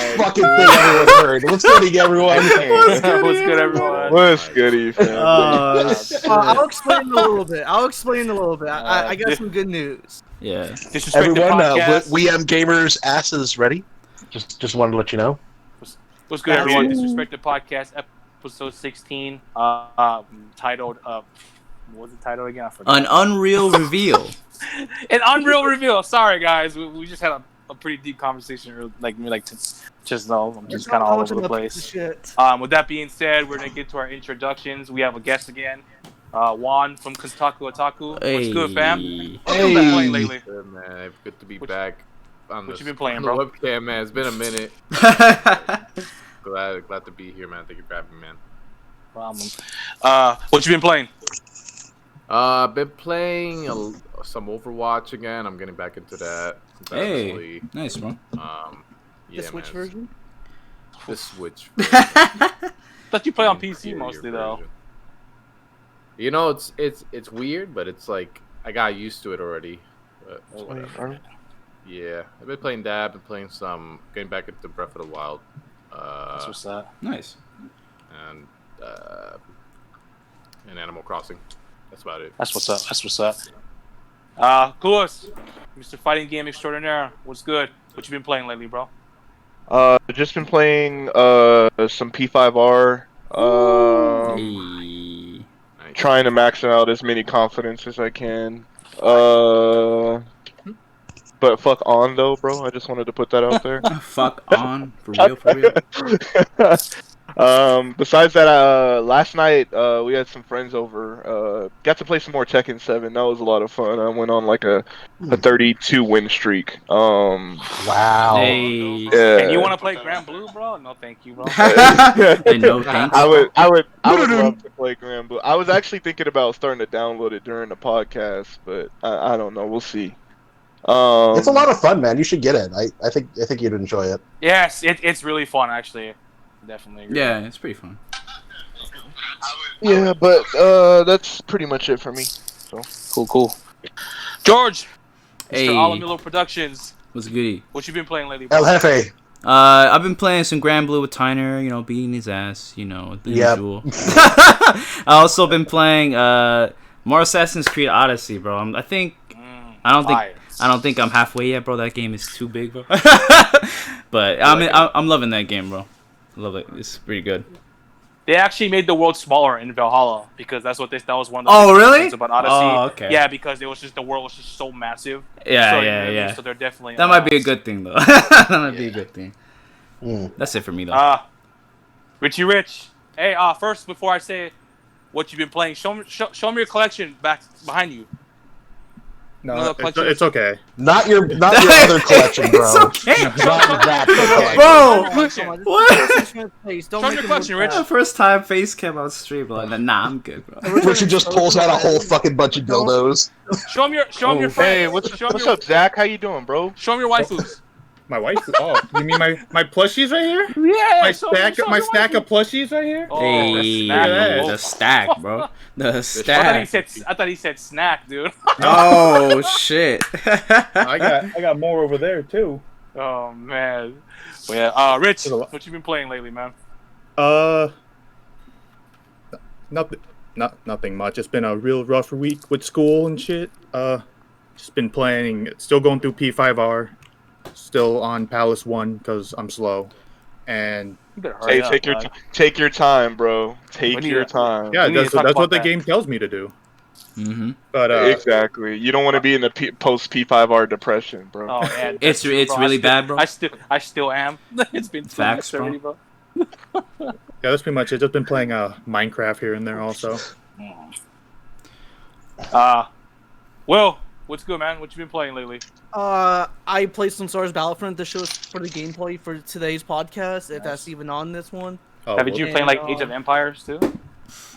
worst fucking thing everyone heard. What's good, everyone? What's good, everyone? What's goody, fam? I'll explain a little bit. I got some good news. Yeah. Disrespect Everyone, the podcast. we have gamers' asses ready. Just wanted to let you know. What's good, everyone? Disrespect the podcast, episode 16. Titled what was the title again? I forgot. An Unreal Reveal. An Unreal Reveal. Sorry, guys. We just had a pretty deep conversation. Just know I'm just kind of all over the place. With that being said, we're gonna get to our introductions. We have a guest again, Juan from Kotaku Otaku. Hey. What's good, fam? Hey. What you been playing lately? Good, man. Good to be What- back. On what the, you been playing, on bro? The webcam, man. It's been a minute. Glad to be here, man. Thank you for having me, man. Problem. What you been playing? I've been playing some Overwatch again. I'm getting back into that. Hey, nice, bro. Yeah, The Switch man, version? The Switch. Thought you play on PC Inferior mostly, though. version. You know, it's weird, but it's like I got used to it already. But whatever. Yeah, I've been playing that. I've been playing getting back into Breath of the Wild. That's what's up. Nice. And Animal Crossing. That's about it. That's what's up. Clueless, Mr. Fighting Game Extraordinaire. What's good? What you been playing lately, bro? Just been playing some P5R. Hey. Nice. Trying to max out as many confidence as I can. But fuck on though, bro. I just wanted to put that out there. Fuck on. For real, for real. Besides that, last night we had some friends over. Got to play some more Tekken 7. That was a lot of fun. I went on like a 32 win streak. Wow. Hey. Yeah. And you want to play Grand Blue, bro? No, thank you, bro. Hey, no thanks. I would love to play Grand Blue. I was actually thinking about starting to download it during the podcast, but I don't know. We'll see. It's a lot of fun, man. You should get it. I think you'd enjoy it. Yes, it's really fun, actually. Definitely. Agree. Yeah, it's pretty fun. Yeah, but that's pretty much it for me. So Cool. George, Hey. Mr. Alamillo Productions. What's goody? What you been playing lately, bro? El Jefe. I've been playing some Grand Blue with Tyner, beating his ass, the Yep. usual. I also been playing more Assassin's Creed Odyssey, bro. I don't think I'm halfway yet, bro. That game is too big, bro. But I'm loving that game, bro. Love it. It's pretty good. They actually made the world smaller in Valhalla because that was one of the Oh, really? things about Odyssey. Oh, okay. Yeah, because the world was just so massive. Yeah. So they're definitely That might be a good thing, though. That might be a good thing. Mm. That's it for me, though. Richie Rich. Hey, first before I say what you've been playing, show me your collection back behind you. No, it's okay. Not your other collection, bro. It's okay. Not that collection. Bro, what? Show me your collection, Rich. First time face cam on stream, bro. Nah, I'm good, bro. Richard just pulls out a whole fucking bunch of dildos. Show him your friends. hey, what's up, Zach? How you doing, bro? Show him your waifus. My wife. Oh, you mean my plushies right here? Yeah. My stack of plushies right here. Oh, Hey, the the stack, bro. The I stack. thought he said snack, dude. Oh shit. I got more over there too. Oh man. Well, yeah. Rich, what you been playing lately, man? Nothing much. It's been a real rough week with school and shit. Just been playing. Still going through P5R. Still on Palace 1 because I'm slow. And You better hurry Hey, up, take your time, bro. We Take need your to- time. yeah, We need to that's talk what about the that. game tells me to do. Mm-hmm. But Exactly. You don't want to be in the post P5R depression, bro. Oh, yeah, It's really bad, bro. I still am. It's been 2 Facts, months already, bro. yeah, that's pretty much it. Just been playing Minecraft here and there also. Will, what's good, man? What you been playing lately? I played some Star Wars Battlefront to show us for the gameplay for today's podcast, if that's even on this one. Oh, Haven't you well- playing like And, Age of Empires too?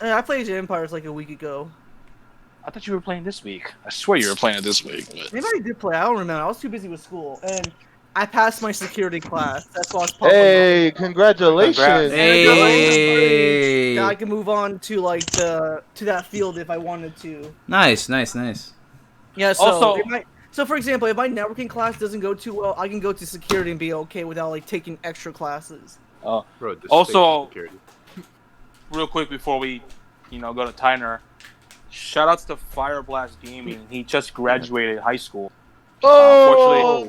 I played Age of Empires like a week ago. I thought you were playing this week. I swear you were playing it this week. But... Maybe I did play. I don't remember. I was too busy with school, and I passed my security class. That's why I was pumped. Hey, congratulations. Congrats. Hey. Now I can move on to to that field if I wanted to. Nice. Yeah. So Also- So, for example, if my networking class doesn't go too well, I can go to security and be okay without like taking extra classes. Bro, this Also- security. Real quick before we, go to Tyner. Shout outs to Fire Blast Gaming. He just graduated high school. Oh,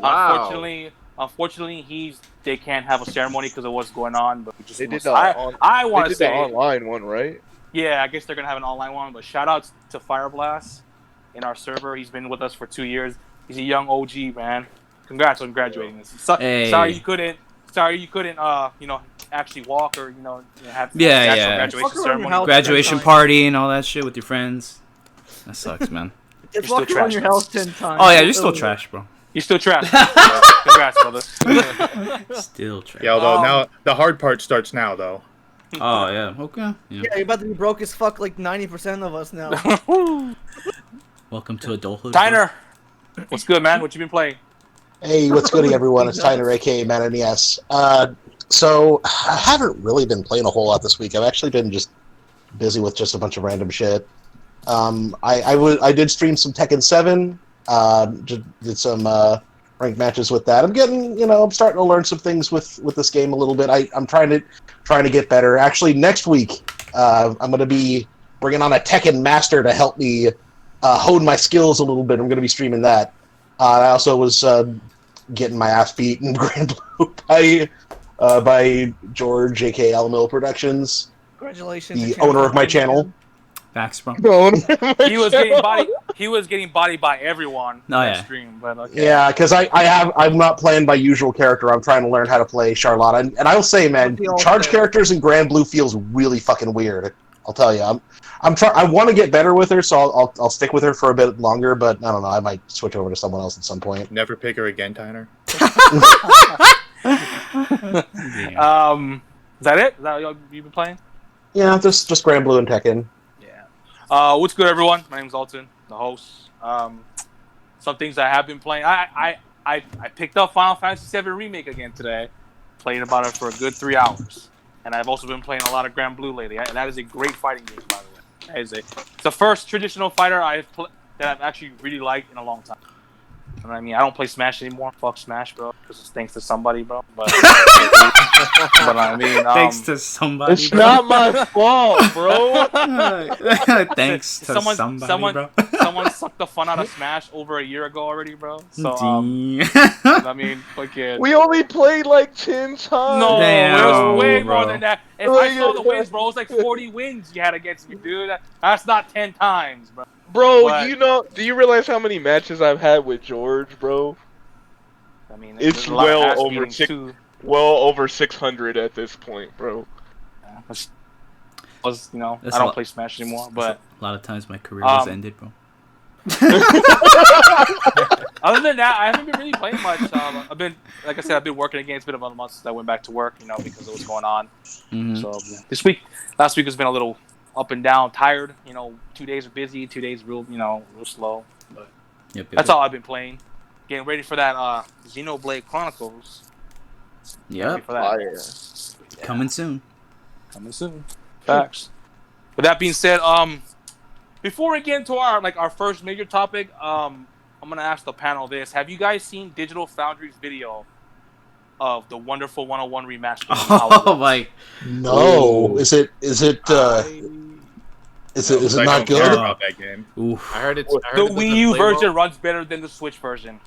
Unfortunately, they can't have a ceremony because of what's going on. But we just they did I want they to did the say, online one, right? yeah, I guess they're gonna have an online one. But shout outs to Fire Blast in our server. He's been with us for 2 years. He's a young OG, man. Congrats on graduating. Hey. Sorry you couldn't. Actually walk or have the Yeah, actual yeah. graduation Walk around your ceremony. house. Graduation party and all that shit with your friends. That sucks, man. It's You're still walking around trash, your man. house 10 times. Oh yeah, you're still trash, bro. You're still trapped. Congrats, brother. Still trash. Yeah, although now the hard part starts now, though. Oh yeah. Okay. Yeah. Yeah, you're about to be broke as fuck like 90% of us now. Welcome to adulthood. Tyner, what's good, man? What you been playing? Hey, what's good, everyone? It's Tyner, aka Man NES. So I haven't really been playing a whole lot this week. I've actually been just busy with just a bunch of random shit. I did stream some Tekken 7. Did some ranked matches with that. I'm getting, I'm starting to learn some things with this game a little bit. I'm trying to get better. Actually, next week I'm going to be bringing on a Tekken master to help me hone my skills a little bit. I'm going to be streaming that. I also was getting my ass beat in Grand Blue by George, aka Alamo Productions, Congratulations. the owner of my channel. Facts, bro. He was getting body. He was getting bodied by everyone Oh, on yeah. stream. But okay. Yeah, because I'm not playing my usual character. I'm trying to learn how to play Charlotte, and I'll say, man, charge characters in Grand Blue feels really fucking weird. I'll tell you, I want to get better with her, so I'll stick with her for a bit longer. But I don't know, I might switch over to someone else at some point. Never pick her again, Tyner. Damn. Is that it? Is that what you've been playing? Yeah, just Grand Blue and Tekken. Yeah. What's good, everyone? My name's Alton, the host. Some things I have been playing. I picked up Final Fantasy VII Remake again today. Played about it for a good 3 hours. And I've also been playing a lot of Grand Blue lately. And that is a great fighting game, by the way. It's the first traditional fighter that I've actually really liked in a long time. You know what I mean? I don't play Smash anymore. Fuck Smash, bro. Because it's thanks to somebody, bro. But I mean, Thanks to somebody. It's bro. not my fault, bro. Thanks to somebody, bro. someone sucked the fun out of Smash over a year ago already, bro. So Damn. I mean, fucking. We only played like 10 times. No, Damn, it was way bro. more than that. If I saw the wins, bro, it was like 40 wins you had against me, dude. That's not 10 times, bro. Bro, But- do you realize how many matches I've had with George, bro? I mean, It's there's a lot of well ass over beatings, six- too. Well over 600 at this point, bro. That's That's I a don't lot. play Smash anymore, but A lot of times my career was Um, ended, bro. other than that, I haven't been really playing much. I've been working again. It's been about a month since I went back to work, because of what's going on. Mhm. So last week has been a little up and down, tired. 2 days are busy, 2 days real slow. But Yep, that's all I've been playing. Getting ready for that Xenoblade Chronicles. Ready Yep. for that. Fire. Coming soon. Coming soon. Facts. With that being said, before we get into our first major topic, I'm gonna ask the panel this: have you guys seen Digital Foundry's video of the Wonderful 101 remaster? Oh my. No, is it Is not good? About that game. Oof. I heard it's. The Wii U version runs better than the Switch version.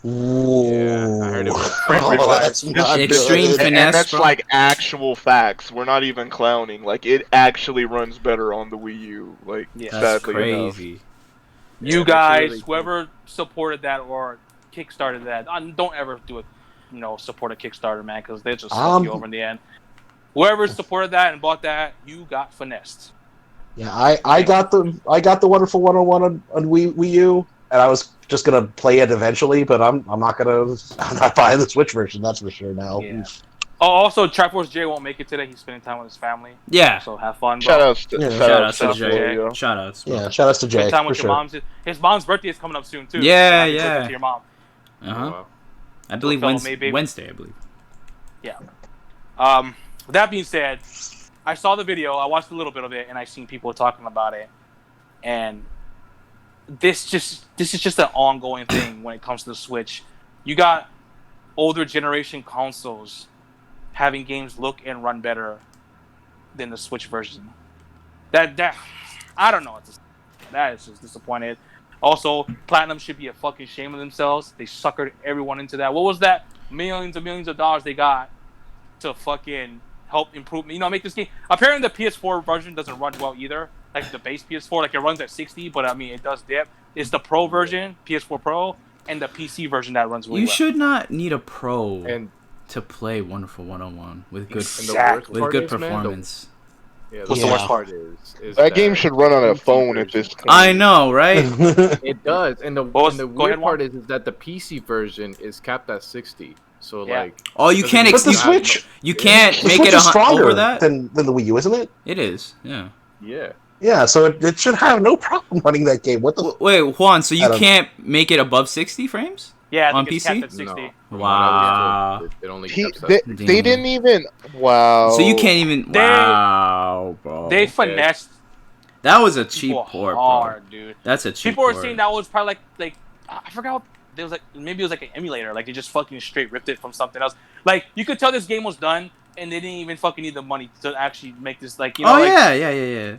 Ooh. I heard it was Oh, that's not Extreme good. finesse. And that's bro. like actual facts. We're not even clowning. Like, it actually runs better on the Wii U. Like, Yeah. That's sadly enough. crazy. You Yeah, guys, that's really whoever supported that or kickstarted that, don't ever do it. Support a Kickstarter, man, because they just fuck you over in the end. Whoever supported that and bought that, you got finessed. Yeah, I got the Wonderful 101 on Wii U, and I was just gonna play it eventually, but I'm not buying the Switch version. That's for sure now. Yeah. Oh, also, Triforce J won't make it today. He's spending time with his family, Yeah. so have fun. Bro. Shout outs to, Yeah. Shout outs to Triforce, Jay. yo. Shout outs. Yeah, shout outs to Jay Spend time for with your sure. mom's. His mom's birthday is coming up soon too. Yeah, So happy yeah. birthday to your mom. Uh huh. Wow. I believe fellow Wednesday. May baby. Wednesday, I believe. With that being said, I saw the video. I watched a little bit of it, and I seen people talking about it. And this is just an ongoing thing when it comes to the Switch. You got older generation consoles having games look and run better than the Switch version. That I don't know. That is just disappointed. Also, Platinum should be a fucking shame of themselves. They suckered everyone into that. What was that? Millions and millions of dollars they got to fucking help improve, make this game. Apparently, the PS4 version doesn't run well either. Like the base PS4, like it runs at 60, but I mean it does dip. It's the Pro version, PS4 Pro, and the PC version that runs really well. You should not need a Pro And to play Wonderful 101 with good Exactly. with good performance. What's the worst part? Is That game should run on a phone at this point. I know, right? It does, and the Go weird ahead, part is that the PC version is capped at 60. So Yeah. like, Oh, you can't But the exceed. Switch, You can't the make Switch it is stronger over that. than the Wii U, isn't it? It is. Yeah. yeah. Yeah, so it should have no problem running that game. What the? Wait, Juan. So you I don't- can't make it above 60 frames? Yeah, I On think it's PC? capped at 60. No. Wow. It only He, caps at they, 60. they didn't even. Wow. So you can't even. They- Wow, bro. They finessed That was a cheap people port, bro. hard, dude. That's a cheap People were port. saying that was probably like I forgot what there was like maybe it was like an emulator, like they just fucking straight ripped it from something else. Like you could tell this game was done and they didn't even fucking need the money to actually make this like Oh like, yeah.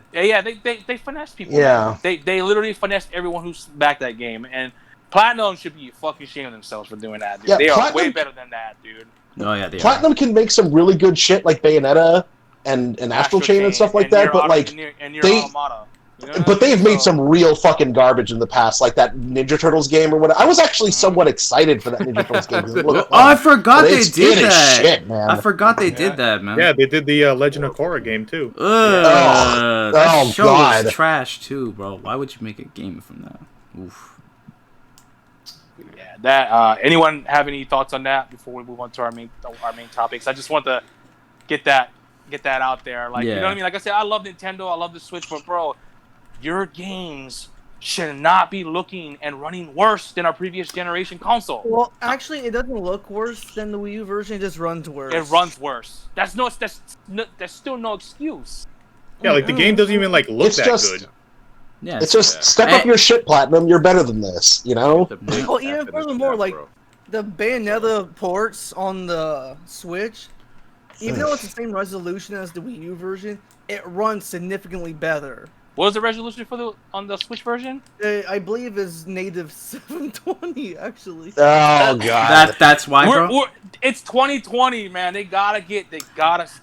they finessed people. Yeah. They literally finessed everyone who's backed that game, and Platinum should be fucking ashamed of themselves for doing that, dude. Yeah, they are Platinum- way better than that, dude. Oh yeah, they are. Platinum can make some really good shit like Bayonetta and Astral Chain and stuff like that, Nier but like, Nier they- Automata. You know what I but they've mean? made So- some real fucking garbage in the past, like that Ninja Turtles game or whatever. I was actually somewhat excited for that Ninja Turtles game. 'cause it looked Oh, I fun, forgot but they it's did good as that. shit, man. I forgot they did that, man. Yeah, they did the Legend of Korra game too. Ugh, that Oh, show God. was trash too, bro. Why would you make a game from that? Oof. Yeah, that. Anyone have any thoughts on that before we move on to our main topics? I just want to get that out there. Like, you know what I Yeah. mean? Like I said, I love Nintendo, I love the Switch, but bro, your games should not be looking and running worse than our previous generation console. Well, actually, it doesn't look worse than the Wii U version. It just runs worse. It runs worse. That's still no excuse. Yeah, like the game doesn't even like look It's that just- good. Yeah. It's just Yeah. step up your shit, Platinum. You're better than this, you know? Well, even furthermore, like the Bayonetta ports on the Switch, even though it's the same resolution as the Wii U version, it runs significantly better. What was the resolution on the Switch version? I believe is native 720 actually. Oh god. that's why, bro. It's 2020, man. They gotta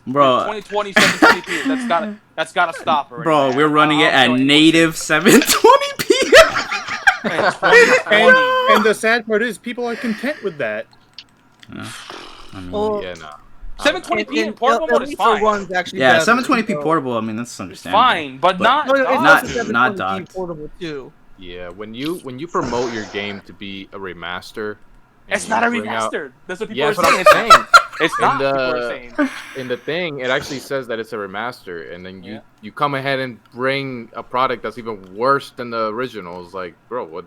Bro. 2020 720p. That's gotta stop already. Bro, man. we're running it I'm at so native 720p. emotional. 2020. And the sad part is people are content with that. I mean, Well, Yeah, no. 720p in and portable mode is Elite fine. runs actually yeah, better, 720p so- portable. I mean, that's It's understandable. fine, but not. No, it's Not- also 720p not docked. portable too. Yeah, when you promote your game to be a remaster, and It's not a you bring out- remaster. That's what people Yeah, are that's what saying. I'm saying. It's not. And, People are saying. In the thing, it actually says that it's a remaster, and then Yeah. you come ahead and bring a product that's even worse than the original. It's like, bro, what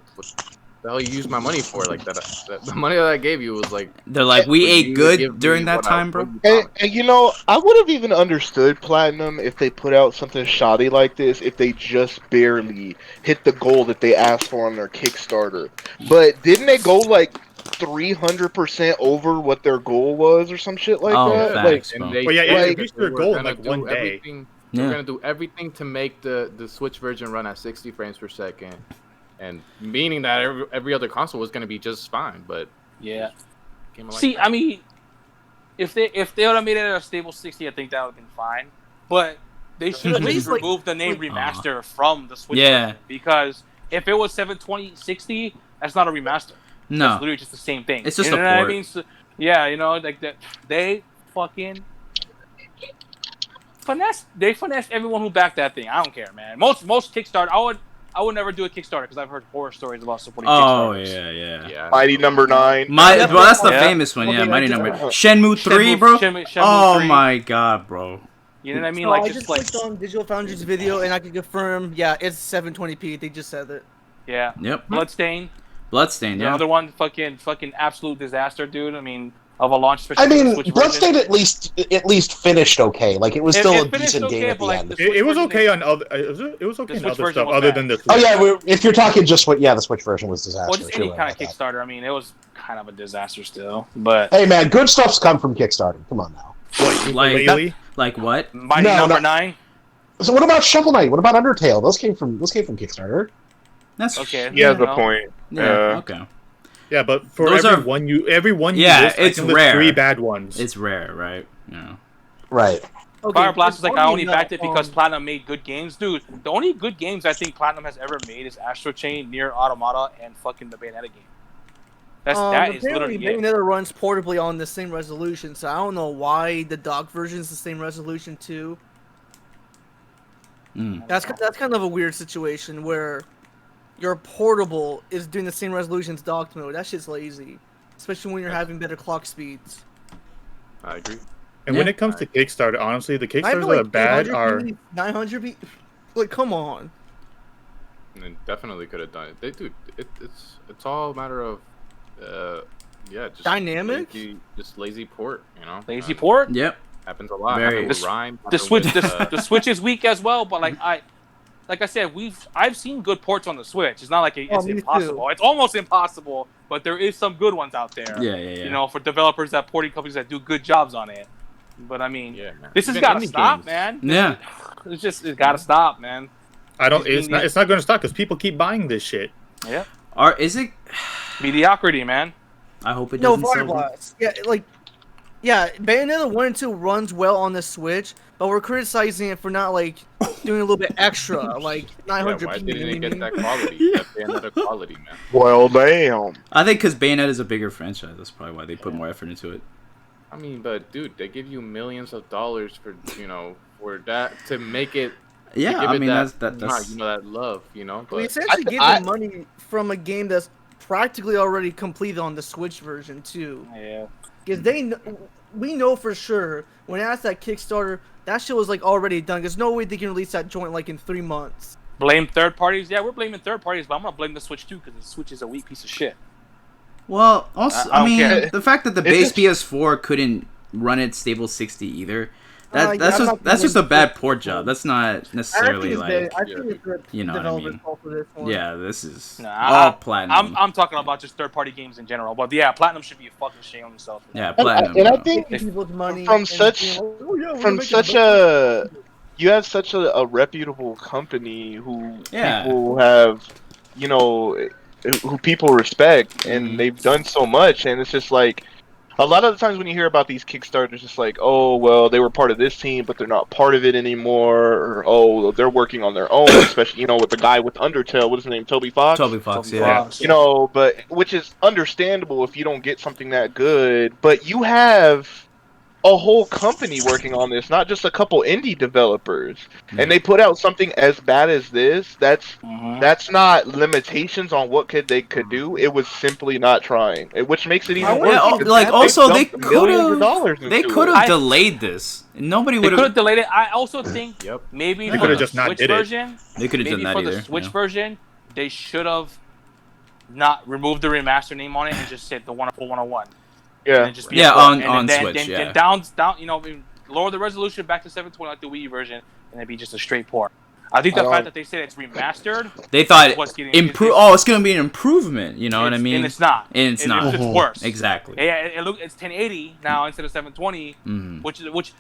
the hell you used my money for? Like that the money that I gave you was like. They're like, we you ate give good me during that what I- time, bro. what you promised. And you know, I would have even understood Platinum if they put out something shoddy like this, if they just barely hit the goal that they asked for on their Kickstarter. But didn't they go like 300% over what their goal was or some shit like Oh, that? facts, Like, bro. they Well, yeah, said yeah, that you reached they their were goal in, gonna like, do one day. everything- Yeah. They're gonna do everything to make the Switch version run at 60 frames per second, and meaning that every other console was gonna be just fine. But Yeah. came like See, that. I mean, if they would have made it at a stable 60, I think that would have been fine. But they should have At just least, like- removed the name remaster from the Switch. Yeah. version, because if it was 720 60, that's not a remaster. It's No. literally just the same thing. It's just you a know what I port. mean? So, yeah, you know, like that. They fucking finesse. They finessed everyone who backed that thing. I don't care, man. Most Kickstarter, I would never do a Kickstarter because I've heard horror stories about supporting Oh Kickstarters. yeah. yeah, Mighty Number 9. Well, that's the Yeah. famous one. Yeah, Okay, Mighty I just- Number. Shenmue 3, bro. Shenmue Oh 3. my god, bro. You know what I mean? So Like I just just like clicked on Digital Foundry's video and I can confirm, yeah, it's 720p. They just said it. yeah. Yep. Bloodstain. Bloodstained. Yeah. Another one, fucking absolute disaster, dude. I mean, of a launch. I mean, Switch Bloodstained at least finished okay. Like it was still a decent game at the end. It was okay on other. It was okay on other stuff other than the. Switch. Oh yeah, if you're talking just what, the Switch version was disastrous. Well, just any kind of Kickstarter. I mean, it was kind of a disaster still. But hey, man, good stuff's come from Kickstarter. Come on now. Like what? Mighty Number 9. So what about Shovel Knight? What about Undertale? Those came from Kickstarter. That's okay. Yeah, the point. Yeah. Okay. Yeah, but for Those every one you list, it's rare. 3 bad ones. It's rare, right? Yeah. Right. Okay, Fire Blast was like, I only backed it because Platinum made good games. Dude, the only good games I think Platinum has ever made is Astro Chain, Nier Automata, and fucking the Bayonetta game. That is literally it. Bayonetta runs portably on the same resolution, so I don't know why the dock version is the same resolution too. That's kind of a weird situation where your portable is doing the same resolution as docked mode. That shit's lazy, especially when you're having better clock speeds. I agree. And when it comes to Kickstarter, honestly, the Kickstarters that are bad are 900. Like, come on. And they definitely could have done it. They do. It's all a matter of, just dynamic. Just lazy port, you know. Lazy port. Yep. Happens a lot. The Switch is weak as well, but like I said, I've seen good ports on the Switch. It's not like it's impossible. Too. It's almost impossible, but there is some good ones out there. Yeah. You know, for developers porting companies that do good jobs on it. But I mean, this has got to stop, man. It's got to stop, man. It's not going to stop because people keep buying this shit. Yeah. Is it mediocrity, man? I hope it doesn't. Fire Blast. Yeah, Bayonetta 1 and 2 runs well on the Switch, but we're criticizing it for not doing a little bit extra, like 900. Why didn't it get that quality? That Bayonetta quality, man. Well, damn. I think because Bayonetta is a bigger franchise. That's probably why they put more effort into it. I mean, but dude, they give you millions of dollars for for that to make it. Yeah, I mean that's that love, But we essentially gave them money from a game that's practically already completed on the Switch version too. Yeah. Because we know for sure when I asked that Kickstarter, that shit was already done. There's no way they can release that joint in 3 months. Blame third parties? Yeah, we're blaming third parties, but I'm gonna blame the Switch too because the Switch is a weak piece of shit. Well, also, I mean, the fact that the base PS4 couldn't run at stable 60 either. That's just a bad port job. That's not necessarily Yeah, this is all Platinum. I'm talking about just third-party games in general. But yeah, Platinum should be a fucking shame on themselves. Yeah, Platinum. And I think you have such a reputable company who people have, who people respect, and they've done so much, and it's just a lot of the times when you hear about these Kickstarters, it's oh, well, they were part of this team, but they're not part of it anymore, or, oh, they're working on their own, especially, with the guy with Undertale, what's his name, Toby Fox? Toby Fox, yeah. But, which is understandable if you don't get something that good, but you have a whole company working on this, not just a couple indie developers, and they put out something as bad as this. That's not limitations on what they could do. It was simply not trying, which makes it even worse. Also, they could have delayed this. Nobody would have. They could have delayed it. I also think maybe they for the just Switch version, they could have done that either. For the Switch version, they should have not removed the remaster name on it and just said the Wonderful 101. Yeah, on Switch. Then down, lower the resolution back to 720 like the Wii version, and it'd be just a straight port. I think the fact that they said it's remastered, they thought it's gonna be an improvement. You know what I mean? And it's not. It's not. It's worse. Exactly. Yeah, it's 1080 now instead of 720, which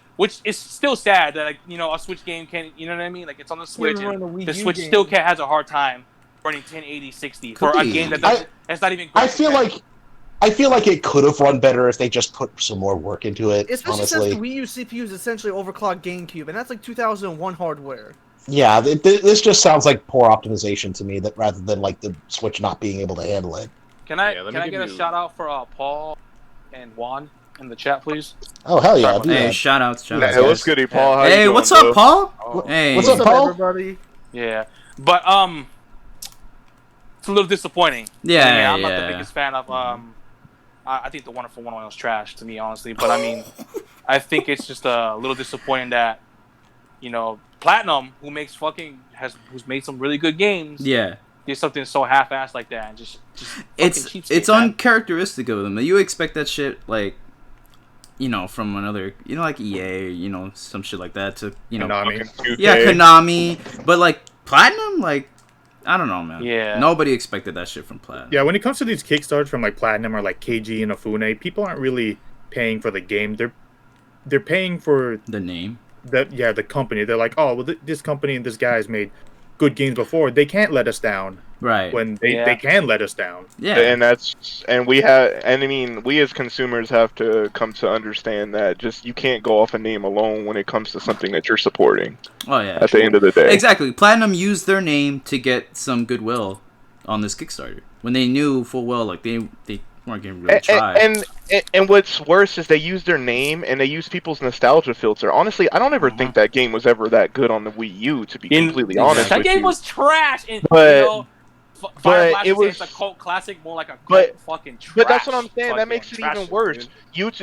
is still sad that a Switch game can. You know what I mean? It's on the Switch. And the Switch still has a hard time running 1080 60 for a game that's not even. I feel like it could have run better if they just put some more work into it. Especially honestly. Since the Wii U CPU is essentially overclocked GameCube, and that's 2001 hardware. Yeah, this just sounds like poor optimization to me, that rather than the Switch not being able to handle it. Can I get a shout out for Paul and Juan in the chat, please? Oh hell yeah! Hey, shout outs. Hey, what's goody, Paul? Hey, what's up, Paul? Hey, what's up, Paul? Everybody? Yeah, but it's a little disappointing. Yeah, I'm not the biggest fan of I think the Wonderful 101 was trash to me, honestly. But I mean, I think it's just a little disappointing that Platinum, who's made some really good games, did something so half-assed like that, and just it's uncharacteristic of them. You expect that shit from another, like EA, some shit like that to, Konami. Yeah, Konami. But like Platinum, like I don't know, man. Yeah. Nobody expected that shit from Platinum. Yeah, when it comes to these Kickstarts from like Platinum or like KG and Afune, people aren't really paying for the game. They're paying for the name. The company. They're like, oh, well, this company and this guy has made good games before. They can't let us down. Right. When they can let us down. Yeah. And we as consumers have to come to understand that just you can't go off a name alone when it comes to something that you're supporting. Oh yeah. At the end of the day. Exactly. Platinum used their name to get some goodwill on this Kickstarter when they knew full well like they weren't going to really try. And what's worse is they use their name and they use people's nostalgia filter. Honestly, I don't ever think that game was ever that good on the Wii U, to be completely honest that with game you. was trash. And, but Fire it was it's a cult classic, more like a cult fucking trash. But that's what I'm saying. That makes it even worse. Dude.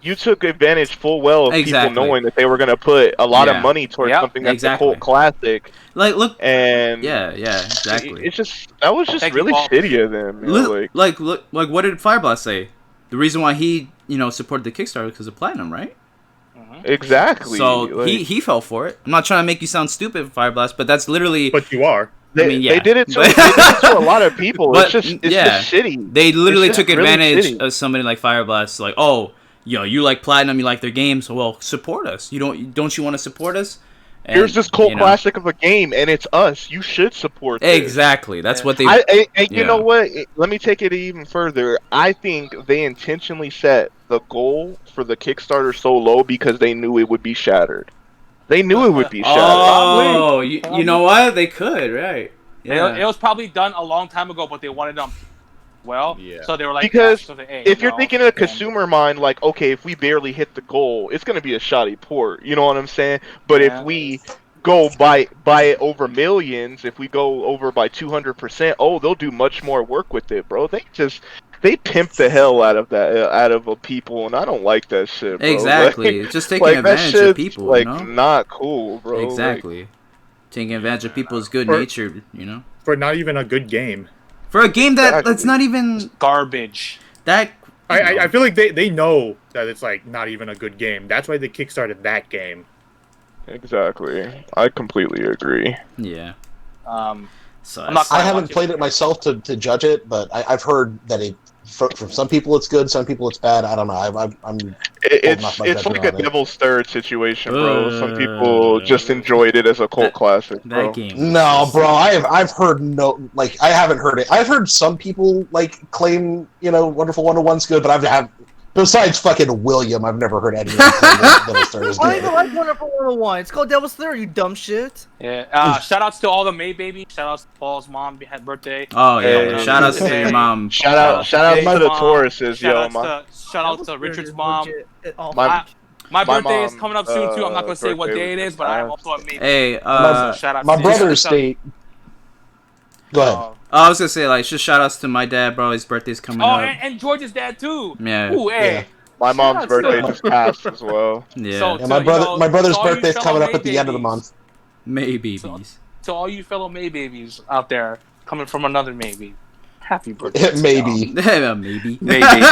You took advantage full well of people knowing that they were going to put a lot of money towards something that's a cult classic. Like, look, and exactly. It's just that was just really shitty of them. Like what did Fireblast say? The reason why he supported the Kickstarter because of Platinum, right? Exactly. So he fell for it. I'm not trying to make you sound stupid, Fireblast, but that's literally. But you are. They did it to a lot of people. But, it's just shitty. They literally took advantage of somebody like Fireblast. Like, oh, you like Platinum, you like their games, so well, support us. Don't you want to support us? And, here's this cult classic of a game, and it's us. You should support this. Exactly. That's what they. You know what? Let me take it even further. I think they intentionally set the goal for the Kickstarter so low because they knew it would be shattered. They knew it would be shattered. Oh, you know what? They could, right? Yeah. It was probably done a long time ago, but they wanted them. So they were like, because if you're thinking in a consumer mind, like, okay, if we barely hit the goal, it's gonna be a shoddy port. You know what I'm saying? But if we go buy it over millions, if we go over by 200%, they'll do much more work with it, bro. They pimp the hell out of people, and I don't like that shit, bro. Exactly. Just taking advantage of people, not cool, bro. Exactly. Taking advantage of people's good nature, For not even a good game. For a game that's not even garbage. I feel like they know that it's like not even a good game. That's why they kickstarted that game. Exactly. I completely agree. Yeah. So I haven't played it myself to judge it, but I've heard that from some people it's good, some people it's bad. I don't know. It's like a Devil's Third situation, bro. Some people just enjoyed it as a cult classic, bro. That game. No, bro. I've heard I haven't heard it. I've heard some people claim Wonderful 101's good, but besides fucking William, I've never heard anyone claim that Devil's Third is good. I even like Wonderful 101. It's called Devil's Third, you dumb shit. Yeah. Shout outs to all the May babies. Shout outs to Paul's mom had birthday. Oh yeah. Shout outs to your mom. Shout out to the Tauruses, Shout out to Richard's mom. My birthday is coming up soon too. I'm not gonna say what day it is, but I'm also a May. Hey, shout out my brother's date. Go ahead. I was gonna say just shout outs to my dad, bro. His birthday's coming up. And George's dad too. Yeah. Ooh, hey. Yeah. My mom's birthday just passed as well. Yeah. My brother's birthday's coming up at the end of the month. May babies. So all you fellow May babies out there coming from another May baby, happy birthday. Maybe. Maybe. Maybe.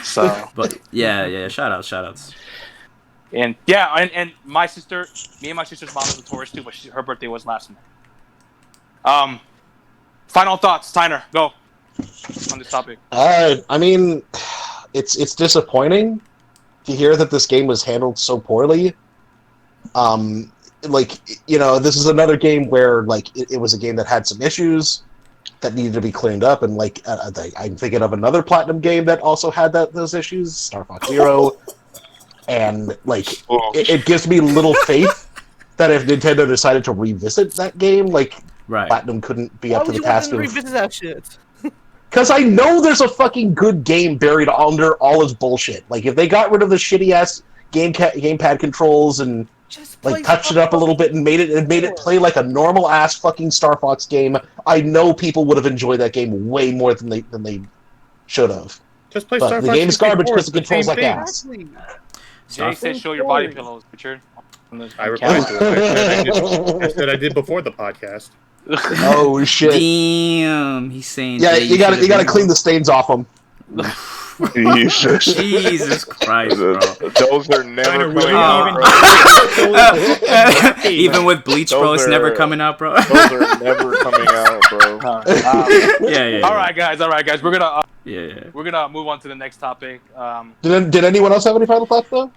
So, but yeah. Shout outs. And and my sister, me and my sister's mom is a Taurus too, but her birthday was last month. Final thoughts, Tyner, go on this topic. I mean, it's disappointing to hear that this game was handled so poorly. This is another game where it was a game that had some issues that needed to be cleaned up, and I'm thinking of another Platinum game that also had those issues, Star Fox Zero, and it gives me little faith that if Nintendo decided to revisit that game, Platinum couldn't be up to the task of revisit that shit. Because I know there's a fucking good game buried under all its bullshit. If they got rid of the shitty ass gamepad controls and touched it up a little bit and made it play like a normal ass fucking Star Fox game, I know people would have enjoyed that game way more than they should have. Just play Star Fox. The game's garbage because it controls like ass. Jay said, "Show your body pillows, Richard." I replied to it. I said I did before the podcast. Oh shit! Damn, he's saying. Yeah, you gotta clean the stains off them. Jesus Christ, bro. Those are never coming out, bro. Even with Bleach, bro, it's never coming out, bro. Those are never coming out, bro. Yeah. All right, guys. We're gonna Yeah. we're gonna move on to the next topic. Did anyone else have any final thoughts though?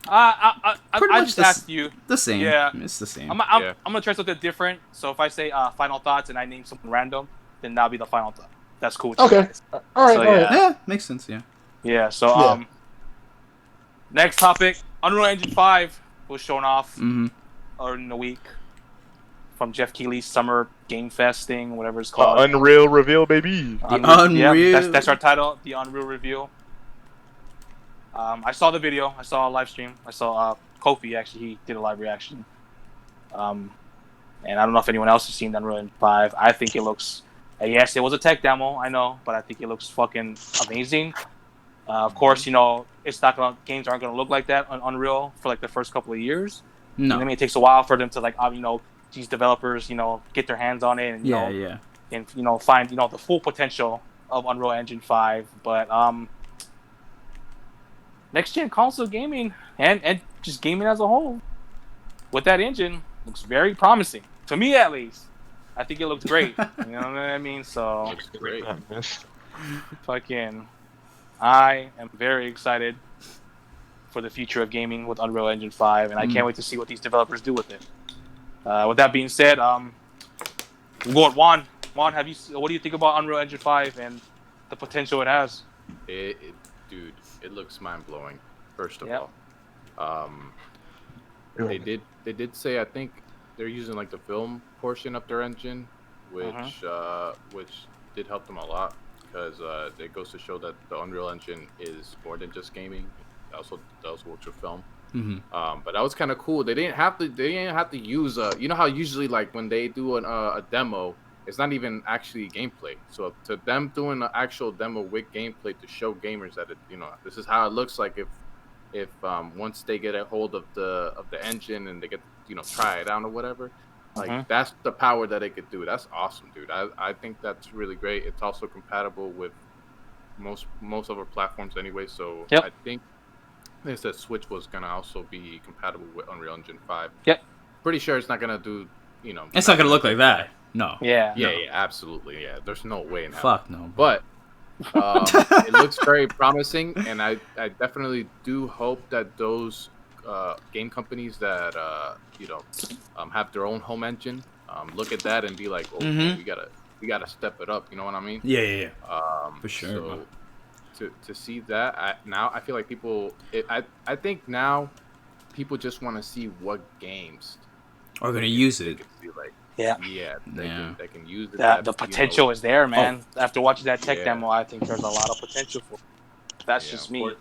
I much just the asked you. The same. Yeah. It's the same. I'm gonna try something different. So if I say final thoughts and I name something random, then that'll be the final thought. That's cool. With you Okay. guys. All right. So, all right. Yeah, makes sense. Yeah. Yeah. So next topic: Unreal Engine 5 was shown off earlier in the week from Jeff Keighley's Summer Game Fest thing, whatever it's called. Unreal reveal, baby. Unreal. Yeah, that's our title. The Unreal reveal. I saw the video. I saw a live stream. I saw Kofi actually. He did a live reaction. And I don't know if anyone else has seen Unreal Engine 5. I think it looks. Yes, it was a tech demo. I know, but I think it looks fucking amazing. Of course, it's not gonna. Games aren't gonna look like that on Unreal for like the first couple of years. No. I mean, it takes a while for them to like, these developers, get their hands on it and and find the full potential of Unreal Engine 5. But next gen console gaming and just gaming as a whole with that engine looks very promising to me, at least. I think it looks great. You know what I mean? So Looks great. fucking, I am very excited for the future of gaming with Unreal Engine 5, and I can't wait to see what these developers do with it. With that being said, we'll go with Juan. Juan, what do you think about Unreal Engine 5 and the potential it has? Dude, it looks mind blowing. First of Yep. all, they did say, I think they're using like the film portion of their engine, which did help them a lot, because it goes to show that the Unreal Engine is more than just gaming. It also does work with film. But that was kind of cool. They didn't have to use how usually like when they do a demo, it's not even actually gameplay. So to them doing an actual demo with gameplay to show gamers that this is how it looks like if once they get a hold of the engine and they get try it out or whatever, like that's the power that it could do. That's awesome, dude. I think that's really great. It's also compatible with most of our platforms anyway. So I think they said Switch was gonna also be compatible with Unreal Engine 5. Yep. Pretty sure it's not gonna do. It's not gonna look like that. No. Yeah. Yeah, absolutely. Yeah, there's no way in hell. Fuck no. But it looks very promising, and I definitely do hope that those game companies that have their own home engine look at that and be like, oh, man, we gotta step it up. You know what I mean? Yeah. For sure. So to see that I feel like I think now people just want to see what games are gonna use it. Yeah. They can use it. The potential is there, man. After watching that tech demo, I think there's a lot of potential for it. That's just me.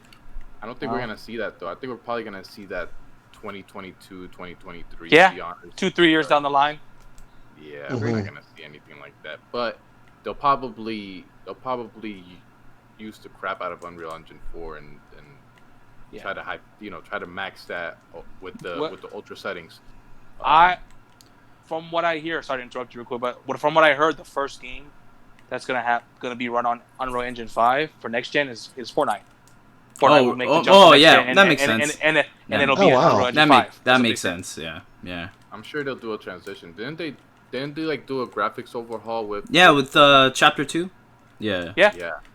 I don't think we're going to see that, though. I think we're probably going to see that 2022, 2023. Yeah, to be honest. 2-3 years down the line. Yeah, we're not going to see anything like that. But they'll probably use the crap out of Unreal Engine 4 and try to max that with the ultra settings. From what I hear, sorry to interrupt you real quick, but from what I heard, the first game that's gonna be run on Unreal Engine 5 for next gen is Fortnite. Fortnite will make the jump that makes sense. And it'll be Unreal Engine 5. That makes sense. Yeah. I'm sure they'll do a transition. Didn't they do a graphics overhaul with? Yeah, with Chapter 2. Yeah.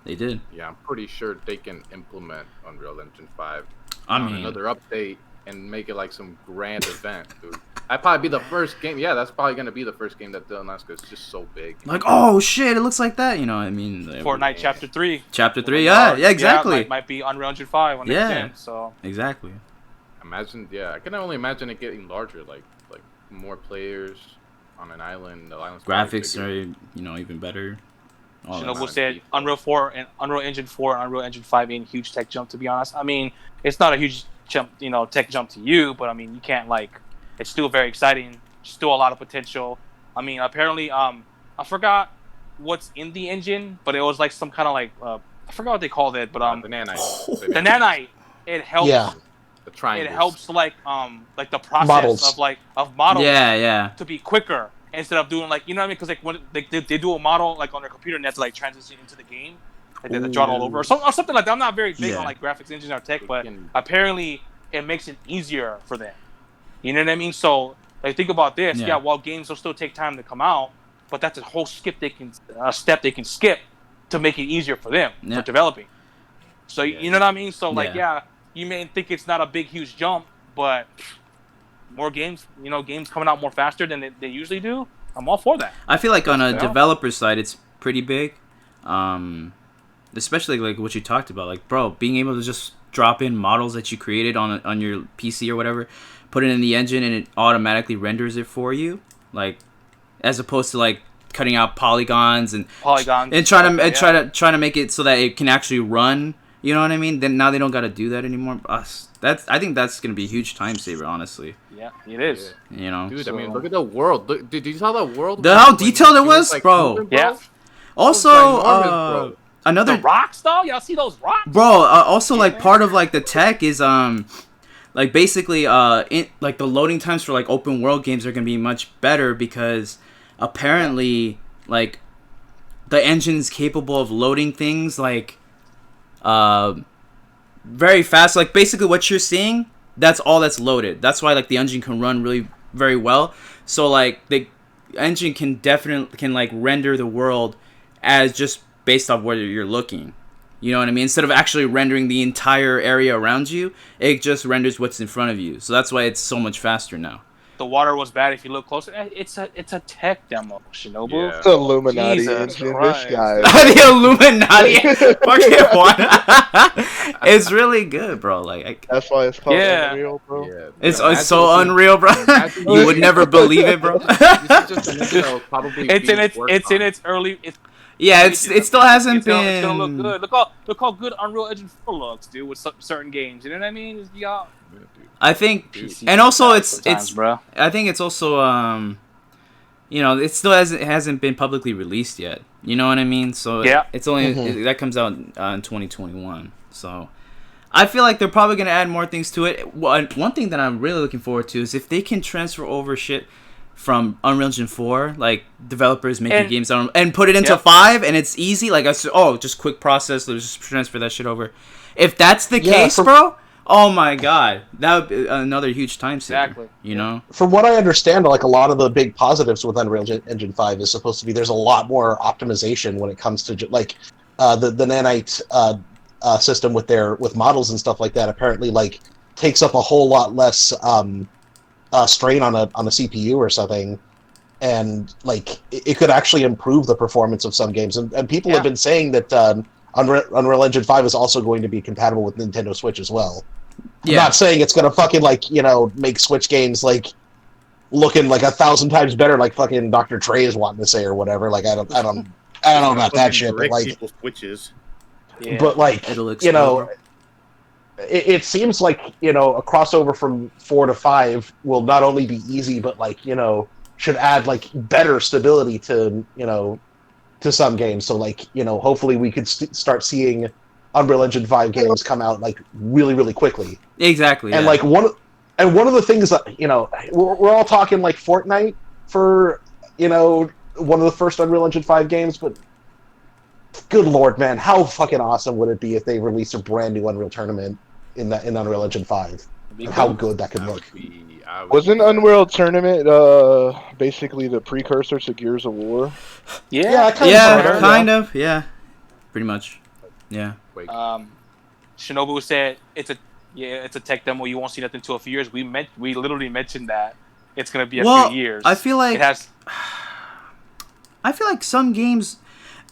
They did. Yeah, I'm pretty sure they can implement Unreal Engine 5 on another update and make it like some grand event, dude. That'd probably be the first game. Yeah, that's probably gonna be the first game that they'll announce because it's just so big. Like, oh shit, it looks like that. I mean. Fortnite Chapter 3. Chapter 3, yeah, exactly. Yeah, might be Unreal Engine 5 on next gen. So exactly. Imagine, I can only imagine it getting larger, like more players on an island. The island's graphics are even better. Shinobu said Unreal 4 and Unreal Engine 4 and Unreal Engine 5 ain't a huge tech jump, to be honest. I mean, it's not a huge jump, tech jump to you, but I mean, you can't it's still very exciting. Still a lot of potential. I mean, apparently, I forgot what's in the engine, but it was like some kind of I forgot what they called it, but the nanite. The nanite. It helps. Yeah. The triangles. It helps like the process of models. To be quicker instead of doing what I mean? Because when they do a model on their computer and they have to transition into the game, like they draw it all over, or something like that. I'm not very big on like graphics engines or tech, but apparently it makes it easier for them. You know what I mean? So like think about this. Yeah, while games will still take time to come out, but that's a whole step they can skip to make it easier for them for developing. So you know what I mean? So like you may think it's not a big huge jump, but more games, games coming out more faster than they usually do. I'm all for that. I feel like on a developer side, it's pretty big, especially like what you talked about. Like, bro, being able to just drop in models that you created on your PC or whatever, put it in the engine, and it automatically renders it for you. Like, as opposed to like cutting out polygons and trying to make it so that it can actually run. You know what I mean? Then now they don't got to do that anymore. I think that's gonna be a huge time saver, honestly. Yeah, it is. You know, dude. I mean, look at the world. Look, did you saw the world? How detailed it was, like, bro. Yeah. Also, another the rocks, though. Y'all see those rocks, bro? Also, like part of like the tech is like basically like the loading times for like open world games are gonna be much better because apparently like the engine's capable of loading things like very fast. Like basically what you're seeing, that's all that's loaded. That's why like the engine can run really very well. So like the engine can like render the world as just based off where you're looking. You know what I mean? Instead of actually rendering the entire area around you, it just renders what's in front of you. So that's why it's so much faster now. The water was bad if you look closer. It's a tech demo, Shinobu. Yeah. The Illuminati engine. This guy. The Illuminati. Fucking what? It's really good, bro. Like that's why it's called Unreal, bro. Yeah. It's so unreal, bro. You would never believe it, bro. It's in its early. It still hasn't been. It's gonna look good. Look how good Unreal Engine 4 looks, dude. With certain games, you know what I mean? I think, and also it's bro. I think it's also it still hasn't been publicly released yet. You know what I mean? So it's only that comes out in 2021. So I feel like they're probably gonna add more things to it. One thing that I'm really looking forward to is if they can transfer over shit from Unreal Engine 4, like developers making games on and put it into 5, and it's easy. Like just quick process, let's just transfer that shit over. If that's the case, bro. Oh my god, that would be another huge time saver. Exactly. You know? From what I understand, like a lot of the big positives with Unreal Engine 5 is supposed to be there's a lot more optimization when it comes to like the nanite system with models and stuff like that. Apparently, like takes up a whole lot less strain on a CPU or something, and like it could actually improve the performance of some games. And people have been saying that Unreal Engine 5 is also going to be compatible with Nintendo Switch as well. I'm not saying it's gonna fucking make Switch games like looking like 1,000 times better, like fucking Dr. Trey is wanting to say or whatever. Like I don't know about that shit, but like Switches. Yeah. But like it seems like a crossover from 4 to 5 will not only be easy, but like should add like better stability to to some games. So like hopefully we could start seeing Unreal Engine 5 games come out like really, really quickly. Exactly. And like one of the things that we're all talking like Fortnite for one of the first Unreal Engine 5 games, but good lord, man, how fucking awesome would it be if they released a brand new Unreal Tournament in Unreal Engine 5? And how good that could look. Wasn't Unreal Tournament basically the precursor to Gears of War? Kind of, pretty much, yeah. Shinobu said it's a tech demo. You won't see nothing until a few years. We literally mentioned that it's gonna be a few years. I feel like it has. I feel like some games,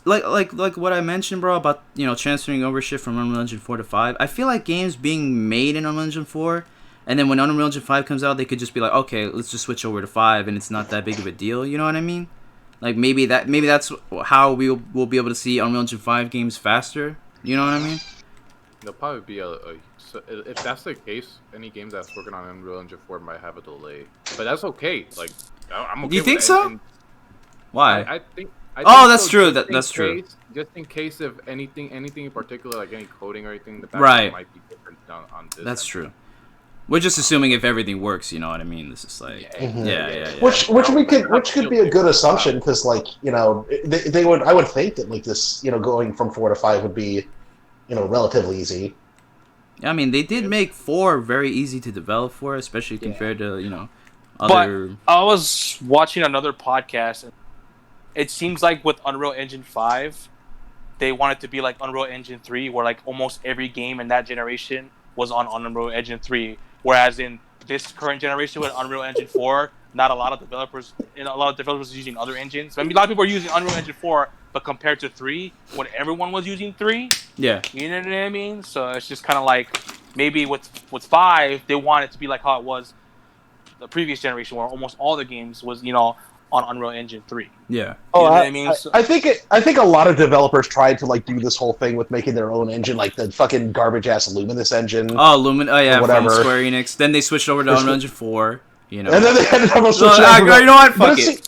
like what I mentioned, bro, about transferring over shit from Unreal Engine 4 to 5. I feel like games being made in Unreal Engine 4. And then when Unreal Engine 5 comes out, they could just be like, okay, let's just switch over to 5, and it's not that big of a deal. You know what I mean? Like maybe that's how we'll be able to see Unreal Engine 5 games faster. You know what I mean? There'll probably be if that's the case, any games that's working on Unreal Engine 4 might have a delay, but that's okay. Like I'm okay. Do you think with so? And I think that's so, true. That's true. Just in case of anything in particular, like any coding or anything, the right might be different on this. That's true. We're just assuming if everything works, you know what I mean? This is like, yeah. Which could be a good assumption because, like, you know, they would. I would think that like this, you know, going from 4 to 5 would be, you know, relatively easy. I mean, they did make 4 very easy to develop for, especially compared to, you know, other. But I was watching another podcast, and it seems like with Unreal Engine 5, they want it to be like Unreal Engine 3, where like almost every game in that generation was on Unreal Engine 3, whereas in this current generation with Unreal Engine 4, not a lot of developers, a lot of developers are using other engines. I mean, a lot of people are using Unreal Engine 4, but compared to 3, when everyone was using 3, you know what I mean? So it's just kind of like maybe with 5, they want it to be like how it was the previous generation, where almost all the games was, you know, on Unreal Engine 3. Yeah. Oh, you know what I mean? I think a lot of developers tried to like do this whole thing with making their own engine, like the fucking garbage ass Luminous engine. From Square Enix. Then they switched over to Unreal Engine 4. You know. And then they ended up switching you know what? Fuck it.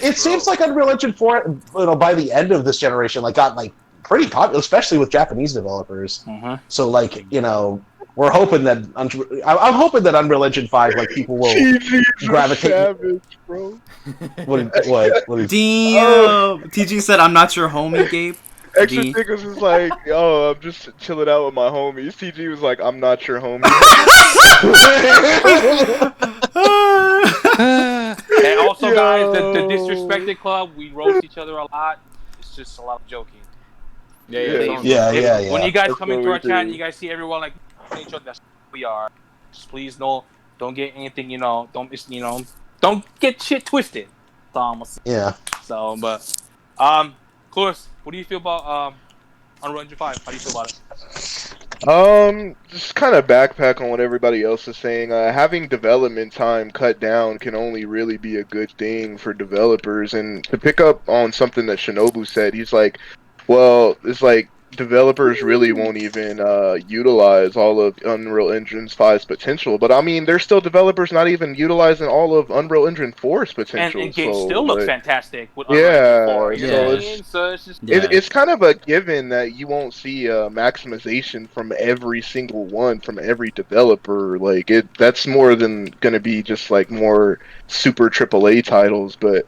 It seems like Unreal Engine 4, you know, by the end of this generation, like got like pretty popular, especially with Japanese developers. So like, you know, we're hoping that I'm hoping that Unreal Engine 5, like, people will gravitate. Savage, bro. What? Damn. TG said, "I'm not your homie, Gabe." Extra Stickers was like, "Yo, I'm just chilling out with my homies." TG was like, "I'm not your homie." And also, guys, the Disrespected Club, we roast each other a lot. It's just a lot of joking. Yeah. When you guys come into our chat, you guys see everyone like each other. That's who we are. Just please, don't get anything. You know, don't get shit twisted. Yeah. So, but Clueless, what do you feel about Unreal Engine 5? How do you feel about it? Just kind of backpack on what everybody else is saying. Having development time cut down can only really be a good thing for developers. And to pick up on something that Shinobu said, he's like, well, it's like developers really won't even utilize all of Unreal Engine 5's potential. But I mean, there's still developers not even utilizing all of Unreal Engine 4's potential. And games still look fantastic with Unreal Engine 4. So it's kind of a given that you won't see maximization from every single one from every developer. Like that's more than going to be just like more super AAA titles, but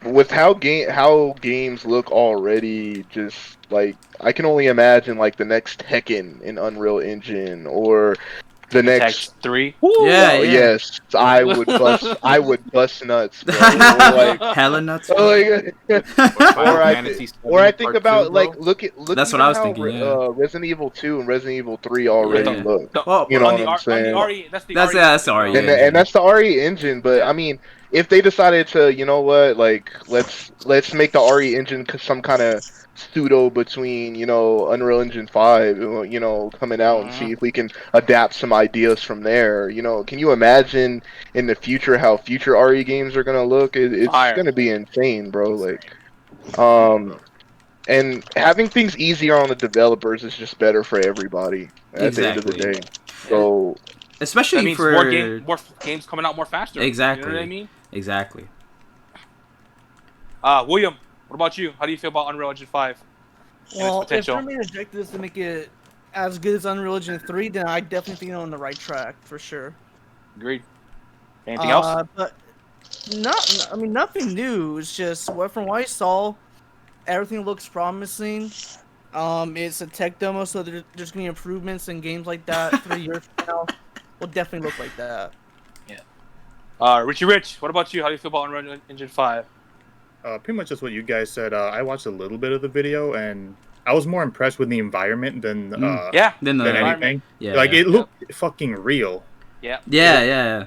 with how games look already, just like I can only imagine like the next Tekken in Unreal Engine or the next 3. Yes, I would bust nuts, bro. Like, hella nuts. Or I think about like look that's what I was thinking. Resident Evil 2 and Resident Evil 3 already look. You know what I'm saying? That's the RE. And that's the RE engine. But I mean, if they decided to, you know what, like let's make the RE engine some kind of pseudo between, you know, Unreal Engine 5, you know, coming out and see if we can adapt some ideas from there. You know, can you imagine in the future how future RE games are gonna look? It's gonna be insane, bro. Like, and having things easier on the developers is just better for everybody at the end of the day. So, especially that means for more games coming out more faster. Exactly. You know what I mean? Exactly. William, what about you? How do you feel about Unreal Engine 5? Well, if their main objective is to make it as good as Unreal Engine 3, then I definitely think they're on the right track for sure. Agreed. Anything else? But nothing new. It's just from what I saw, everything looks promising. It's a tech demo, so there's going to be improvements in games like that 3 years from now. Will definitely look like that. Yeah. Richie Rich, what about you? How do you feel about Unreal Engine 5? Pretty much just what you guys said. I watched a little bit of the video, and I was more impressed with the environment than anything. Yeah, like it looked fucking real. Yeah.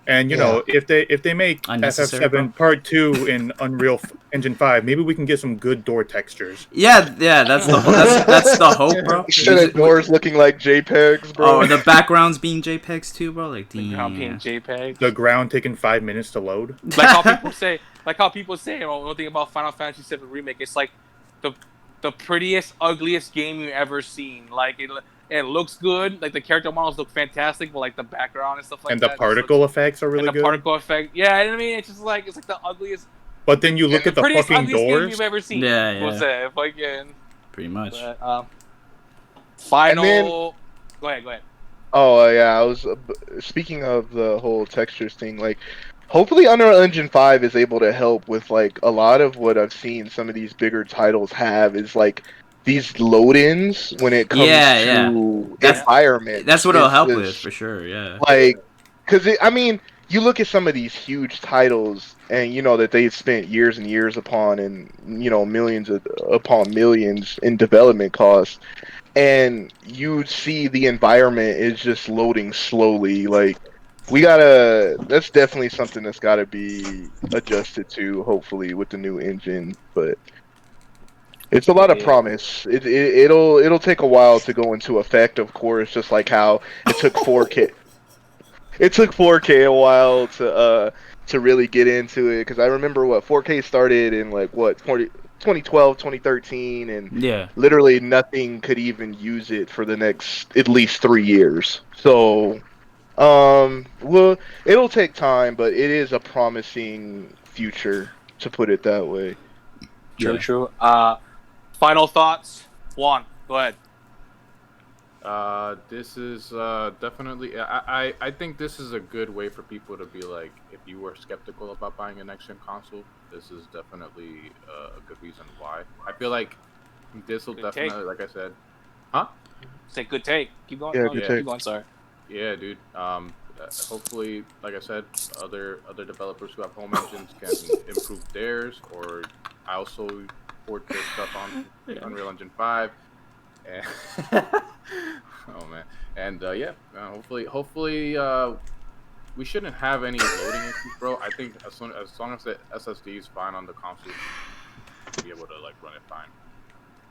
And you know, if they make FF7 Part 2 in Unreal Engine 5, maybe we can get some good door textures. Yeah, that's the hope, bro. Instead of doors looking like JPEGs, bro. Oh, the backgrounds being JPEGs too, bro. Like the ground being JPEGs. The ground taking 5 minutes to load. Like how people say, one thing about Final Fantasy VII Remake, it's like the prettiest, ugliest game you've ever seen. Like it looks good, like the character models look fantastic, but like the background and stuff like that. And the particle effects are really good. The particle effect, yeah. I mean, it's just like the ugliest. But then you look at the fucking doors. Game you've ever seen. Pretty much. But, final. Go ahead. Oh yeah, I was speaking of the whole textures thing. Like, hopefully, Unreal Engine 5 is able to help with like a lot of what I've seen some of these bigger titles have is like these load-ins when it comes to environment. That's what it'll help with for sure. Yeah. Like, because I mean, you look at some of these huge titles, and you know that they've spent years and years upon, and you know upon millions in development costs, and you see the environment is just loading slowly. Like, that's definitely something that's gotta be adjusted to, hopefully, with the new engine. But it's a lot of promise. It'll take a while to go into effect, of course, just like how it took 4K. It took 4K a while to really get into it, because I remember 4K started in like 2012, 2013, and literally nothing could even use it for the next at least 3 years. So, well, it'll take time, but it is a promising future, to put it that way. True. Final thoughts, Juan. Go ahead. This is definitely. I think this is a good way for people to be like, if you were skeptical about buying a next gen console, this is definitely a good reason why. I feel like this will definitely, like I said, Say good take. Keep going. Yeah, good take. Keep going. Sorry. Yeah, dude. Hopefully, like I said, other developers who have home engines can improve theirs, or I also port their stuff on Unreal Engine 5. And oh man, and hopefully, we shouldn't have any loading issues, bro. I think as long as the SSD is fine on the console, we'll be able to like run it fine.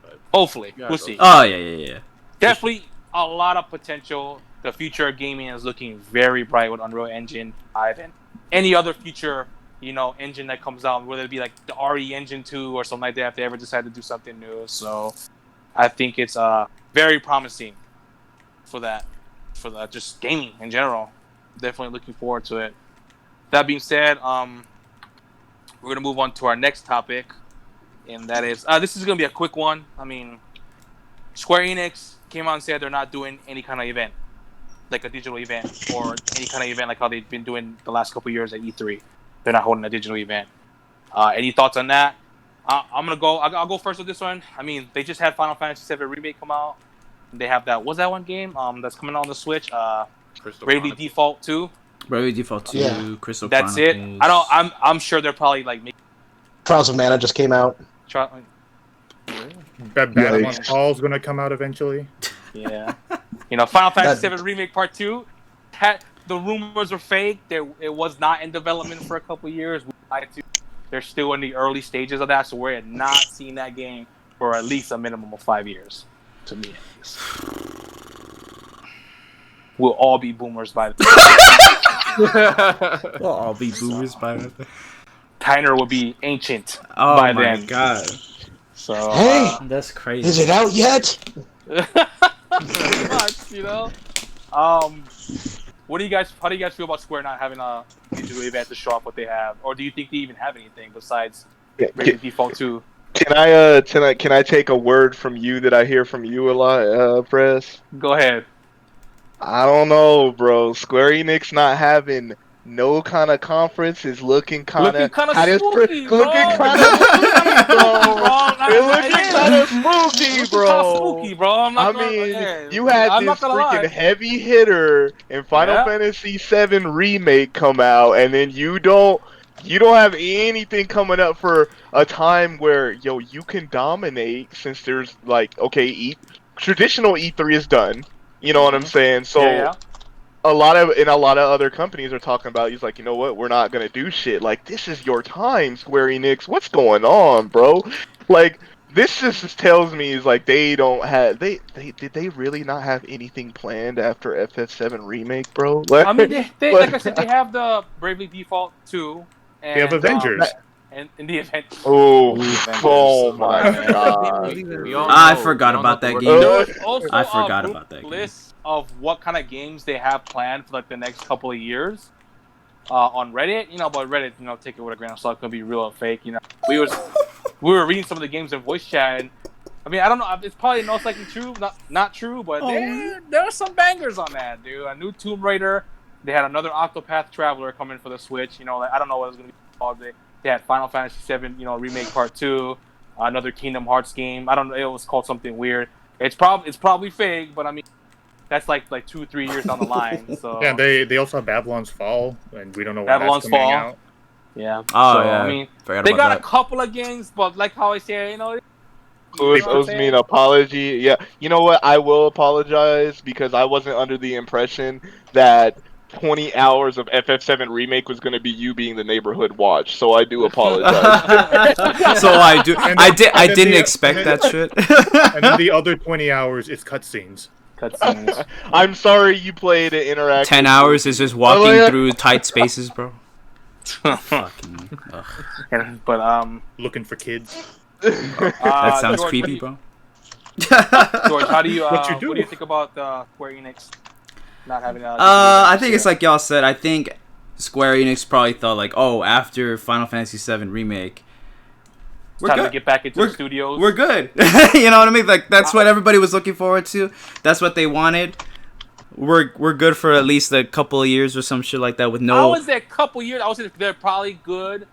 But hopefully, we'll see. Oh yeah. Definitely a lot of potential. The future of gaming is looking very bright with Unreal Engine 5 and any other future, engine that comes out, whether it be like the RE Engine 2 or something like that, if they ever decide to do something new. So I think it's very promising for that just gaming in general. Definitely looking forward to it. That being said, we're gonna move on to our next topic, and that is this is gonna be a quick one. I mean, Square Enix came out and said they're not doing any kind of event, like a digital event or any kind of event like how they've been doing the last couple of years at E3. They're not holding a digital event. Any thoughts on that? I'm gonna go. I'll go first with this one. I mean, they just had Final Fantasy VII Remake come out. They have that. What's that one game? That's coming out on the Switch. Bravely Default 2. Bravely Default 2. Yeah. Crystal That's Chronicles. it. I'm sure they're probably like making. Trials of Mana just came out. Babylon Hall's gonna come out eventually. Yeah. Final Fantasy VII Remake Part 2. The rumors were fake. It was not in development for a couple years. They're still in the early stages of that, so we're not seeing that game for at least a minimum of 5 years. To me, at least. We'll all be boomers by then. We'll all be boomers by then. Tyner will be ancient by then. Oh my god. So, hey! That's crazy. Is it out yet? Pretty much, How do you guys feel about Square not having a digital event to show off what they have, or do you think they even have anything besides Bravely Default 2? Can I take a word from you that I hear from you a lot, Press? Go ahead. I don't know, bro. Square Enix not having no kind of conference is looking kind of spooky, bro. Looking kind of spooky, bro. You had this freaking heavy hitter in Final Fantasy VII Remake come out, and then you don't have anything coming up for a time where you can dominate, since there's like traditional E3 is done. You know what I'm saying? So a lot of other companies are talking about, he's like, you know what, we're not gonna do shit. Like, this is your time, Square Enix. What's going on, bro? Like, this just tells me is like they don't have did they really not have anything planned after FF7 Remake, bro? Like, I mean, they like I said, they have the Bravely Default 2. And, they have Avengers. And in the event. Oh my god! I forgot about that game. I forgot about that game. List of what kind of games they have planned for like the next couple of years on Reddit. But Reddit, take it with a grain of salt. It could be real or fake. We were reading some of the games in voice chat, and I mean, I don't know. It's probably most likely true, not true, but there are some bangers on that, dude. A new Tomb Raider. They had another Octopath Traveler coming for the Switch. You know, like, I don't know what it was going to be called. They had Final Fantasy VII, Remake Part 2. Another Kingdom Hearts game. I don't know. It was called something weird. It's probably fake, but I mean, that's like 2-3 years down the line. So yeah, they also have Babylon's Fall, and we don't know when Babylon's that's coming Fall. out. Yeah. Oh, so, yeah. I mean, Forgot they about got that. a couple of games, but like how I say, Lewis owes me an apology. Yeah, you know what? I will apologize because I wasn't under the impression that 20 hours of FF7 Remake was going to be you being the neighborhood watch. So I do apologize. So I do. I didn't expect that shit. And then the other 20 hours is cutscenes. I'm sorry you played an interactive. 10 hours is just walking through tight spaces, bro. Fucking. But looking for kids. That sounds George, creepy, bro. George, how do you what do you think about Square Enix not having I think it's like y'all said. I think Square Enix probably thought like, oh, after Final Fantasy VII Remake, we're time good. to get back into the studios. We're good. You know what I mean? Like that's what everybody was looking forward to. That's what they wanted. We're good for at least a couple of years or some shit like that with no. I was there a couple years. I would say they're probably good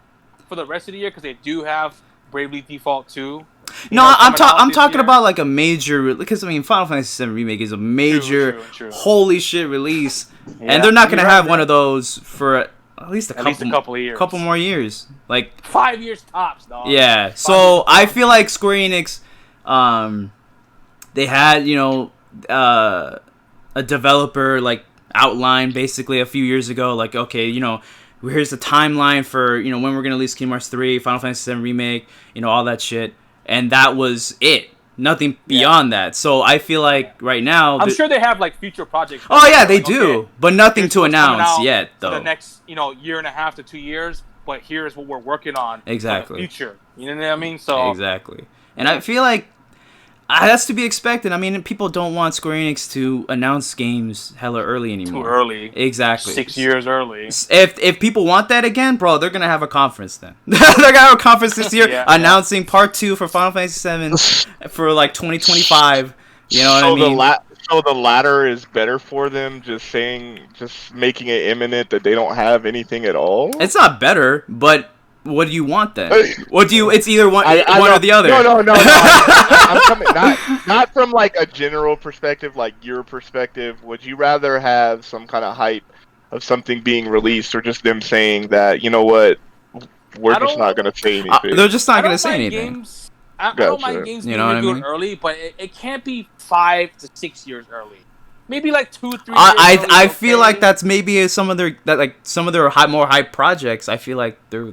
for the rest of the year because they do have Bravely Default 2. No, I'm talking about like a major, because I mean Final Fantasy VII Remake is a major true. holy shit release, Yeah, and they're not gonna have one of those for at least a couple of years, couple more years, like 5 years tops, dog. Yeah, so I feel like Square Enix, they had a developer like outline basically a few years ago, like okay, here's the timeline for when we're gonna release Kingdom Hearts 3, Final Fantasy VII Remake, all that shit. And that was it. Nothing beyond that. So I feel like right now... I'm sure they have like future projects. Oh yeah, they do. But nothing to announce yet, though. For the next, year and a half to 2 years. But here's what we're working on. Exactly. For the future. You know what I mean? So exactly. And I feel like that's to be expected. I mean, people don't want Square Enix to announce games hella early anymore. Too early. Exactly. 6 years early. If people want that again, bro, they're gonna have a conference then. They're gonna have a conference this year announcing Part 2 for Final Fantasy VII for like 2025. You know what I mean? So the latter is better for them, just making it imminent that they don't have anything at all. It's not better, but. What do you want then? What do you? It's either one or the other. No. I'm coming not from like a general perspective, like your perspective. Would you rather have some kind of hype of something being released, or just them saying that we're just not gonna say anything? They're just not gonna say anything. I don't mind games being reviewed early, but it can't be 5 to 6 years early. Maybe like 2-3 years. I feel like that's maybe some of their more hype projects. I feel like they're.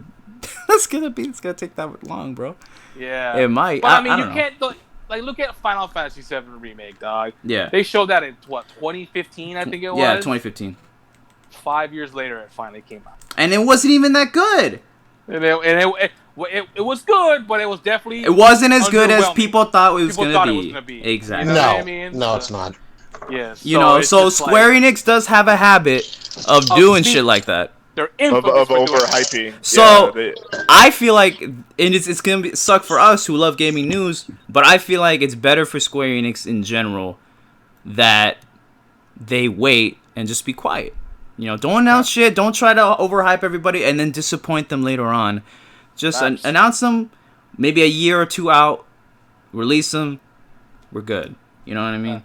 It's gonna take that long, bro. Yeah, it might. But I mean, you can't look at Final Fantasy VII Remake, dog. Yeah, they showed that in 2015, I think it was. Yeah, 2015. 5 years later, it finally came out, and it wasn't even that good. And it was good, but it was definitely. It wasn't as good as people thought it was gonna be. Exactly. No, it's not. Yes. So Square Enix does have a habit of doing shit like that. They're of overhyping. So I feel like it's gonna suck for us who love gaming news, but I feel like it's better for Square Enix in general that they wait and just be quiet. Don't announce shit. Don't try to overhype everybody and then disappoint them later on. Just announce them, maybe a year or two out, release them. We're good. You know what I mean?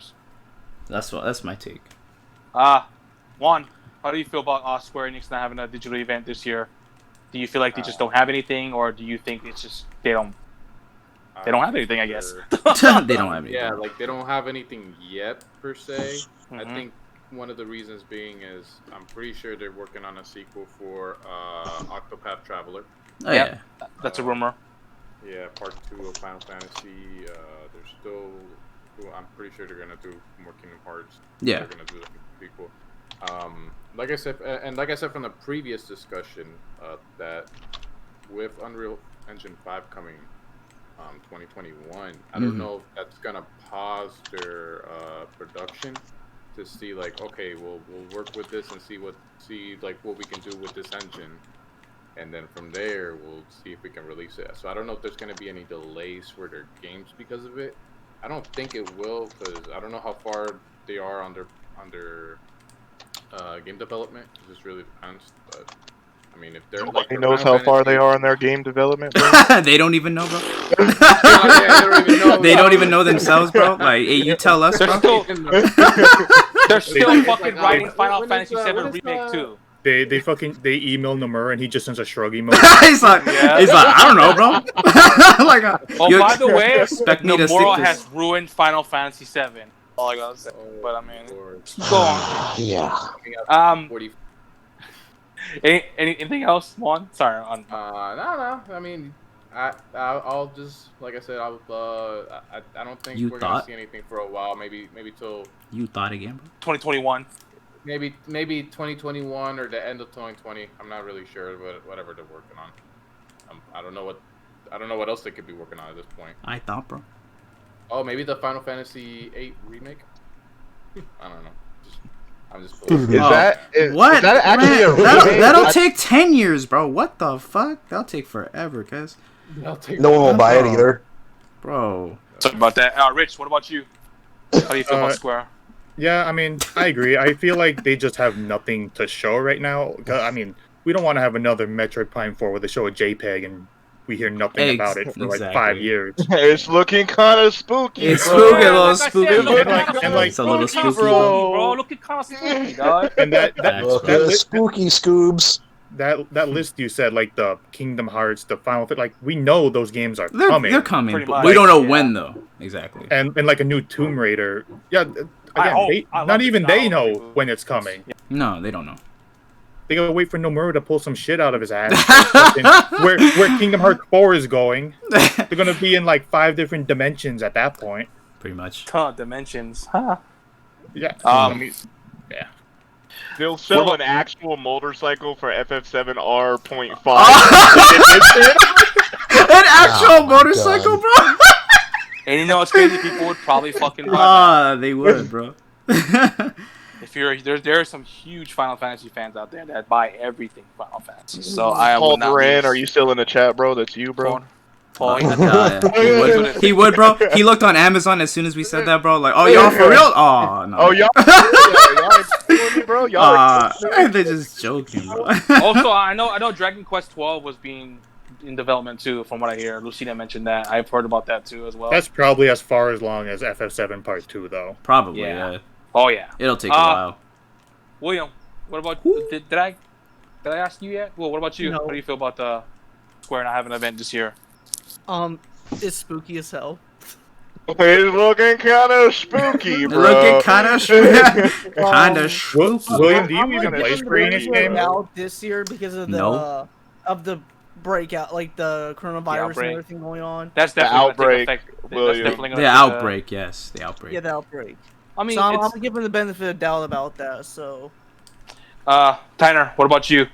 That's my take. Juan, how do you feel about Square Enix not having a digital event this year? Do you feel like they just don't have anything, or do you think it's just they don't have anything? I guess they don't have anything. Yeah, like they don't have anything yet per se. Mm-hmm. I think one of the reasons being is I'm pretty sure they're working on a sequel for Octopath Traveler. Oh yeah, that's a rumor. Yeah, Part 2 of Final Fantasy. They're still. I'm pretty sure they're gonna do more Kingdom Hearts. Yeah, they're gonna do the sequel. Like I said from the previous discussion, that with Unreal Engine 5 coming 2021, I don't know if that's gonna pause their production to see like, okay, we'll work with this and see what we can do with this engine. and then from there we'll see if we can release it. So I don't know if there's going to be any delays for their games because of it. I don't think it will, because I don't know how far they are on their game development. It just really depends. But I mean, if they're nobody knows how far they are in their game development, bro. They don't even know, bro. They don't even know themselves, bro. Like, hey, you tell us, bro. They're still fucking writing Final Fantasy VII Remake too. They email Nomura and he just sends a shrug emoji. he's like, I don't know, bro. Like, by the way, Nomura has ruined Final Fantasy VII. All I gotta say, but I mean, go on. Yeah. Anything else, Juan? Sorry. No. I mean, I'll just, like I said, I don't think we're gonna see anything for a while. Maybe till. You thought again, bro? 2021. Maybe 2021 or the end of 2020. I'm not really sure, but whatever they're working on. I don't know what else they could be working on at this point. I thought, bro. Oh, maybe the Final Fantasy VIII remake. I don't know. I'm just. What? Is that actually a remake? That'll take 10 years, bro. What the fuck? That'll take forever, guys. No one will buy it either, bro. Talk about that. Rich, what about you? How do you feel about Square? Yeah, I mean, I agree. I feel like they just have nothing to show right now. I mean, we don't want to have another Metroid Prime 4 where they show a JPEG and we hear nothing about it for like 5 years. It's looking kind of spooky. It's spooky, a little spooky. It's a little spooky, bro. Looking kind of spooky, dog. And that spooky Scoobs. That list you said, like the Kingdom Hearts, the Final Fantasy, like we know those games are coming. They're coming, but we don't know when though. Exactly. And like a new Tomb Raider. Yeah. Again, not even they know when it's coming. No, they don't know. They gotta wait for Nomura to pull some shit out of his ass. where Kingdom Hearts 4 is going, they're gonna be in like 5 different dimensions at that point. Pretty much. Dimensions, huh? Yeah. Yeah. They'll sell an actual motorcycle for FF7R.5. An actual motorcycle, bro. And you know what's crazy? People would probably fucking buy that. They would, bro. If there are some huge Final Fantasy fans out there that buy everything Final Fantasy. So I will not. Paul Duran, are you still in the chat, bro? That's you, bro. Paul. He would, bro. He looked on Amazon as soon as we said that, bro. Like, oh, y'all for real? Oh no. Oh, y'all, bro. Y'all. They're just joking, bro. Also, I know Dragon Quest 12 was being in development too, from what I hear. Lucina mentioned that. I've heard about that too as well. That's probably as far as long as FF7 Part 2, though. Probably, yeah. Oh yeah. It'll take a while. William, what about did I ask you yet? Well, what about you? No. How do you feel about the Square not having an event this year? It's spooky as hell. It's looking kind of spooky, bro. Looking kind of spooky. William, do you even play Square Enix games? Out this year because of the breakout, like the coronavirus and everything going on. That's definitely the outbreak. The outbreak, yes, the outbreak. Yeah, the outbreak. I mean, so I'm giving the benefit of doubt about that. So, Tyner, what about you?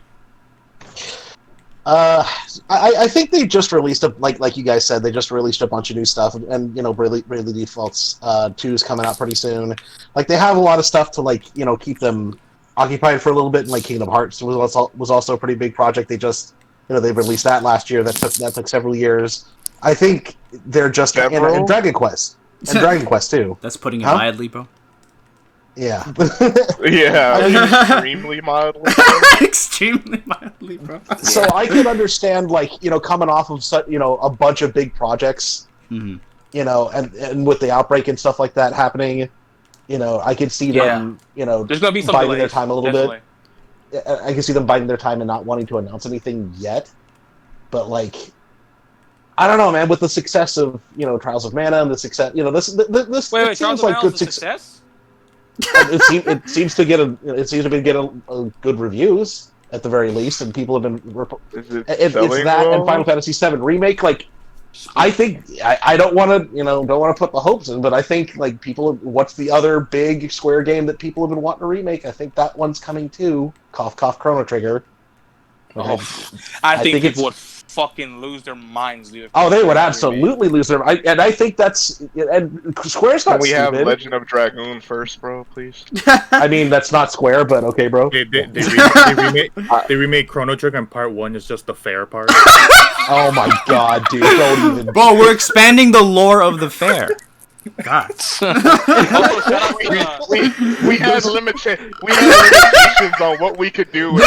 I think they just released like you guys said, they just released a bunch of new stuff, and you know, Bravely Default's 2 is coming out pretty soon. Like they have a lot of stuff to keep them occupied for a little bit. And like Kingdom Hearts was also a pretty big project. They just they released that last year. That took several years. I think they're just in Dragon Quest. And Dragon Quest too. That's putting it mildly, bro. Yeah. Extremely mildly. Extremely mildly, bro. So I could understand, coming off of a bunch of big projects, and with the outbreak and stuff like that happening, I could see them, there's gonna be some biding delays, their time a little bit. I can see them biding their time and not wanting to announce anything yet, but I don't know, man. With the success of Trials of Mana and the success, this wait, seems like good success. It seems to get good reviews at the very least, and people have been. It's that and Final Fantasy VII Remake. I think I don't want to put the hopes in, but I think people. What's the other big Square game that people have been wanting to remake? I think that one's coming too. Cough, cough, Chrono Trigger. I think people would fucking lose their minds, dude. Oh, they would absolutely lose their. And I think that's. And Square's not. Can we have stupid. Legend of Dragoon first, bro, please? I mean, that's not Square, but okay, bro. They remade Chrono Trigger, and Part 1 is just the fair part. Oh my god, dude! Don't even. Bro, we're expanding the lore of the fair. God. we had limitations on what we could do with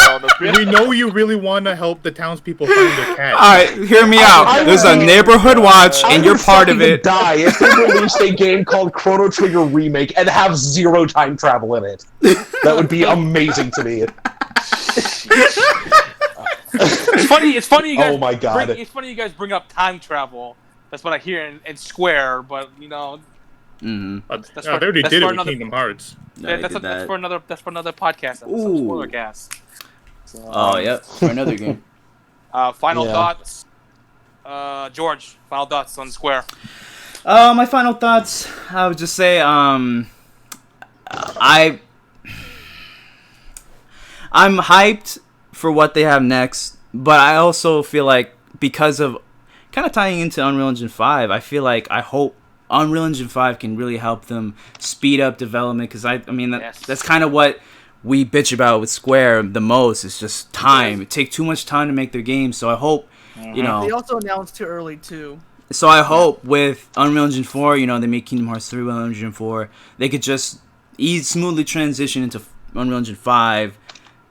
on the bit. We know you really want to help the townspeople find their cat. Alright, hear me out. There's a neighborhood watch, and you're part of it. Die if they released a game called Chrono Trigger Remake and have 0 time travel in it. That would be amazing to me. It's funny. You guys Oh my god! It's funny you guys bring up time travel. That's what I hear in Square, but you know. Mm-hmm. They already did it with Kingdom Hearts. That's for another podcast. Spoiler cast. So, oh yep, for another game. Final thoughts. George, final thoughts on Square. My final thoughts. I would just say, I'm hyped for what they have next, but I also feel like because of kind of tying into Unreal Engine 5, I hope Unreal Engine 5 can really help them speed up development, because I mean that's kind of what we bitch about with Square the most. It's just time. It takes too much time to make their games, so I hope you know. They also announced too early too. So I hope with Unreal Engine 4, you know, they make Kingdom Hearts 3 with Unreal Engine 4, they could just smoothly transition into Unreal Engine 5,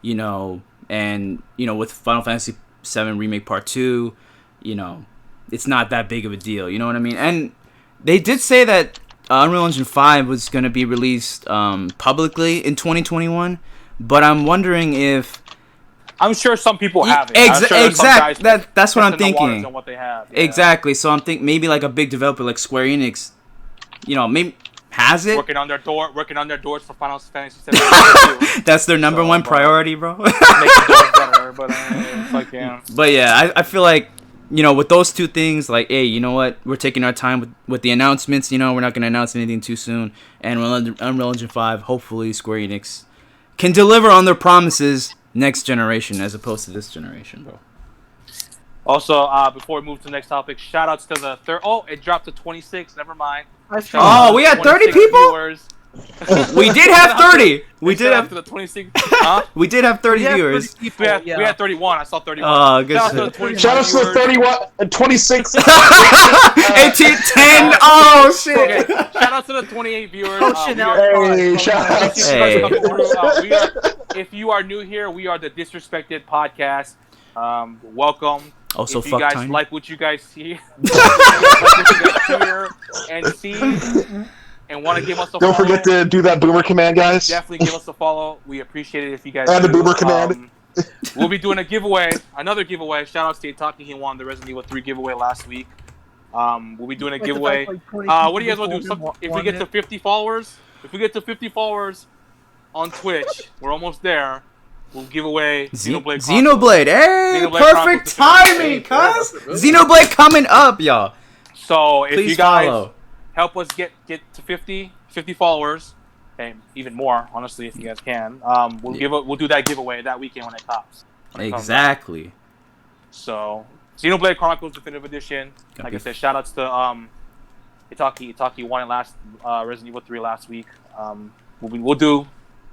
you know, and you know with Final Fantasy 7 Remake Part 2, you know. It's not that big of a deal, you know what I mean? And they did say that Unreal Engine 5 was going to be released publicly in 2021, but I'm wondering if... I'm sure some people have it. Exactly. That's what I'm thinking. What they have. Yeah. Exactly. So I'm thinking maybe like a big developer like Square Enix, you know, maybe has it. Working on their doors for Final Fantasy 7. That's their number one priority, bro. Make the doors better, but it's like, yeah. But yeah, I feel like, you know, with those two things, like, hey, you know what? We're taking our time with the announcements. You know, we're not going to announce anything too soon. And Unreal Engine 5, hopefully Square Enix can deliver on their promises next generation as opposed to this generation, bro. Also, before we move to the next topic, shout-outs to the third... Oh, it dropped to 26. Never mind. Oh, we had 30 people? Viewers. We did have 30. We did have the 26. Huh? We did have 30 viewers. We had 31. I saw 31. Oh, good. Shout out to the 31, 26, 18, 10. Oh shit! Okay. Shout out to the 28 viewers. If you are new here, we are the Disrespected Podcast. Welcome. Also, if you guys Tiny. like what you guys see, and see. And want to give us a follow. Don't forget to do that boomer command, guys. Definitely give us a follow. We appreciate it if you guys and the boomer command. We'll be doing a giveaway, another giveaway. Shout out to Itaki. He won the Resident Evil 3 giveaway last week. We'll be doing a giveaway. What do you guys want to do? If we get to 50 followers, on Twitch, we're almost there. We'll give away Xenoblade. Xenoblade, hey, perfect timing, cuz Xenoblade coming up, y'all. So if Please you guys follow. Help us get to 50 followers, and even more, honestly, if you guys can. We'll do that giveaway that weekend when it pops. Exactly. So, Xenoblade Chronicles Definitive Edition. Like I said, shoutouts to Itaki. Itaki won it last Resident Evil 3 last week. We'll do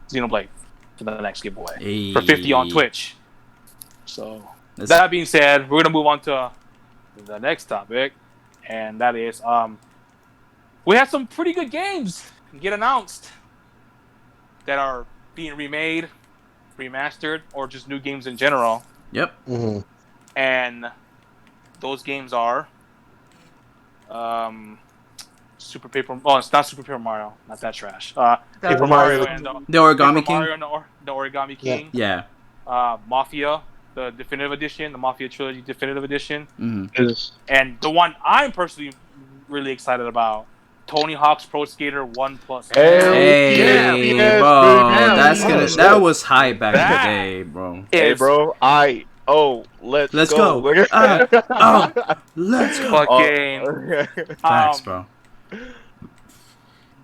Xenoblade for the next giveaway for 50 on Twitch. So, that being said, we're gonna move on to the next topic, and that is we had some pretty good games get announced that are being remade, remastered, or just new games in general. Yep. Mm-hmm. And those games are Super Paper... Oh, it's not Super Paper Mario. Not that trash. Paper Mario and the Origami King. Mario and the Origami King. Yeah. Mafia, the Definitive Edition, the Mafia Trilogy Definitive Edition. Mm-hmm. And the one I'm personally really excited about, Tony Hawk's Pro Skater 1+. Hey, bro, that was hype back in the day, bro. Hey, bro, let's go. Let's go. Fucking facts, bro.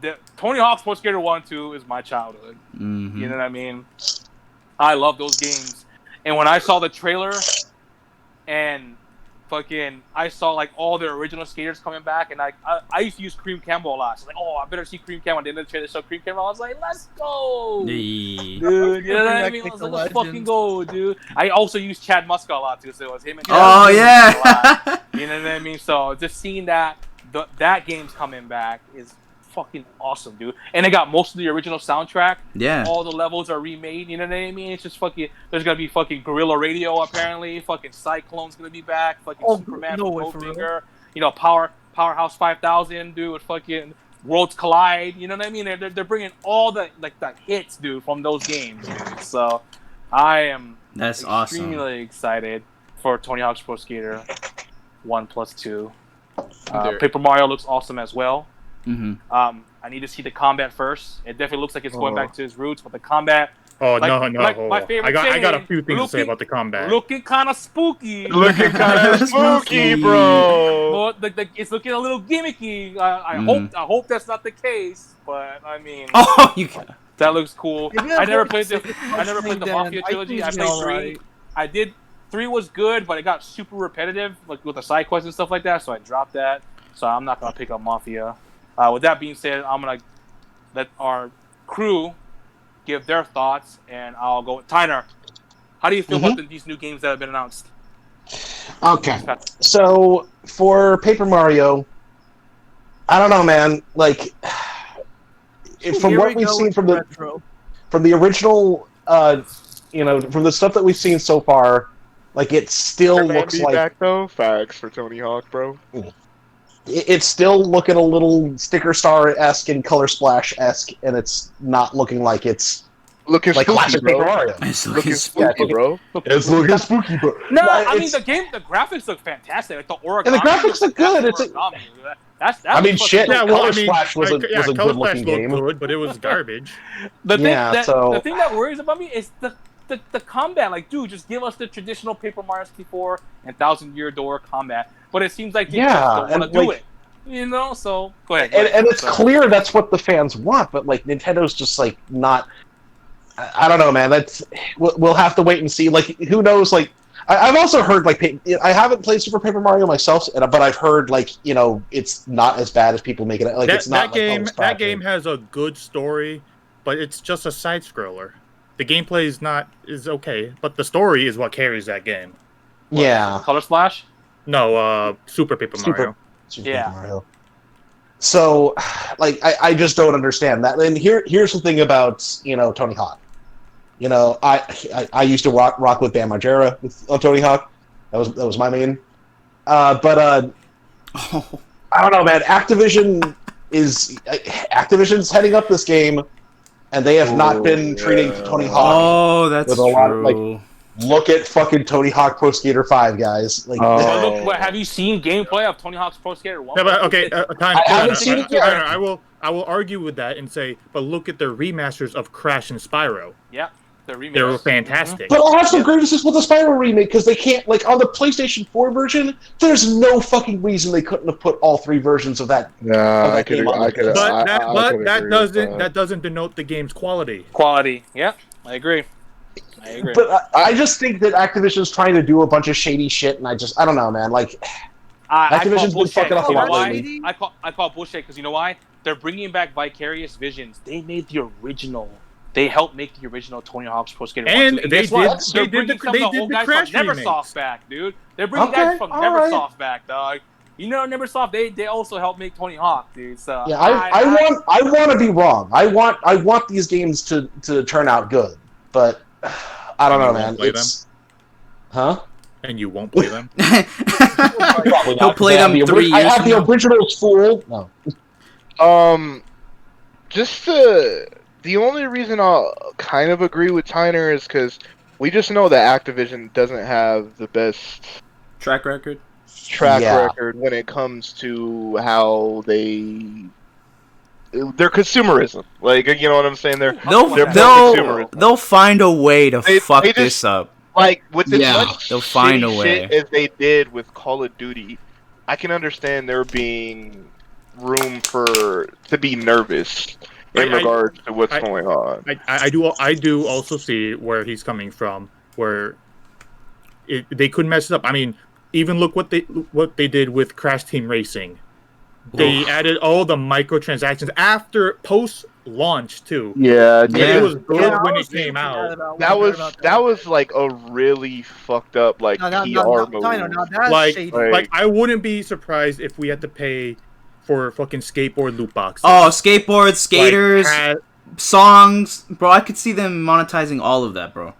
The Tony Hawk's Pro Skater 1-2 is my childhood. Mm-hmm. You know what I mean? I love those games. And when I saw the trailer and fucking I saw like all the original skaters coming back, and I used to use Cream Campbell a lot. So like, I better see Cream Campbell. And then the trailer showed Cream Campbell. I was like, let's go, dude. You know what I mean? I was like, let's fucking go, dude. I also used Chad Muska a lot too, so it was him and oh yeah. You know what I mean? So just seeing that that game's coming back is fucking awesome, dude. And they got most of the original soundtrack. Yeah. All the levels are remade. You know what I mean? It's just fucking. There's gonna be fucking Guerrilla Radio apparently. Fucking Cyclone's gonna be back. Fucking Superman, Goldfinger. You know, Powerhouse 5000, dude. With fucking Worlds Collide. You know what I mean? They're bringing all the hits, dude, from those games. Dude. So I am extremely excited for Tony Hawk's Pro Skater 1+2. Paper Mario looks awesome as well. Mm-hmm. I need to see the combat first. It definitely looks like it's going back to his roots, but the combat. Oh no! My favorite. I got a few things to say about the combat. Looking kind of spooky. Looking kind of spooky, bro. But it's looking a little gimmicky. I hope that's not the case. But I mean, that looks cool. I never played the Mafia trilogy. I played 3. 3 was good, but it got super repetitive, like with the side quests and stuff like that. So I dropped that. So I'm not gonna pick up Mafia. With that being said, I'm gonna let our crew give their thoughts, and I'll go with Tyner. How do you feel about these new games that have been announced? Okay, so for Paper Mario, I don't know, man. Like, from what we've seen from the original, from the stuff that we've seen so far, like it still looks like. Back though, facts for Tony Hawk, bro. It's still looking a little Sticker Star-esque and Color Splash-esque, and it's not looking like it's looking like spooky, classic Paper Mario. It's looking spooky, bro. It's looking spooky, bro. No, I mean the graphics look fantastic. Like the origami. And the graphics look good. I mean, shit. Yeah, Color Splash was a good-looking game, good, but it was garbage. The thing that worries about me is the combat. Like, dude, just give us the traditional Paper Mario 64 and Thousand Year Door combat. But it seems like they just don't want to do it. You know, so go ahead. And it's clear that's what the fans want, but like Nintendo's just like not. I don't know, man. We'll have to wait and see. Like, who knows? Like, I've also heard like I haven't played Super Paper Mario myself, but I've heard like it's not as bad as people make it. Like it's not that game has a good story, but it's just a side scroller. The gameplay is okay, but the story is what carries that game. Yeah. Color Splash? No, Super Paper Mario. Super Paper Mario. So, like, I just don't understand that. And here's the thing about Tony Hawk. I used to rock with Bam Margera on Tony Hawk. That was my main. But I don't know, man. Activision's heading up this game, and they have not been treating Tony Hawk. That's with a lot of, like, look at fucking Tony Hawk Pro Skater 5, guys. Like, have you seen gameplay of Tony Hawk's Pro Skater 1? Yeah, but okay, I haven't seen it yet. I will argue with that and say, but look at the remasters of Crash and Spyro. Yeah, they were fantastic. But I'll have some grievances with the Spyro remake because they can't, like, on the PlayStation 4 version, there's no fucking reason they couldn't have put all 3 versions of that. That doesn't denote the game's quality. Yeah, I agree. But I just think that Activision's trying to do a bunch of shady shit, and I don't know, man. Like, Activision's been fucking up a lot lately. I call bullshit because you know why? They're bringing back Vicarious Visions. They made the original. They helped make the original Tony Hawk's Pro Skater 1. And they did the Crash remake. Neversoft back, dude. They're bringing guys from Neversoft back, dog. Neversoft. They also helped make Tony Hawk, dude. So yeah, I want to be wrong. I want these games to turn out good, but. I don't know, man. Huh? And you won't play them? He'll play them 3 years. I have the original Fool. No. Just the only reason I'll kind of agree with Tyner is because we just know that Activision doesn't have the best track record when it comes to how their consumerism, like, you know what I'm saying? They'll find a way to fuck this up. Like with as much they'll find a way shit as they did with Call of Duty. I can understand there being room to be nervous in regards to what's going on. I do also see where he's coming from. Where they couldn't mess it up. I mean, even look what they did with Crash Team Racing. They added all the microtransactions after post-launch too. Yeah, it was good when it came out. That was like a really fucked up like PR move. Like I wouldn't be surprised if we had to pay for fucking skateboard loot boxes. Oh, skateboards, skaters, songs, bro. I could see them monetizing all of that, bro.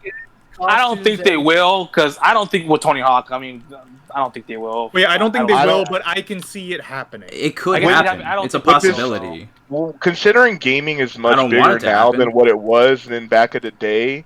I don't think they will, because I don't think with Tony Hawk. I mean, I don't think they will. Wait, I don't think they will, but I can see it happening. It could happen. It's a possibility. Well, considering gaming is much bigger now than what it was than back in the day,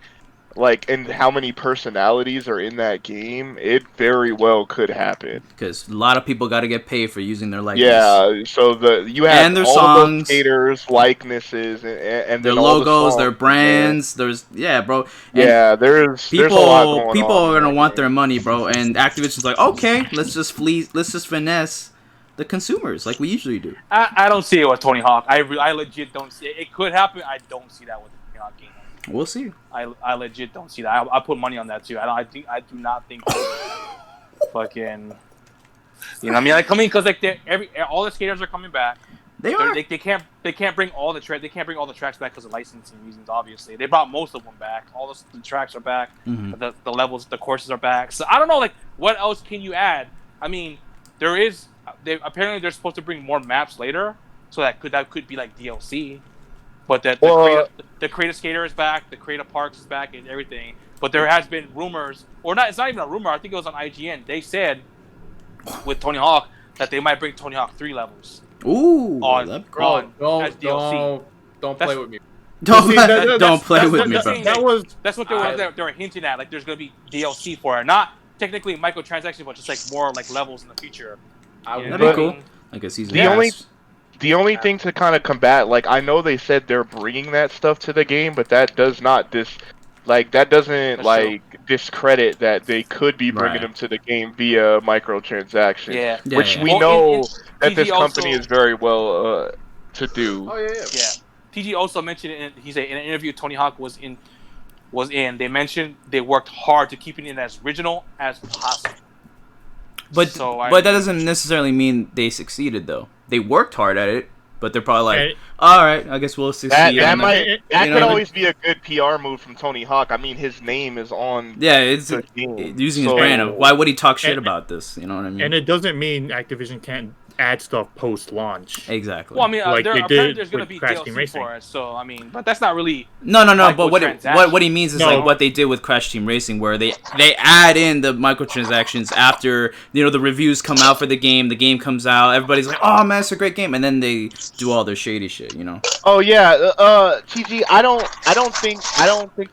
like, and how many personalities are in that game, it very well could happen. Because a lot of people got to get paid for using their likeness. Yeah, so you have and their all songs, those skaters, likenesses, and their logos, their brands. There's bro. And there's people. There's a lot going on. People are gonna want their money, bro. And Activision's like, okay, let's just finesse the consumers like we usually do. I don't see it with Tony Hawk. I legit don't see it. It could happen. I don't see that with Tony Hawk game. We'll see. I legit don't see that. I put money on that too. I do not think fucking. You know what I mean? Like coming because like all the skaters are coming back. They are. They can't bring all the tracks back because of licensing reasons. Obviously, they brought most of them back. All the tracks are back. Mm-hmm. The levels, the courses are back. So I don't know. Like what else can you add? I mean, apparently they're supposed to bring more maps later, so that could be like DLC. But the Creative Skater is back, the Creative Parks is back, and everything. But there has been rumors, or not? It's not even a rumor. I think it was on IGN. They said with Tony Hawk that they might bring Tony Hawk 3 levels. Ooh, as DLC. Don't play with me. Don't play with me, bro. That's what they were hinting at. Like there's gonna be DLC for it, not technically microtransactions, but just like more like levels in the future. That'd be cool. Like a season. The only thing to kind of combat, like, I know they said they're bringing that stuff to the game, but that doesn't discredit that they could be bringing them to the game via microtransactions. Yeah. Which we know that this company is very well to do. Oh yeah. TG also mentioned he said in an interview Tony Hawk was in. They mentioned they worked hard to keep it as original as possible. But that doesn't necessarily mean they succeeded, though. They worked hard at it, but they're probably like, all right, I guess we'll succeed. That could always be a good PR move from Tony Hawk. I mean, his name is on it's using his brand. Why would he talk shit about this? You know what I mean? And it doesn't mean Activision can't add stuff post-launch. Exactly. Well, I mean, like apparently there's going to be DLC for it, so, I mean, but that's not really... No, but what he means is like what they did with Crash Team Racing, where they add in the microtransactions after, the reviews come out for the game comes out, everybody's like, oh man, it's a great game, and then they do all their shady shit, Oh yeah, TG, I don't think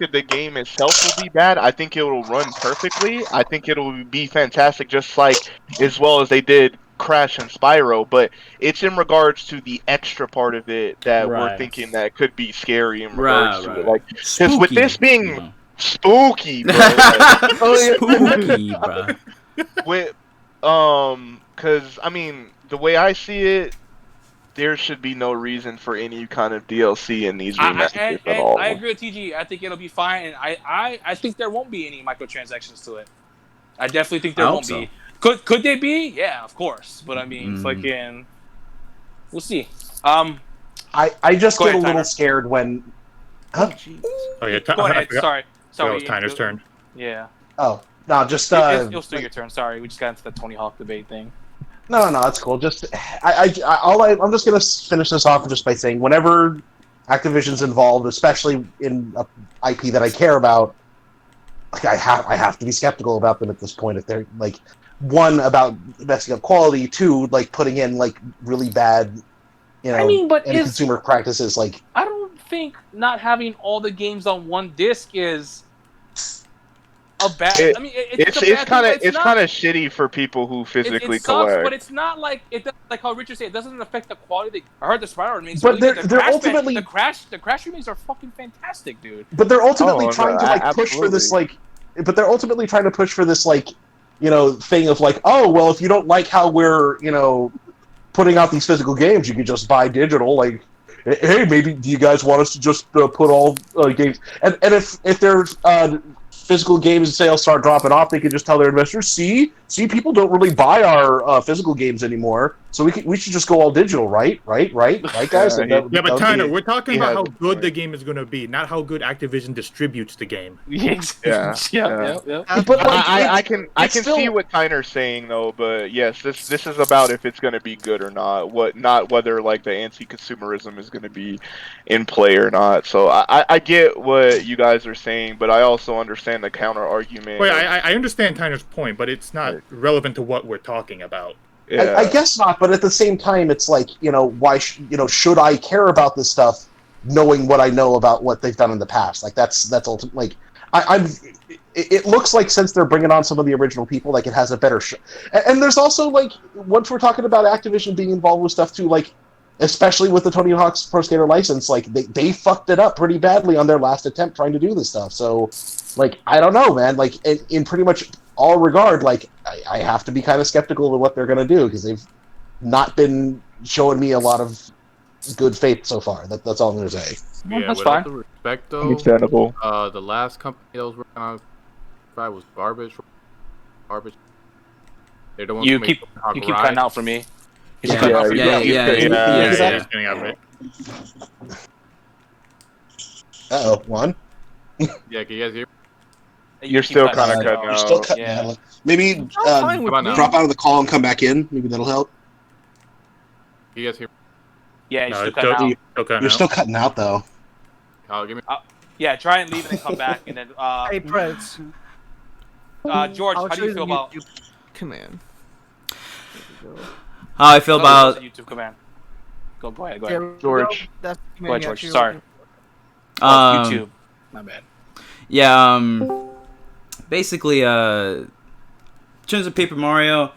that the game itself will be bad. I think it will run perfectly. I think it will be fantastic, just like as well as they did Crash and Spyro, but it's in regards to the extra part of it that we're thinking that could be scary in regards to it. Like, because with this being spooky, bro. Spooky, bro. Because I mean, the way I see it, there should be no reason for any kind of DLC in these remasters at all. I agree with TG. I think it'll be fine, and I think there won't be any microtransactions to it. I definitely think there won't be. Could they be? Yeah, of course. But I mean, fucking, we'll see. I just get a little scared when. Huh? Oh yeah, go ahead. Sorry. It was Tyner's turn. Yeah. Oh no, just You'll still your turn. Sorry, we just got into the Tony Hawk debate thing. No, that's cool. Just I'm just gonna finish this off just by saying, whenever Activision's involved, especially in a IP that I care about, like I have to be skeptical about them at this point. If they're like, one, about messing up quality, two, like putting in like really bad, consumer practices. Like, I don't think not having all the games on one disc is a bad. It's kind of shitty for people who physically collect. But it's not like like how Richard said, it doesn't affect the quality. I heard the Spyro remakes, but they're ultimately the Crash remakes are fucking fantastic, dude. But they're ultimately trying to push for this But they're ultimately trying to push for this thing of like, oh well, if you don't like how we're putting out these physical games, you can just buy digital. Like, hey, maybe do you guys want us to just put all games? And if they're physical games sales start dropping off, they could just tell their investors, see, people don't really buy our physical games anymore, so we should just go all digital, right, guys? Yeah, but Tyler, we're talking about how good the game is going to be, not how good Activision distributes the game. Yeah. But I can see what Tyner's saying though, but yes, this is about if it's going to be good or not, not whether like the anti-consumerism is going to be in play or not. So I get what you guys are saying, but I also understand the counter argument. Wait, I understand Tyner's point, but it's not relevant to what we're talking about. Yeah. I guess not, but at the same time, it's like, why should I care about this stuff, knowing what I know about what they've done in the past? Like that's ultimately like it looks like since they're bringing on some of the original people, like it has a better and there's also like, once we're talking about Activision being involved with stuff too, like especially with the Tony Hawk's Pro Skater license, like they fucked it up pretty badly on their last attempt trying to do this stuff. So like, I don't know, man, like in pretty much all regard, like I have to be kind of skeptical of what they're going to do, because they've not been showing me a lot of good faith so far. That's all I'm going to say. Yeah, that's with fine. all due respect, though, Understandable. The last company that was working on it was Garbage. They're the ones You who keep make cutting out for me. Yeah. Uh-oh, one. Yeah, can you guys hear? You're still kind of cutting You're out. still cutting out. Maybe fine with me. drop out of the call and come back in. Maybe that'll help. Can you guys hear? Yeah, you're No, still cutting out. You're still cutting out, though. Kyle, give me. Yeah, try and leave and then come back, and then Hey, Preds. George, I'll how do show you you feel the about YouTube command. How I feel about the YouTube command? Go ahead. There we George. go. That's the Go ahead, command you're George. actually Sorry. looking YouTube. My bad. Yeah, basically, in terms of Paper Mario,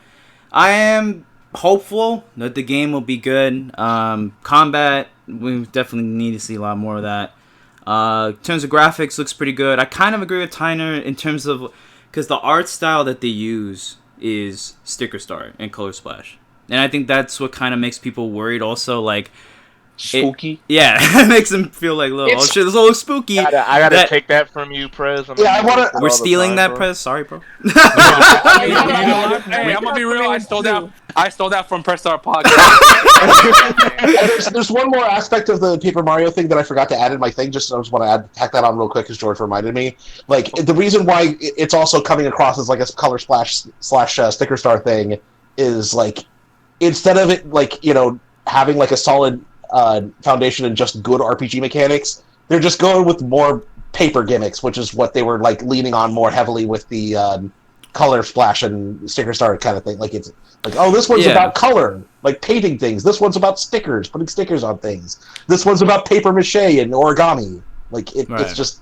I am hopeful that the game will be good. Combat, we definitely need to see a lot more of that. In terms of graphics, looks pretty good. I kind of agree with Tyner in terms of, because the art style that they use is Sticker Star and Color Splash. And I think that's what kind of makes people worried also, like, Spooky. it makes them feel like, oh shit, this looks spooky. I gotta take that from you, Prez. We're stealing that, Prez. Sorry, bro. Hey, I'm gonna be real. I stole that from Press Start Podcast. There's one more aspect of the Paper Mario thing that I forgot to add in my thing. I just want to tack that on real quick, because George reminded me. Like, the reason why it's also coming across as like a Color Splash / Sticker Star thing is, like, instead of it, like, having like a solid foundation and just good RPG mechanics, they're just going with more paper gimmicks, which is what they were like leaning on more heavily with the Color Splash and Sticker Star kind of thing. Like, it's like, oh, this one's about color, like painting things. This one's about stickers, putting stickers on things. This one's about paper mache and origami. Like, it's just,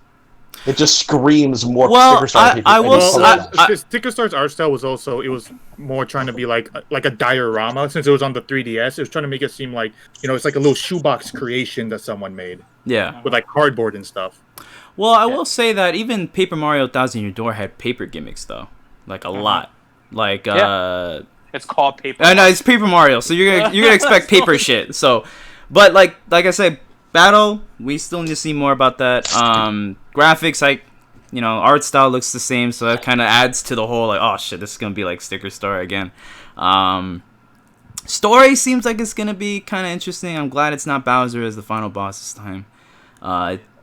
it just screams more Sticker Star. I will say, Sticker Star's art style was also, it was more trying to be like a diorama, since it was on the 3DS. It was trying to make it seem like, it's like a little shoebox creation that someone made. Yeah. With like cardboard and stuff. Well, I will say that even Paper Mario Thousand Year Door had paper gimmicks, though. Like, a lot. Like, it's called Paper Mario. No, it's Paper Mario, so you're gonna expect paper shit. So, but like I said, Battle, we still need to see more about that. Graphics, like, art style looks the same, so that kind of adds to the whole, like, oh shit, this is gonna be like Sticker Star again. Story seems like it's gonna be kind of interesting. I'm glad it's not Bowser as the final boss this time.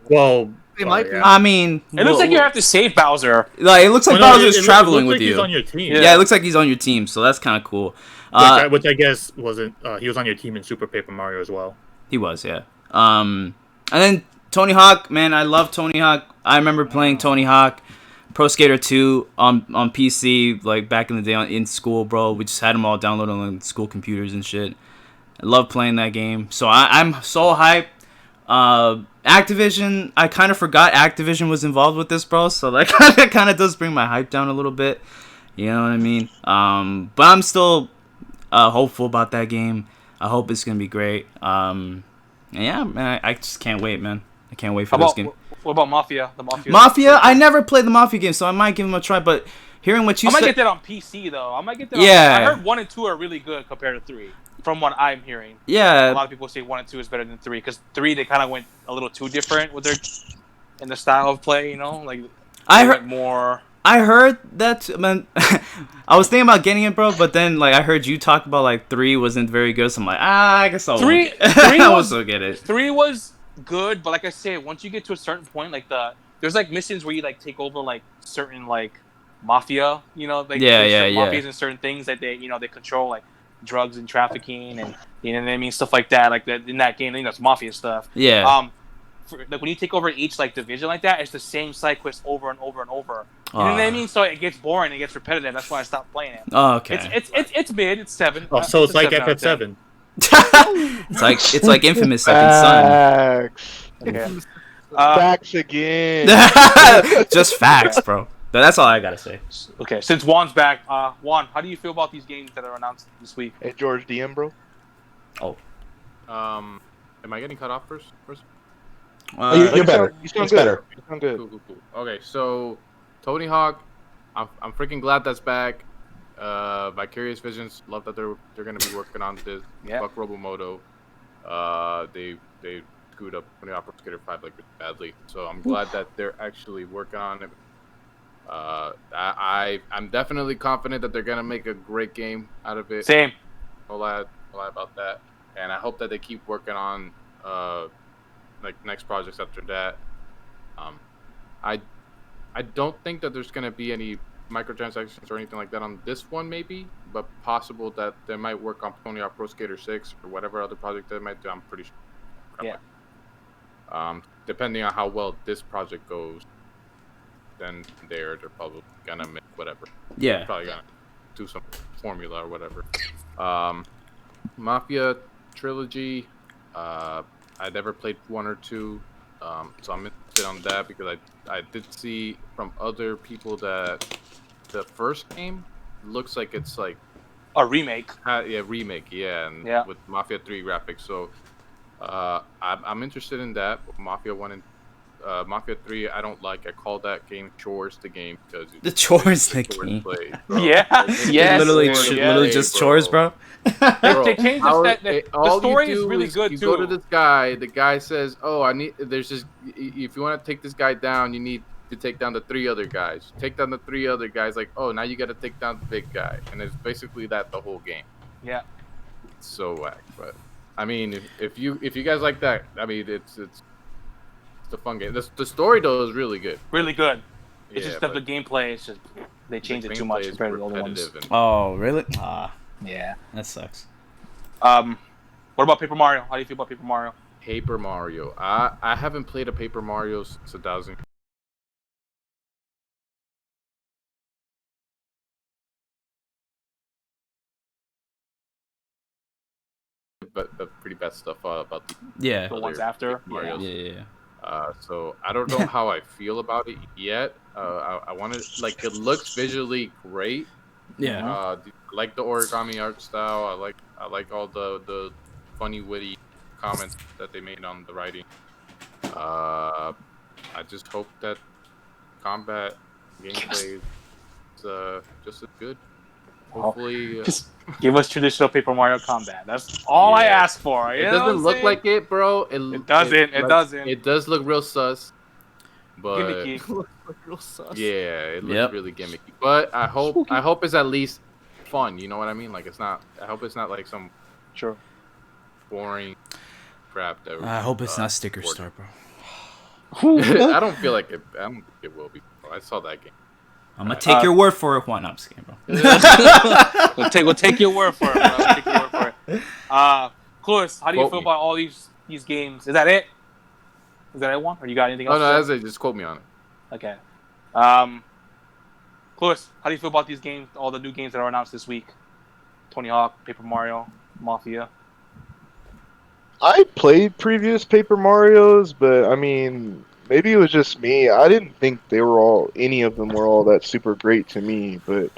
Well, it might be. I mean, it looks like you have to save Bowser. Like, it looks like Bowser's traveling with you. He's on your team. Yeah, it looks like he's on your team, so that's kind of cool. Which I guess wasn't. He was on your team in Super Paper Mario as well. He was, yeah. And then Tony Hawk, man, I love Tony Hawk. I remember playing Tony Hawk Pro Skater 2 on PC, like, back in the day in school, bro. We just had them all downloaded on school computers and shit. I love playing that game. So I'm so hyped. Activision, I kind of forgot Activision was involved with this, bro. So that kind of does bring my hype down a little bit. You know what I mean? But I'm still hopeful about that game. I hope it's gonna be great. And yeah, man, I just can't wait, man. I can't wait for this game. What about Mafia? The Mafia? I never played the Mafia game, so I might give them a try. But hearing what you said, I might get that on PC though. I heard 1 and 2 are really good compared to 3. From what I'm hearing, yeah, a lot of people say 1 and 2 is better than 3, because 3 they kind of went a little too different with in the style of play, like. I heard more. I heard that, man. I was thinking about getting it, bro, but then like I heard you talk about like 3 wasn't very good, so I'm like, I guess I'll. 3 I will still get it. 3 was good, but like I say, once you get to a certain point, like there's like missions where you like take over like certain like mafia, you know, like mafias and certain things that they they control, like drugs and trafficking and you know what I mean, stuff like that. Like that in that game, that's mafia stuff. Yeah. Like when you take over each like division like that, it's the same side quest over and over and over. You know what I mean? So it gets boring, it gets repetitive. That's why I stopped playing it. Oh, okay. It's mid. It's 7. Oh, so it's like FF7. it's like Infamous Second Son. Okay. Facts again. Just facts, bro. That's all I gotta say. Okay, since Juan's back, Juan, how do you feel about these games that are announced this week? Hey, George DM, bro. Oh. Am I getting cut off first? You're better. You sound good. Better. You sound good. Cool. Okay, so Tony Hawk, I'm freaking glad that's back. Vicarious Visions, love that they're gonna be working on this. Yeah. Fuck Robomoto. They screwed up Tony Hawk Pro Skater 5 like badly, so I'm glad that they're actually working on it. I'm definitely confident that they're gonna make a great game out of it. Same. No lie about that, and I hope that they keep working on like next projects after that. I don't think that there's gonna be any microtransactions or anything like that on this one, maybe, but possible that they might work on Tony Hawk Pro Skater 6 or whatever other project they might do. I'm pretty sure. Yeah. Depending on how well this project goes, then they're probably gonna make whatever. Yeah. They're probably gonna do some formula or whatever. Mafia Trilogy. I never played 1 or 2, so I'm interested on that because I did see from other people that the first game looks like it's like a remake. Remake, and yeah, with Mafia 3 graphics. So I'm interested in that. Mafia 1 and Mafia 3, I don't like. I call that game chores the game because the chores the game. Play, yes, literally just chores, bro. They changed the story is really good you too. Go to this guy. The guy says, "Oh, there's just if you want to take this guy down, you need to take down the 3 other guys. Take down the 3 other guys. Like, oh, now you got to take down the big guy." And it's basically that the whole game. Yeah. It's so whack, but I mean, if you guys like that, I mean, it's a fun game. The story though is really good. Really good. It's just that the gameplay is just they changed it too much compared to the other ones. Oh, really? Yeah. That sucks. What about Paper Mario? How do you feel about Paper Mario? Paper Mario. I haven't played a Paper Mario since 2000. But the pretty bad stuff about the ones after. Marios. Yeah. So I don't know how I feel about it yet. I want to like it looks visually great. Yeah. I like the origami art style. I like all the funny, witty comments that they made on the writing. I just hope that combat gameplay is just as good. Hopefully, just give us traditional Paper Mario combat. That's all I ask for. It doesn't look like it, bro. It doesn't. It doesn't. It does look real sus. But gimmicky. Real sus. Yeah, it looks really gimmicky. But I hope it's at least fun. You know what I mean? Like it's not. I hope it's not like some boring crap. That I hope it's not Sticker Star, bro. I don't feel like it. I don't think it will be. Bro. I saw that game. I'm gonna take your word for it. Why not? I'm just kidding, bro. We'll take your word for it, bro. Take your word for it. Clueless, how do you feel about all these games? Is that it? Is that it, one? Or you got anything else? Oh, no, that's it. Just quote me on it. Okay. Clueless, how do you feel about these games? All the new games that are announced this week? Tony Hawk, Paper Mario, Mafia. I played previous Paper Marios, but I mean, maybe it was just me. I didn't think any of them were all that super great to me, but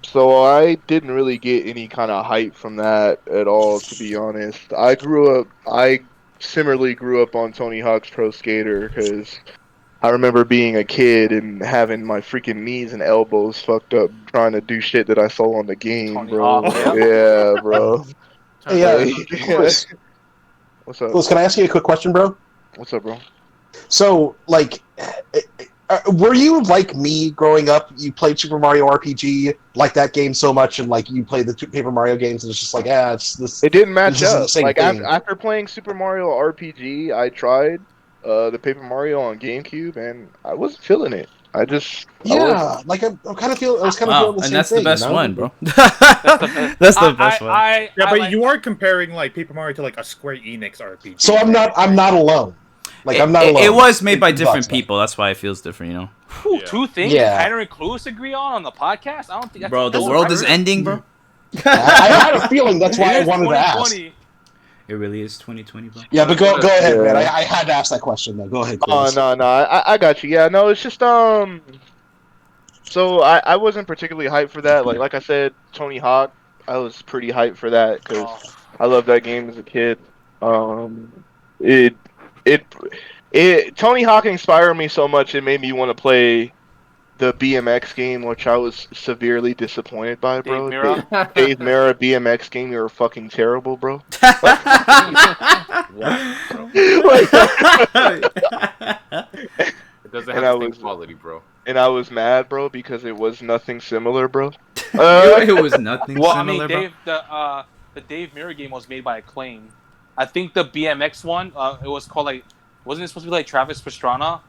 so I didn't really get any kind of hype from that at all, to be honest. I similarly grew up on Tony Hawk's Pro Skater because I remember being a kid and having my freaking knees and elbows fucked up trying to do shit that I saw on the game, Tony bro. Hawk. Yeah, bro. Hey, What's up? Liz, can I ask you a quick question, bro? What's up, bro? So, like, were you like me growing up? You played Super Mario RPG, like that game so much, and like you played the Paper Mario games, and it's just like, it's this. It didn't match this isn't up. the same Like thing. after playing Super Mario RPG, I tried the Paper Mario on GameCube, and I wasn't feeling it. I just like I'm kind of feeling. I was kind of feeling the same thing. And that's the best one, bro. That's the best one. Yeah, but like, you are comparing like Paper Mario to like a Square Enix RPG. So I'm not alone. Like I'm not alone. It was made by different people. That's why it feels different, you know. Two things Tanner and Clueless agree on the podcast. I don't think. Bro, the world is ending, bro. I had a feeling that's why I wanted to ask. It really is 2020, bro. Yeah, but go ahead, man. I had to ask that question though. Go ahead. Please. Oh no, I got you. Yeah, no, it's just So I wasn't particularly hyped for that. Like I said, Tony Hawk, I was pretty hyped for that because I loved that game as a kid. Tony Hawk inspired me so much it made me want to play the BMX game, which I was severely disappointed by, bro. Dave Mirra BMX game, you were fucking terrible, bro. What, bro? It doesn't have the same quality, bro. And I was mad, bro, because it was nothing similar, bro. It was nothing well, similar, I mean, the Dave Mirra game was made by Acclaim. I think the BMX one, it was called like, wasn't it supposed to be like Travis Pastrana,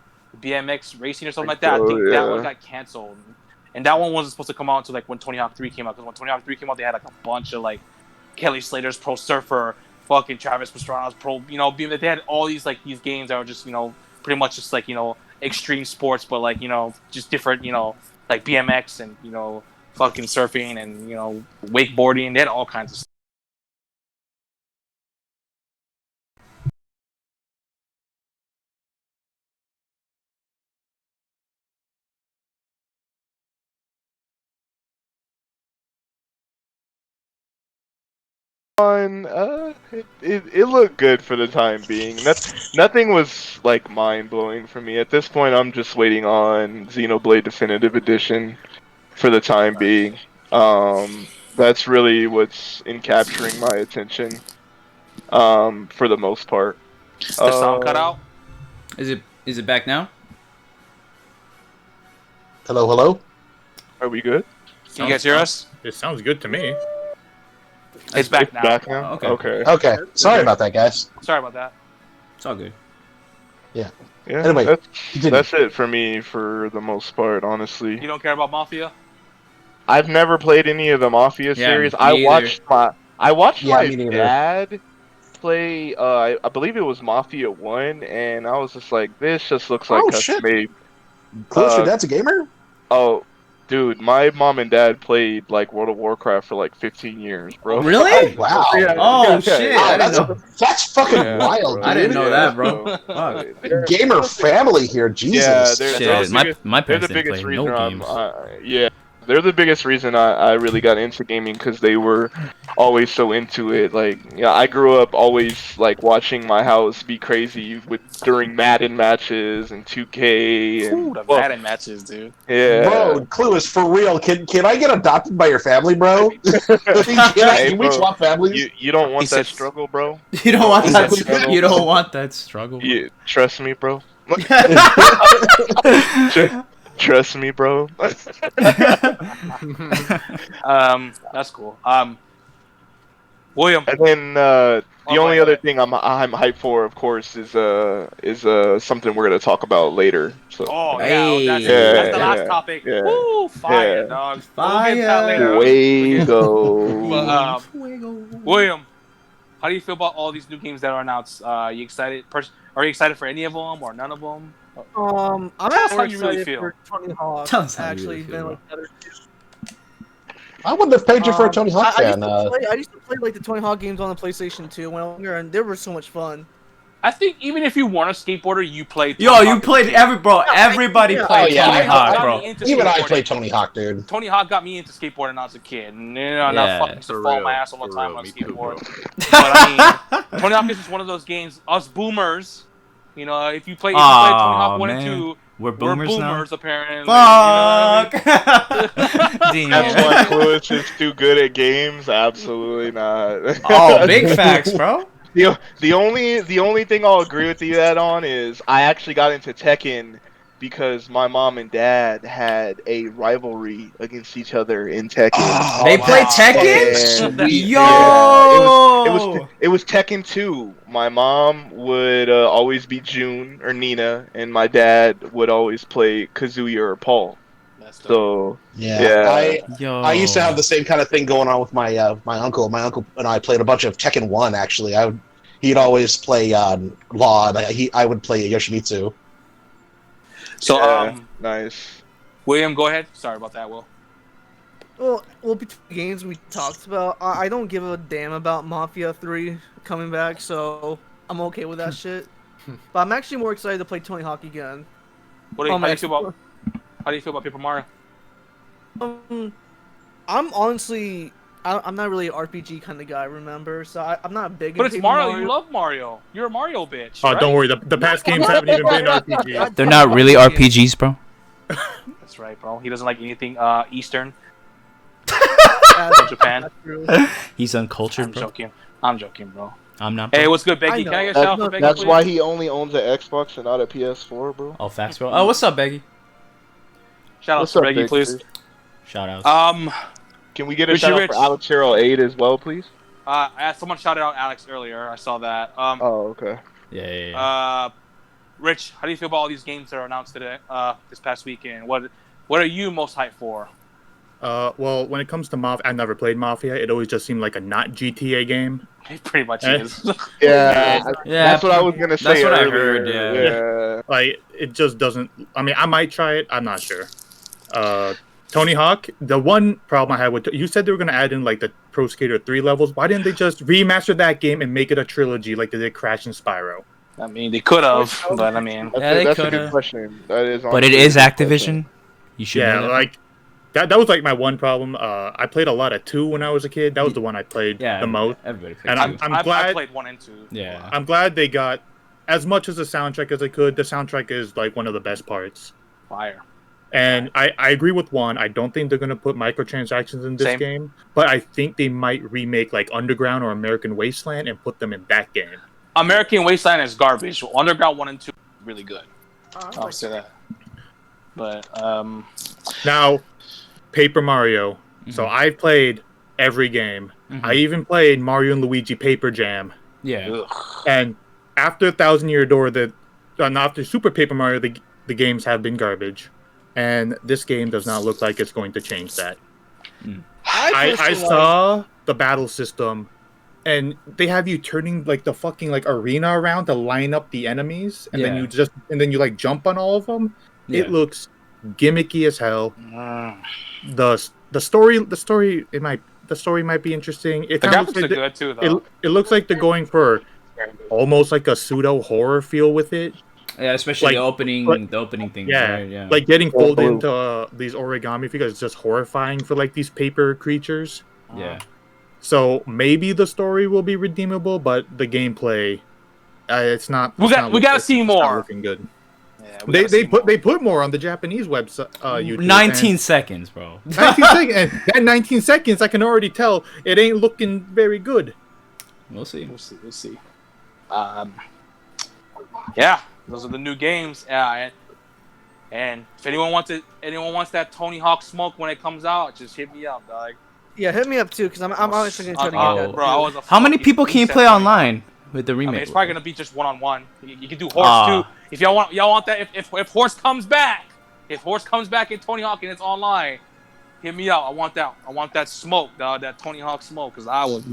BMX Racing or something like that? I think that one got canceled, and that one wasn't supposed to come out until like when Tony Hawk 3 came out. Because when Tony Hawk 3 came out, they had like a bunch of like Kelly Slater's Pro Surfer, fucking Travis Pastrana's Pro, they had all these like these games that were just pretty much just like extreme sports, but like just different like BMX and fucking surfing and wakeboarding. They had all kinds of stuff. It looked good for the time being. Nothing was like mind blowing for me at this point. I'm just waiting on Xenoblade Definitive Edition for the time being. That's really what's in capturing my attention. For the most part. The sound cut out. Is it back now? Hello. Are we good? Can you guys hear us? It sounds good to me. It's back now. Back now? Oh, Okay. Sorry about that, guys. Sorry about that. It's all good. Yeah. Anyway, that's it for me for the most part, honestly. You don't care about Mafia? I've never played any of the Mafia series. I watched my dad play. I believe it was Mafia 1, and I was just like, this just looks like custom made. Close, your dad's a gamer? Oh, dude, my mom and dad played like World of Warcraft for like 15 years, bro. Really? Oh, wow. Oh shit! That's fucking wild, dude. I didn't know that, bro. Gamer family here, Jesus. Yeah, my parents didn't play no games. Yeah. They're the biggest reason I really got into gaming because they were always so into it. Like, I grew up always like watching my house be crazy during Madden matches and 2K. And, Madden matches, dude. Yeah. Bro, Clueless, for real. Can I get adopted by your family, bro? Can we swap families? You don't want that struggle, bro. You don't want that struggle. You don't want that struggle. Trust me, bro. Trust me, bro. That's cool. William. And then the only other thing I'm hyped for, of course, is something we're gonna talk about later. So. Oh yeah, that's the last topic. Yeah. Woo, fire, dog. Fire. Fuego. William, how do you feel about all these new games that are announced? You excited? Are you excited for any of them or none of them? I'm how you excited really feel. for Tony Hawk. Tell us how you Actually, really feel, like the other two. I wouldn't have paid you for a Tony Hawk fan. I used to play like the Tony Hawk games on the PlayStation 2 when I was younger, and they were so much fun. I think even if you weren't a skateboarder, you played. You played everybody played Tony Hawk, bro. Even I played Tony Hawk, dude. Tony Hawk got me into skateboarding when I was a kid, and I fucking used to fall my ass all the time on skateboard. But I mean, Tony Hawk is just one of those games. Us boomers, if you play Tony Hawk 1 and 2. We're boomers now? Apparently. Fuck! That's why Clueless is too good at games? Absolutely not. Oh, big facts, bro. The only thing I'll agree with you that on is I actually got into Tekken because my mom and dad had a rivalry against each other in Tekken. They play Tekken? And Yo! it was Tekken 2. My mom would always be June or Nina, and my dad would always play Kazuya or Paul. So I used to have the same kind of thing going on with my my uncle. My uncle and I played a bunch of Tekken 1. Actually, he'd always play Law, and I would play Yoshimitsu. So nice. William, go ahead. Sorry about that, Will. Well, between games we talked about, I don't give a damn about Mafia 3 coming back, so I'm okay with that shit. But I'm actually more excited to play Tony Hawk again. How do you feel about Paper Mario? I'm honestly, I'm not really an RPG kind of guy, remember? So I'm not big. But it's Mario. You love Mario. You're a Mario bitch. Oh, right? don't worry. The past games haven't even been RPGs. They're not really RPGs, bro. That's right, bro. He doesn't like anything Eastern. Japan. He's uncultured, bro. I'm joking, bro. I'm not. Bro. Hey, what's good, Beggy? Can I get a shout out for Beggy? That's why he only owns an Xbox and not a PS4, bro. Oh, facts, bro. Oh, what's up, Beggy? Shout out to Beggy, please. Shout out. Can we get a shout out for Alex Hero 8 as well, please? Someone shouted out Alex earlier. I saw that. Oh, okay. Yeah. Rich, how do you feel about all these games that are announced today, this past weekend? What are you most hyped for? Well, when it comes to Mafia, I've never played Mafia. It always just seemed like a not GTA game. It pretty much is. Yeah, that's what I was gonna say. That's what earlier. I heard. Yeah. Like it just doesn't. I mean, I might try it. I'm not sure. Tony Hawk. The one problem I had with you said they were gonna add in like the Pro Skater 3 levels. Why didn't they just remaster that game and make it a trilogy like they did Crash and Spyro? I mean, they could have, but I mean, that's a good question. That is. But it is Activision. You should. Yeah, like. That was like my one problem. I played a lot of 2 when I was a kid. That was the one I played the most. Everybody played and 2. I'm glad I played 1 and 2. Yeah. I'm glad they got as much as the soundtrack as they could. The soundtrack is like one of the best parts. Fire. And I agree with one. I don't think they're gonna put microtransactions in this game, but I think they might remake like Underground or American Wasteland and put them in that game. American Wasteland is garbage. Underground 1 and 2 really good. I'll say that. But now. Paper Mario. Mm-hmm. So I've played every game. Mm-hmm. I even played Mario and Luigi Paper Jam. Yeah. And after 1,000 Year Door, after Super Paper Mario, the games have been garbage. And this game does not look like it's going to change that. Mm. I saw the battle system, and they have you turning like the fucking like arena around to line up the enemies, and then you like jump on all of them. Yeah. It looks gimmicky as hell. The story might be interesting. The graphics are good too, though. It looks like they're going for almost like a pseudo horror feel with it. Yeah, especially the opening thing. Yeah, right? Yeah. Like getting pulled into these origami figures is just horrifying for like these paper creatures. Yeah. So maybe the story will be redeemable, but the gameplay, it's not. We gotta see more. Not looking good. Yeah, they put more on the Japanese website. YouTube, 19 seconds, bro. 19 seconds. And that 19 seconds, I can already tell it ain't looking very good. We'll see. Yeah, those are the new games. Yeah, and if anyone wants that Tony Hawk smoke when it comes out, just hit me up, dog. Yeah, hit me up too, because I'm honestly gonna try to get that. Bro, how many people can you play online with the remake? I mean, it's probably gonna be just 1-on-1. You can do Horse too. If y'all want that, if Horse comes back, in Tony Hawk and it's online, hit me out. I want that smoke, dog. That Tony Hawk smoke, because I was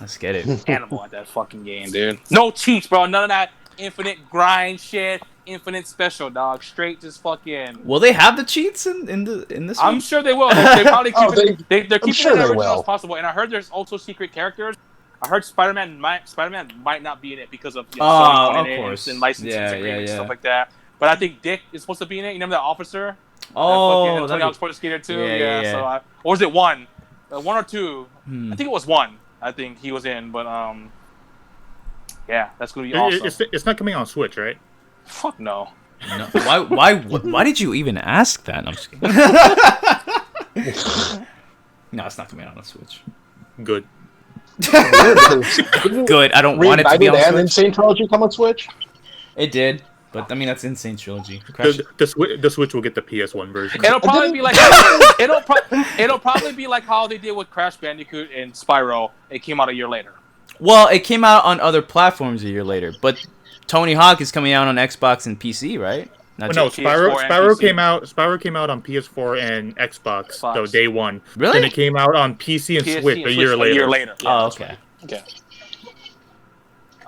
Let's get it. Animal at that fucking game, dude. No cheats, bro. None of that infinite grind shit. Infinite special, dog. Straight just fucking. Will they have the cheats in this? I'm sure they will. They probably keep it. They're keeping it as original as possible. And I heard there's also secret characters. I heard Spider-Man might not be in it because of Sony of course, and licensing agreements and stuff like that. But I think Dick is supposed to be in it. You remember that officer? Oh, that Sports Skater 2. Yeah. So, or was it 1? 1 or 2? I think it was 1. I think he was in, but yeah, that's gonna be awesome. It's not coming on Switch, right? Fuck no. Why did you even ask that? No, I'm just kidding. No, it's not coming out on Switch. Good. Good. I don't want it to be on Reignited and Switch. Insane Trilogy come on Switch? It did, but I mean that's Insane Trilogy. The Switch will get the PS1 version. It'll probably be like it'll probably be like how they did with Crash Bandicoot and Spyro. It came out a year later. Well, it came out on other platforms a year later, but Tony Hawk is coming out on Xbox and PC, right? No, Spyro came out. Spyro came out on PS4 and Xbox, so day one. Really? Then it came out on PC and Switch a year later. Yeah, oh, okay. Okay.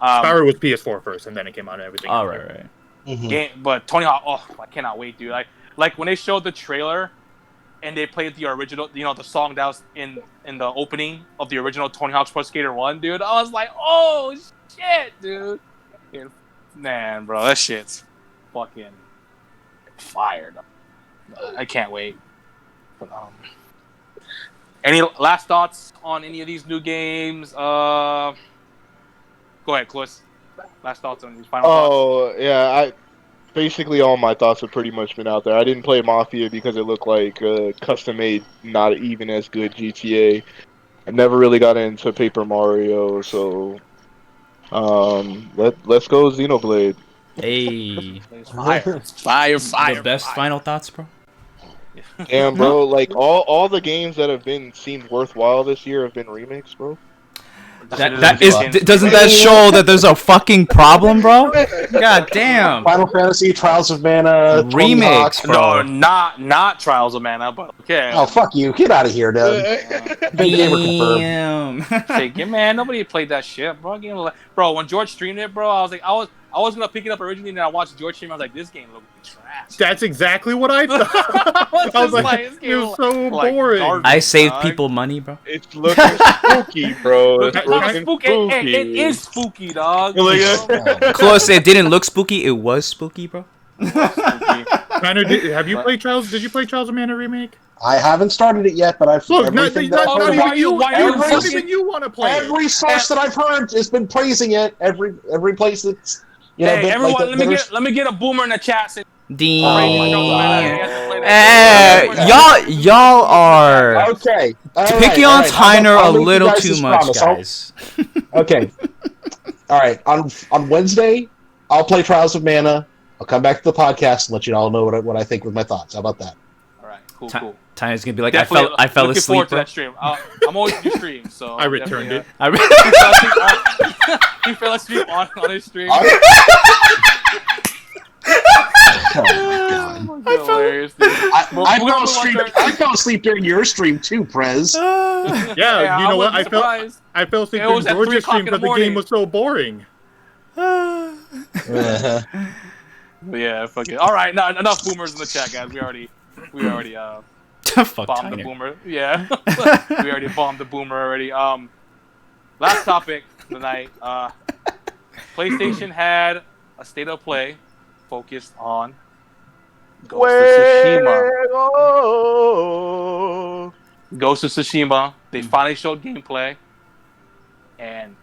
Spyro was PS4 first, and then it came out and everything. Oh, right. But Tony Hawk, I cannot wait, dude. Like when they showed the trailer, and they played the original, the song that was in the opening of the original Tony Hawk's Pro Skater 1, dude. I was like, oh shit, dude. Man, bro, that shit's fucking fired. I can't wait. But, any last thoughts on any of these new games? Go ahead, Chris. Last thoughts on these final thoughts? Oh, yeah, basically all my thoughts have pretty much been out there. I didn't play Mafia because it looked like custom-made, not even as good GTA. I never really got into Paper Mario, so let's go Xenoblade. Hey. Fire. The best final thoughts, bro? Damn, bro, like all the games that have been seemed worthwhile this year have been remakes, bro. Doesn't that show that there's a fucking problem, bro? God damn. Final Fantasy, Trials of Mana, remakes, bro. No, not Trials of Mana, but okay. Oh, fuck you. Get out of here, dude. Big gamer confirmed. Hey, man, nobody played that shit, bro. Bro, when George streamed it, bro, I was gonna pick it up originally, and then I watched George stream. I was like, this game looks trash. That's exactly what I thought. I was like, it was so boring. Garbage, I saved people money, bro. It's looking spooky, bro. It looks spooky. It is spooky, dog. Close. It didn't look spooky. It was spooky, bro. Tanner, have you played Trials? Did you play Trials of Mana remake? I haven't started it yet, but I've Look, not even you want to play. Every source that I've heard has been praising it. Every place that's hey, everyone, let me get a boomer in the chat. Y'all are okay. picking on Tyner a little too much, guys. Okay. All right. On Wednesday, I'll play Trials of Mana. I'll come back to the podcast and let you all know what I think with my thoughts. How about that? All right. Cool. Tyner's gonna be like, I fell looking asleep. Forward to that stream. I'm always in your stream, so I returned it. He fell asleep on his stream. I fell asleep during your stream too, Prez. Yeah, you know what? I fell asleep during George's stream because the game was so boring. Yeah, fuck it. All right, enough boomers in the chat, guys. We already bombed the boomer. Yeah, we already bombed the boomer already. Last topic tonight. PlayStation had a state of play focused on Ghost of Tsushima. They finally showed gameplay, and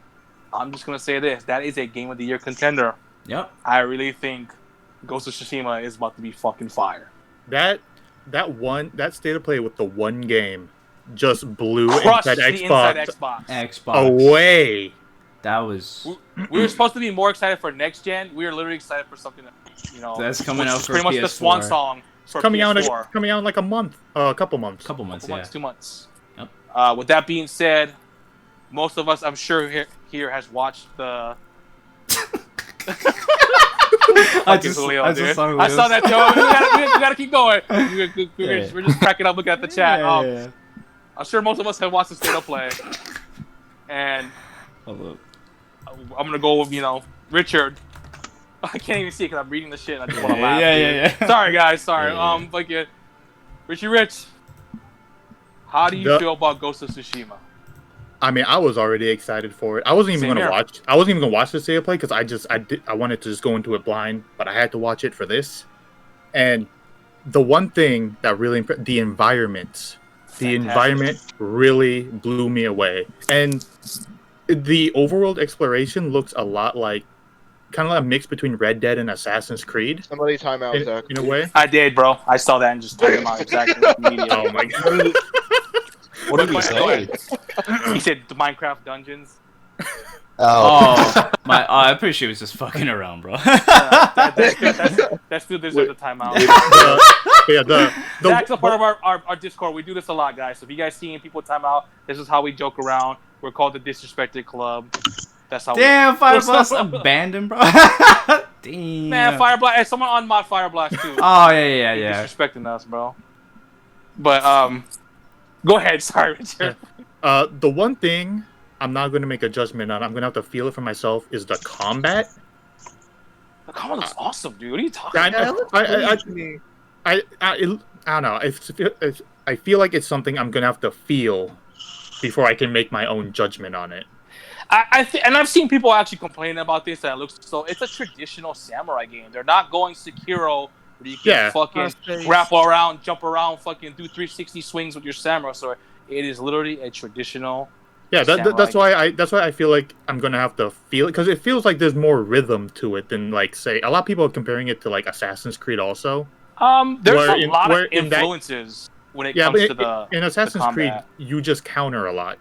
I'm just gonna say this: that is a Game of the Year contender. Yep. I really think Ghost of Tsushima is about to be fucking fire. That state of play with the one game just blew Crushed inside Xbox away. That was. We were supposed to be more excited for next gen. We were literally excited for something that, that's coming out for pretty much PS4. the swan song. For coming PS4. out in like a month, a couple months, 2 months. Yep. With that being said, most of us, I'm sure here has watched the. I saw that, Joe. We gotta keep going. We're just cracking up looking at the chat. I'm sure most of us have watched the state of play, and I'm gonna go with Richard. I can't even see it because I'm reading the shit. And I just want to laugh. Yeah. Sorry, guys. Sorry. Richie Rich, how do you feel about Ghost of Tsushima? I mean, I was already excited for it. I wasn't even gonna watch. I wasn't even gonna watch the state of play because I wanted to just go into it blind, but I had to watch it for this. And the one thing that really the environment really blew me away. And the overworld exploration looks a lot like, kind of like a mix between Red Dead and Assassin's Creed. Somebody time out, Zach. In a way. I did, bro. I saw that and just timed him out exactly. Oh my god. What did he say? He said the Minecraft dungeons. Oh, I'm pretty sure he was just fucking around, bro. That still deserves a timeout. That's a part of our Discord. We do this a lot, guys. So if you guys see people time out, this is how we joke around. We're called the Disrespected Club. That's how. Damn, Fireblast abandoned, bro. Damn. Man, Fireblast. Hey, someone unmod Fireblast too. Oh yeah. Disrespecting us, bro. But go ahead. Sorry, Richard. The one thing I'm not going to make a judgment on, I'm going to have to feel it for myself, is the combat. The combat looks awesome, dude. What are you talking about? I don't know. I feel like it's something I'm going to have to feel before I can make my own judgment on it. And I've seen people actually complaining about this. That it looks so. It's a traditional samurai game. They're not going Sekiro, where you can fucking grapple around, jump around, fucking do 360 swings with your samurai sword. It is literally a traditional. Yeah, that's why I feel like I'm gonna have to feel it, because it feels like there's more rhythm to it than, like, say, a lot of people are comparing it to like Assassin's Creed also. There's a lot of influences when it comes to the in Assassin's Creed, you just counter a lot.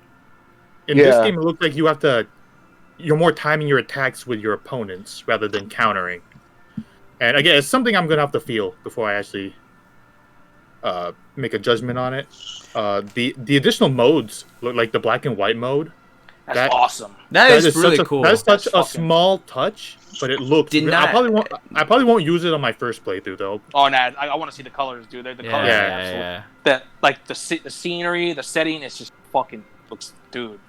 In this game, it looks like you're more timing your attacks with your opponents rather than countering. And again, it's something I'm gonna have to feel before I actually make a judgment on it. The additional modes look like the black and white mode. That's awesome. That is really cool. That's such a small touch, but it looks. I probably won't use it on my first playthrough though. Oh no, I want to see the colors, dude. The colors. Yeah. That, like, the scenery, the setting is just fucking looks, dude,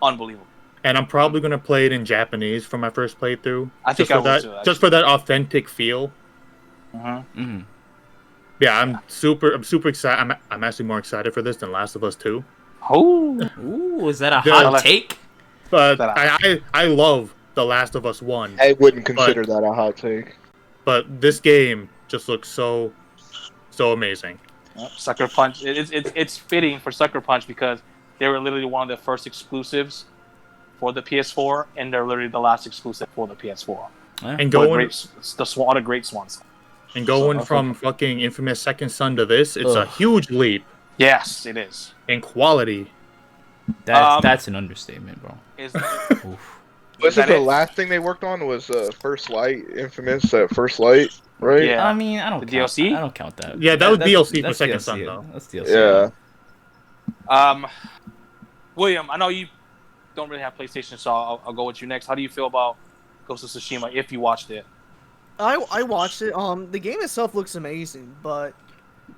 unbelievable. And I'm probably gonna play it in Japanese for my first playthrough. I think I will too. Just for that authentic feel. Mm-hmm. Yeah, I'm super excited. I'm actually more excited for this than Last of Us 2. Ooh, is that a hot take? But I love The Last of Us 1. I wouldn't consider that a hot take. But this game just looks so amazing. Sucker Punch. It's fitting for Sucker Punch because they were literally one of the first exclusives for the PS4, and they're literally the last exclusive for the PS4. And going the Great Swans. And going from fucking Infamous Second Son to this, it's a huge leap. Yes, it is. In quality. That's an understatement, bro. Was it the last thing they worked on was First Light, Infamous First Light, right? Yeah. I mean, I don't count DLC. I don't count that. Yeah, that was DLC for Second Son, though. That's DLC. Yeah. William, I know you don't really have PlayStation, so I'll go with you next. How do you feel about Ghost of Tsushima if you watched it? I watched it. The game itself looks amazing, but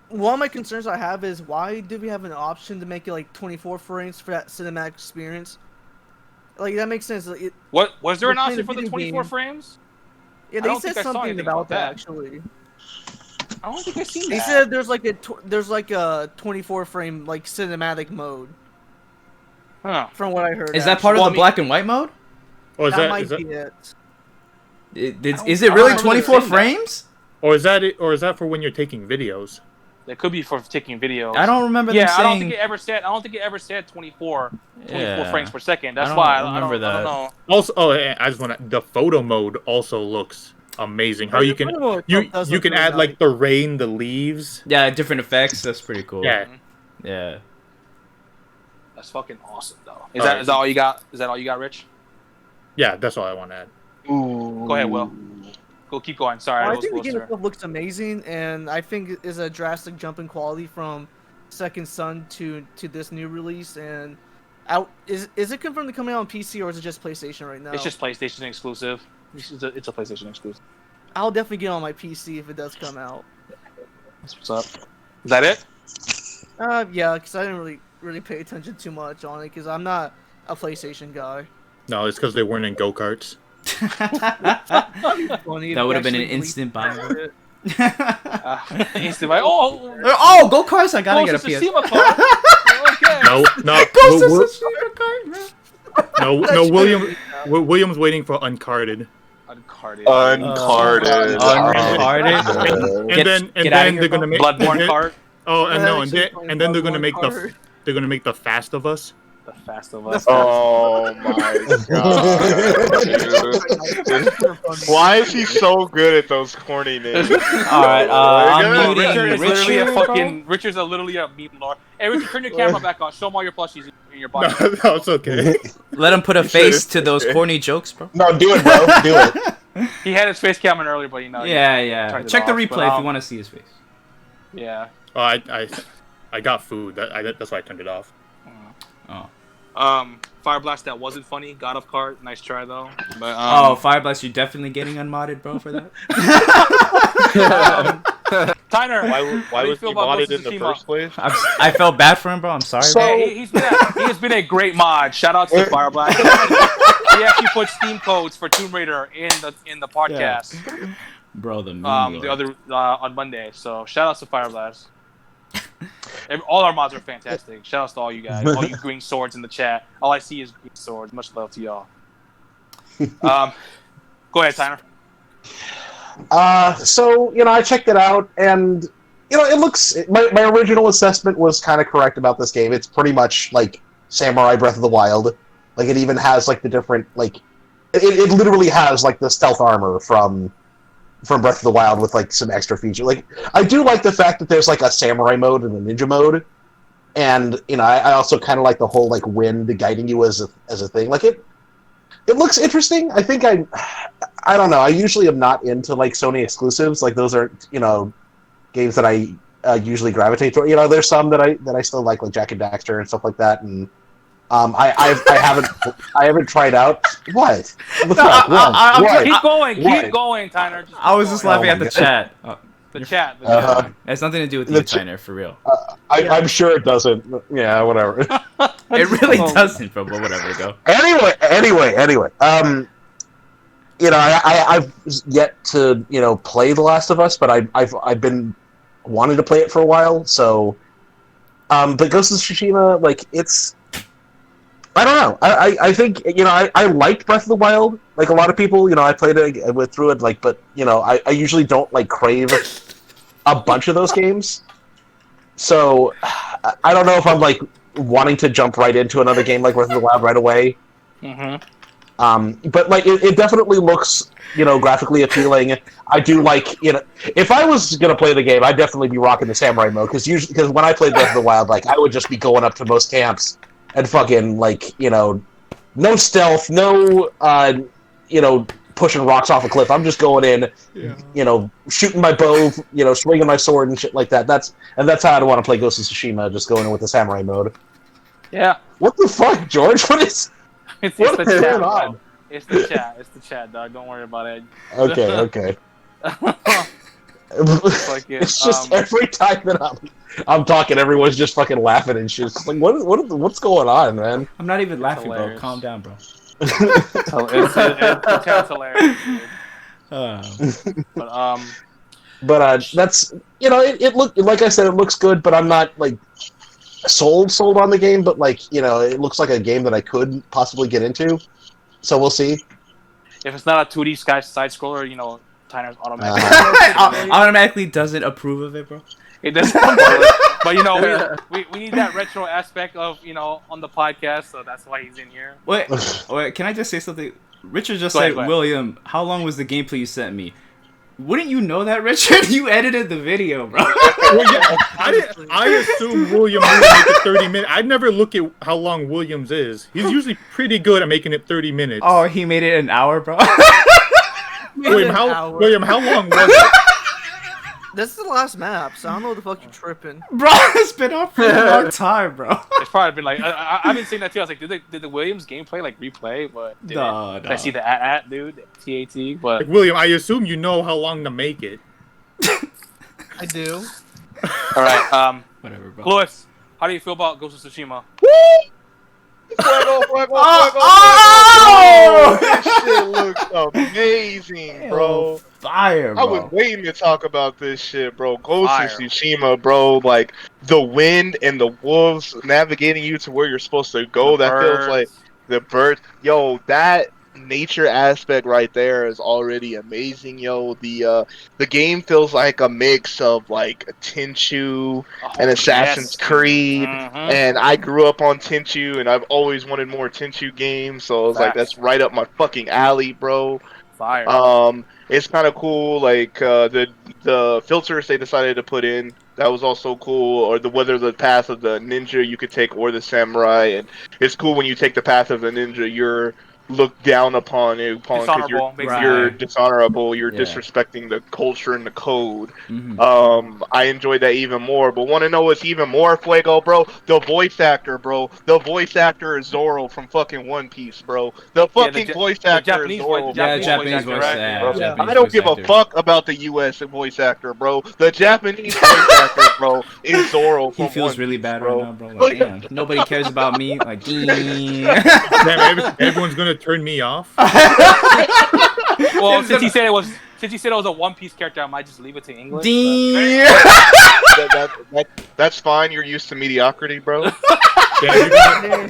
one of my concerns I have is why did we have an option to make it like 24 frames for that cinematic experience? Like, that makes sense. What was there an option for the 24 frames? Yeah, they said something about that actually. I don't think I've seen that. They said there's like a 24 frame like cinematic mode. Huh. From what I heard. Is that part of the black and white mode? Or that might be it. Is it really 24 frames? Or is that for when you're taking videos? It could be for taking videos. I don't remember them saying... I don't think it ever said 24 frames per second. That's why I don't know. Also, I just want to... The photo mode also looks amazing. How you can add like the rain, the leaves. Yeah, different effects. That's pretty cool. Yeah. Yeah. That's fucking awesome, though. Is that all you got? Is that all you got, Rich? Yeah, that's all I want to add. Ooh. Go ahead, Will. Go, keep going. Sorry, I think the game itself looks amazing, and I think it is a drastic jump in quality from Second Son to this new release. And is it confirmed to come out on PC, or is it just PlayStation right now? It's just PlayStation exclusive. It's a PlayStation exclusive. I'll definitely get on my PC if it does come out. That's what's up. Is that it? Yeah, because I didn't really pay attention too much on it, because I'm not a PlayStation guy. No, it's because they weren't in go-karts. That would have been an instant buy. Instant buy. Oh, go-karts! I gotta get a PS. No, William's waiting for Uncarded. Uncarded. And then they're gonna make Bloodborne cart. Oh, and then they're gonna make the Fast of Us. The Fast of Us. Oh my god, dude. Why is he so good at those corny names? Alright, I'm muting Richard's literally a meme lord. Hey, Richard, turn your camera back on. Show him all your plushies in your body. No, it's okay. Let him put a face to those corny jokes, bro. No, do it, bro. Do it. He had his face cam in earlier, but Yeah. Check the replay if you want to see his face. Yeah. Oh, I got food. That's why I turned it off. Fire Blast, that wasn't funny. God of Cart, nice try though. But Fire Blast, you're definitely getting unmodded, bro, for that. Tyner, why was he modded in the first place? I felt bad for him, bro. I'm sorry. So, he has been a great mod. Shout out to Fire Blast. He actually put Steam codes for Tomb Raider in the podcast. Yeah. Bro, the other on Monday. So shout outs to Fire Blast. All our mods are fantastic. Shout outs to all you guys, all you green swords in the chat. All I see is green swords. Much love to y'all. Go ahead, Tyner. So I checked it out, and it looks. My original assessment was kind of correct about this game. It's pretty much like Samurai Breath of the Wild. Like it even has like the different like, it literally has like the stealth armor from Breath of the Wild with like some extra features. Like I do like the fact that there's like a samurai mode and a ninja mode, and I also kind of like the whole like wind guiding you as a thing. Like it looks interesting. I think I don't know. I usually am not into like Sony exclusives. Like those are games that I usually gravitate toward. There's some that I still like Jak and Daxter and stuff like that, and I haven't tried out. What? Keep going, Tyner. I was just laughing at the chat. The chat. It has nothing to do with you, Tyner, for real. I'm sure it doesn't. Yeah, whatever. It really doesn't, but whatever. Go. Anyway. I've yet to play The Last of Us, but I've been wanting to play it for a while. So, but Ghost of Tsushima, like it's. I don't know. I think I liked Breath of the Wild. Like a lot of people, I played it, I went through it. Like, but I usually don't like crave a bunch of those games. So I don't know if I'm like wanting to jump right into another game like Breath of the Wild right away. Mm-hmm. But like it definitely looks graphically appealing. I do like if I was gonna play the game, I'd definitely be rocking the samurai mode because when I played Breath of the Wild, like I would just be going up to most camps. And fucking, like, no stealth, no, pushing rocks off a cliff. I'm just going in, shooting my bow, swinging my sword and shit like that. That's how I want to play Ghost of Tsushima, just going in with the samurai mode. Yeah. What the fuck, George? What is going on? It's the chat. It's the chat, dog. Don't worry about it. Okay. It's just every time that I'm talking, everyone's just fucking laughing and shit. It's like, what's going on, man? I'm not even laughing, bro. Calm down, bro. It's hilarious. But that's it look like I said, it looks good, but I'm not like sold on the game. But like it looks like a game that I could possibly get into. So we'll see. If it's not a 2D side scroller, Tyner's automatically doesn't approve of it, bro. It doesn't, but we need that retro aspect of on the podcast, so that's why he's in here. Wait, can I just say something? Richard just said, William, how long was the gameplay you sent me? Wouldn't you know that, Richard? You edited the video, bro. I assume William would make it 30 minutes. I never look at how long Williams is. He's usually pretty good at making it 30 minutes. Oh, he made it an hour, bro. William, how long was it? This is the last map, so I don't know what the fuck you're tripping. Bro, it's been up for a long time, bro. It's probably been like I've been saying that too. I was like, did the Williams gameplay like replay? But did I see the at dude TAT? But like, William, I assume you know how long to make it. I do. All right. Whatever, bro. Lewis, how do you feel about Ghost of Tsushima? Fuego. This shit looks amazing, bro. Fire, bro. I was waiting to talk about this shit, bro. Ghost of Tsushima, bro. Like, the wind and the wolves navigating you to where you're supposed to go. That feels like the bird. Yo, that nature aspect right there is already amazing, yo. The game feels like a mix of like Tenchu and Assassin's Creed, and I grew up on Tenchu, and I've always wanted more Tenchu games, so I was like, that's right up my fucking alley, bro. Fire. It's kind of cool, like the filters they decided to put in. That was also cool, or whether the path of the ninja you could take or the samurai, and it's cool when you take the path of the ninja, you're looked down upon because you're dishonorable, you're disrespecting the culture and the code. I enjoyed that even more, but want to know what's even more, Fuego, bro? The voice actor, bro. The voice actor is Zoro from fucking One Piece, bro. The fucking voice actor is Zoro. Japanese voice actor. I don't give a fuck about the U.S. voice actor, bro. The Japanese voice actor, bro, is Zoro from He feels One really Piece, bad bro. right now, bro. Like, damn, nobody cares about me. Like, damn, everyone's gonna turn me off. Well, since he said it was a One Piece character, I might just leave it to English. That's fine. You're used to mediocrity, bro. Yeah,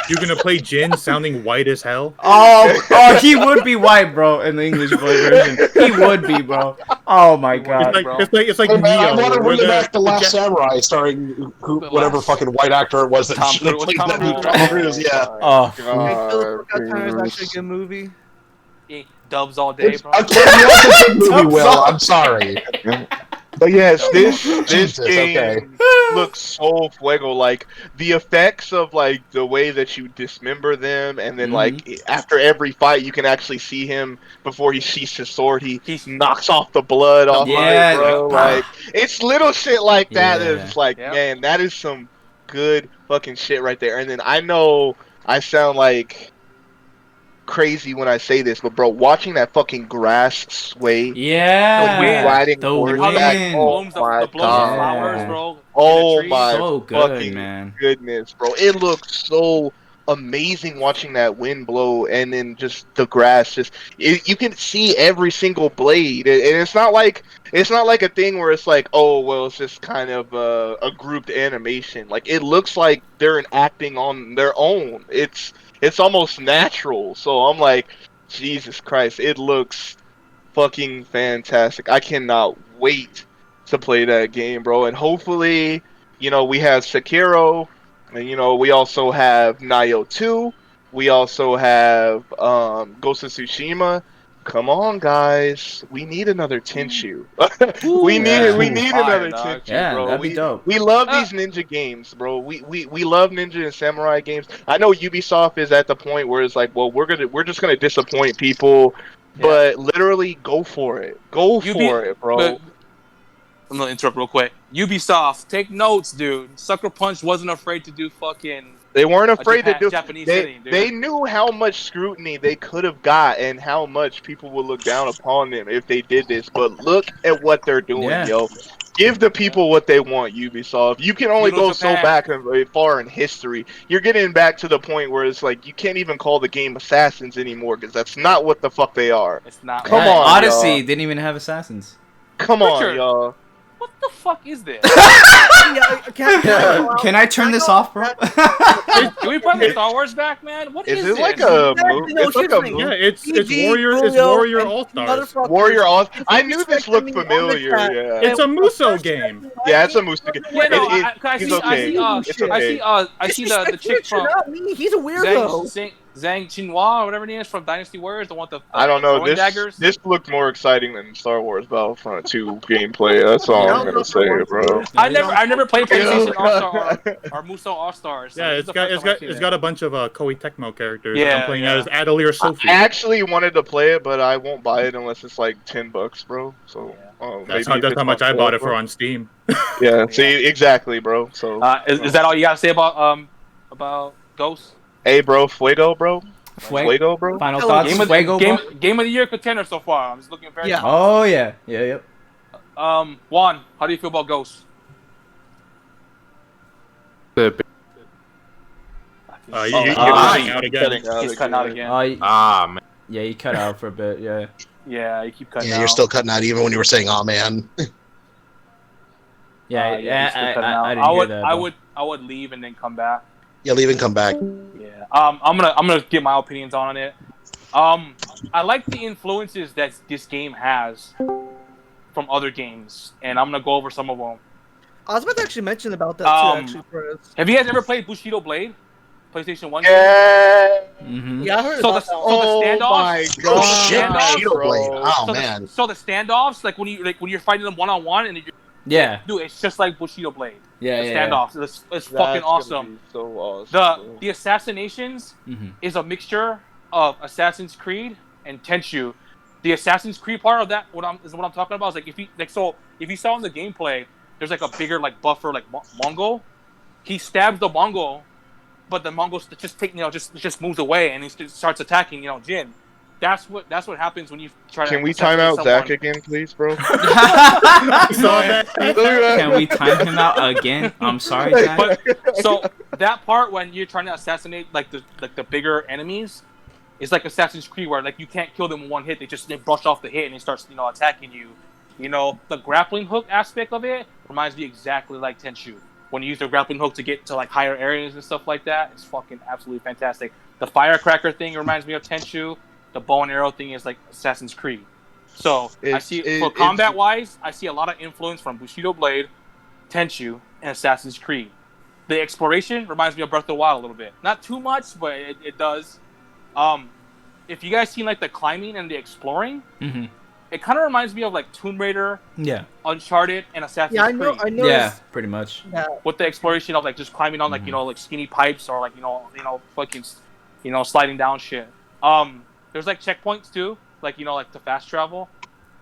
you're gonna play Jin sounding white as hell. Oh, he would be white, bro, in the English version. He would be, bro. Oh my god, it's like hey, Neo. I want to bring back The Last Samurai, starring whatever fucking white actor it was that should have played Tom Cruise. Yeah. Oh, God. Actually a good movie. Dubs all day, bro. It's a good movie, Will. I'm sorry. But yes, this game looks so Fuego. Like the effects of like the way that you dismember them, and then like after every fight, you can actually see him before he sheaths his sword. He knocks off the blood off of it, bro. Like it's little shit like that. It's like, man, that is some good fucking shit right there. And then I know I sound like crazy when I say this, but bro, watching that fucking grass sway, riding the horse, the flowers, bro. Oh my so fucking goodness, bro! It looks so amazing watching that wind blow, and then just the grass. You can see every single blade, and it's not like a thing where it's like, oh well, it's just kind of a grouped animation. Like it looks like they're acting on their own. It's almost natural. So I'm like, Jesus Christ, it looks fucking fantastic. I cannot wait to play that game, bro. And hopefully, we have Sekiro, and we also have Nioh 2. We also have Ghost of Tsushima. Come on, guys. We need another Tenchu. we need another Tenchu, bro. That'd be dope. We love these ninja games, bro. We love ninja and samurai games. I know Ubisoft is at the point where it's like, well, we're just gonna disappoint people, but literally go for it. Go for it, bro. I'm gonna interrupt real quick. Ubisoft, take notes, dude. Sucker Punch wasn't afraid to do fucking. They weren't afraid to do. Japanese setting, dude. They knew how much scrutiny they could have got and how much people would look down upon them if they did this. But look at what they're doing, yo. Give the people what they want, Ubisoft. You can only go so back far in history. You're getting back to the point where it's like you can't even call the game Assassins anymore because that's not what the fuck they are. It's not. Come on, Odyssey y'all. Didn't even have assassins. Come on, y'all. What the fuck is this? Can I turn this off, bro? Can we bring the Star Wars back, man? What is this? Like a movie? Yeah, it's Warrior All Stars. Warrior All. I knew this looked familiar. Yeah, it's a Muso game. Yeah, it's a Muso game. Yeah, no, I see the chick from. He's a weirdo. Zhang Qinhua or whatever it is from Dynasty Warriors, the one with the I don't know. daggers. This looked more exciting than Star Wars Battlefront 2 gameplay. That's all I'm gonna say, bro. I never played PlayStation All-Star or Muso All-Stars. So yeah, it's got a bunch of Koei Tecmo characters. Yeah, I'm playing as Atelier Sophie. I actually wanted to play it, but I won't buy it unless it's like $10, bro. So that's how much I bought it for on Steam. Yeah, see, exactly, bro. So is that all you gotta say about Ghost? Hey, bro, Fuego, bro. Fuego, bro. Final thoughts. Game of the year contender so far. I'm just looking very. Yeah. Oh yeah. Yeah. Yep. Juan, how do you feel about Ghost? You're cutting out again. He's cutting out again. Man. Yeah, you cut out for a bit. Yeah. Yeah, you keep cutting out. Yeah, you're still cutting out even when you were saying, "Oh man." I didn't hear that. I would leave and then come back. Yeah, leave and come back. Yeah. I'm gonna get my opinions on it. I like the influences that this game has from other games, and I'm gonna go over some of them. I was about to actually mention about that too. Actually, have you guys ever played Bushido Blade? PlayStation 1 Yeah. game? Yeah, I heard so about the standoffs. My God. Oh shit, Bushido Blade. Oh man. So the standoffs, like when you're fighting them 1-on-1, and dude, it's just like Bushido Blade. Yeah, the standoffs. It's fucking awesome. So awesome. The assassinations is a mixture of Assassin's Creed and Tenchu. The Assassin's Creed part of that, what I'm talking about is like if you saw in the gameplay, there's like a bigger like buffer like Mongol. He stabs the Mongol, but the Mongol just moves away and he starts attacking Jin. That's what happens when you try to. Can we time out Zach again, please, bro? Can we time him out again? I'm sorry, Zach. But, so that part when you're trying to assassinate like the bigger enemies, is like Assassin's Creed where like you can't kill them in one hit. They brush off the hit and they start attacking you. The grappling hook aspect of it reminds me exactly like Tenchu. When you use the grappling hook to get to like higher areas and stuff like that, it's fucking absolutely fantastic. The firecracker thing reminds me of Tenchu. The bow and arrow thing is like Assassin's Creed. So combat-wise, I see a lot of influence from Bushido Blade, Tenchu, and Assassin's Creed. The exploration reminds me of Breath of the Wild a little bit. Not too much, but it does. If you guys seen like the climbing and the exploring, it kind of reminds me of like Tomb Raider, Uncharted, and Assassin's Creed. I know. Yeah, pretty much. Yeah. With the exploration of like just climbing on like like skinny pipes or like fucking sliding down shit. There's like checkpoints too, like like the fast travel.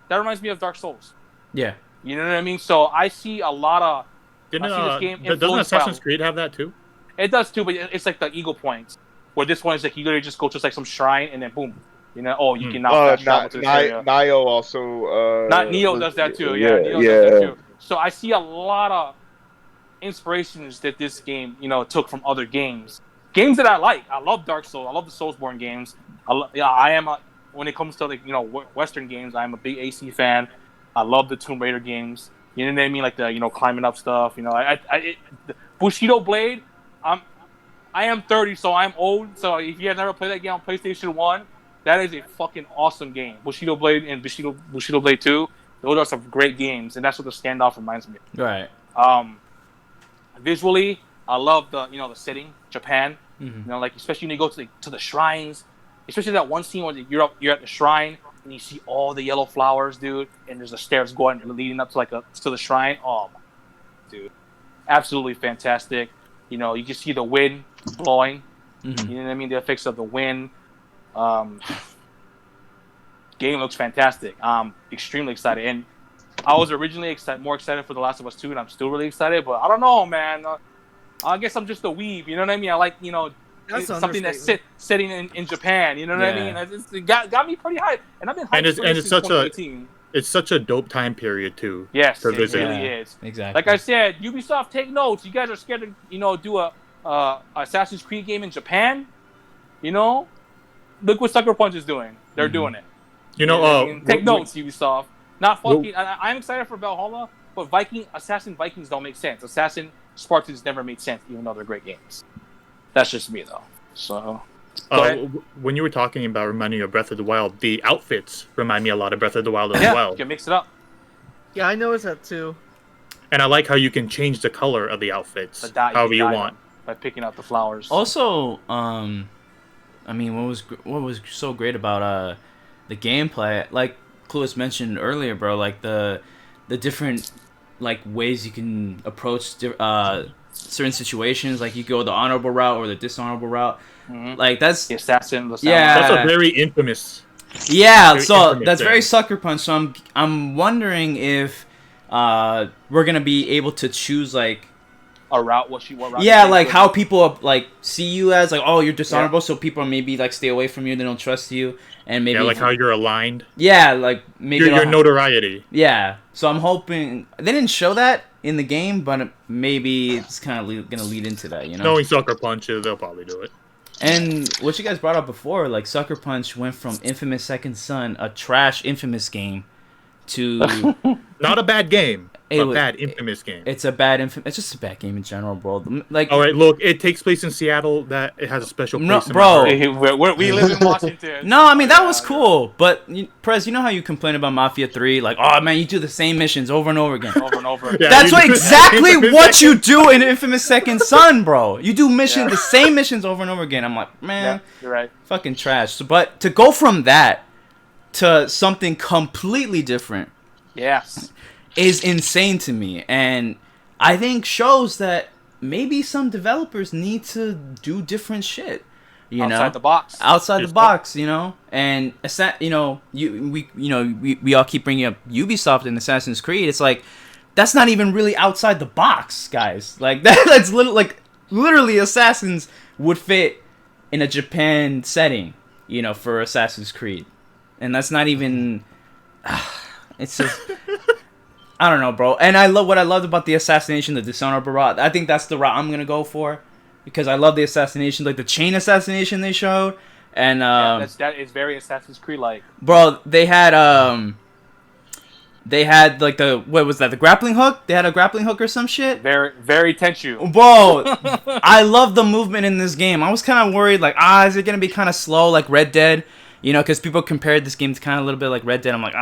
That reminds me of Dark Souls. Yeah. You know what I mean? So I see a lot of. Doesn't Assassin's Creed have that too? It does too, but it's like the Eagle Points, where this one is like you literally just go to like some shrine and then boom, you can now fast travel to this area. Nioh also. Nioh does that too. Yeah, Nioh does that too. So I see a lot of inspirations that this game took from other games. Games that I like. I love Dark Souls. I love the Soulsborne games. I am when it comes to like Western games, I'm a big AC fan. I love the Tomb Raider games. You know what I mean? Like the climbing up stuff. Bushido Blade. I am 30, so I'm old. So if you have never played that game on PlayStation 1, that is a fucking awesome game. Bushido Blade and Bushido Blade 2. Those are some great games, and that's what the standoff reminds me of. Right. Visually, I love the the setting, Japan. Like especially when you go to the shrines, especially that one scene where you're at the shrine and you see all the yellow flowers, dude, and there's the stairs going leading up to the shrine. Oh, dude, absolutely fantastic. You can see the wind blowing. You know what I mean? The effects of the wind. Game looks fantastic. I'm extremely excited, and I was originally more excited for The Last of Us 2, and I'm still really excited. But I don't know, man. I guess I'm just a weeb. You know what I mean? I like something that's setting in Japan. You know what I mean? It got me pretty hyped, and I've been hyped since 2018. It's such a dope time period too. Yes, it really is. Exactly. Like I said, Ubisoft, take notes. You guys are scared to do a Assassin's Creed game in Japan. Look what Sucker Punch is doing. They're doing it. Take notes, Ubisoft. Not fucking. I'm excited for Valhalla, but Assassin Vikings don't make sense. Assassin Spartans never made sense, even though they're great games. That's just me, though. So. When you were talking about reminding you of Breath of the Wild, the outfits remind me a lot of Breath of the Wild as well. You can mix it up. Yeah, I noticed that too. And I like how you can change the color of the outfits however you want by picking out the flowers. Also, what was so great about the gameplay, like Clueless mentioned earlier, bro, like the different like ways you can approach certain situations, like you go the honorable route or the dishonorable route. Like that's the assassin. That's a very infamous. Yeah, so that's very Sucker Punch. So I'm wondering if we're gonna be able to choose like a route. What route? Yeah, like how people like see you as like, oh, you're dishonorable, so people maybe like stay away from you. They don't trust you, and maybe like how you're aligned. Yeah, like maybe your notoriety. Yeah, so I'm hoping they didn't show that in the game, but maybe it's kind of gonna lead into that. Knowing Sucker Punch, they'll probably do it. And what you guys brought up before, like Sucker Punch went from Infamous Second Son, a trash Infamous game, to not a bad game. a bad Infamous game. It's a bad It's just a bad game in general, bro. Like, all right, look, it takes place in Seattle. That it has a special place. Bro, we live in Washington. No, I mean that was cool, but Prez, you know how you complain about Mafia 3? Like, oh man, you do the same missions over and over again. Over and over. Yeah, that's exactly what you do in Infamous Second Son, bro. You do the same missions over and over again. I'm like, man, you're right. Fucking trash. But to go from that to something completely different, is insane to me, and I think shows that maybe some developers need to do different shit. Outside the box. Outside the box, you know, and we all keep bringing up Ubisoft and Assassin's Creed. It's like that's not even really outside the box, guys. Like that's literally Assassins would fit in a Japan setting, you know, for Assassin's Creed, and that's not even. It's just. I don't know, bro. And I loved about the assassination, the dishonorable route. I think that's the route I'm gonna go for, because I love the assassination, like the chain assassination they showed, and that is very Assassin's Creed like. Bro, they had like the grappling hook. They had a grappling hook or some shit. Very Tenchu. Bro, I love the movement in this game. I was kind of worried, like, is it gonna be kind of slow like Red Dead? You know, because people compared this game to kind of a little bit like Red Dead. I'm like,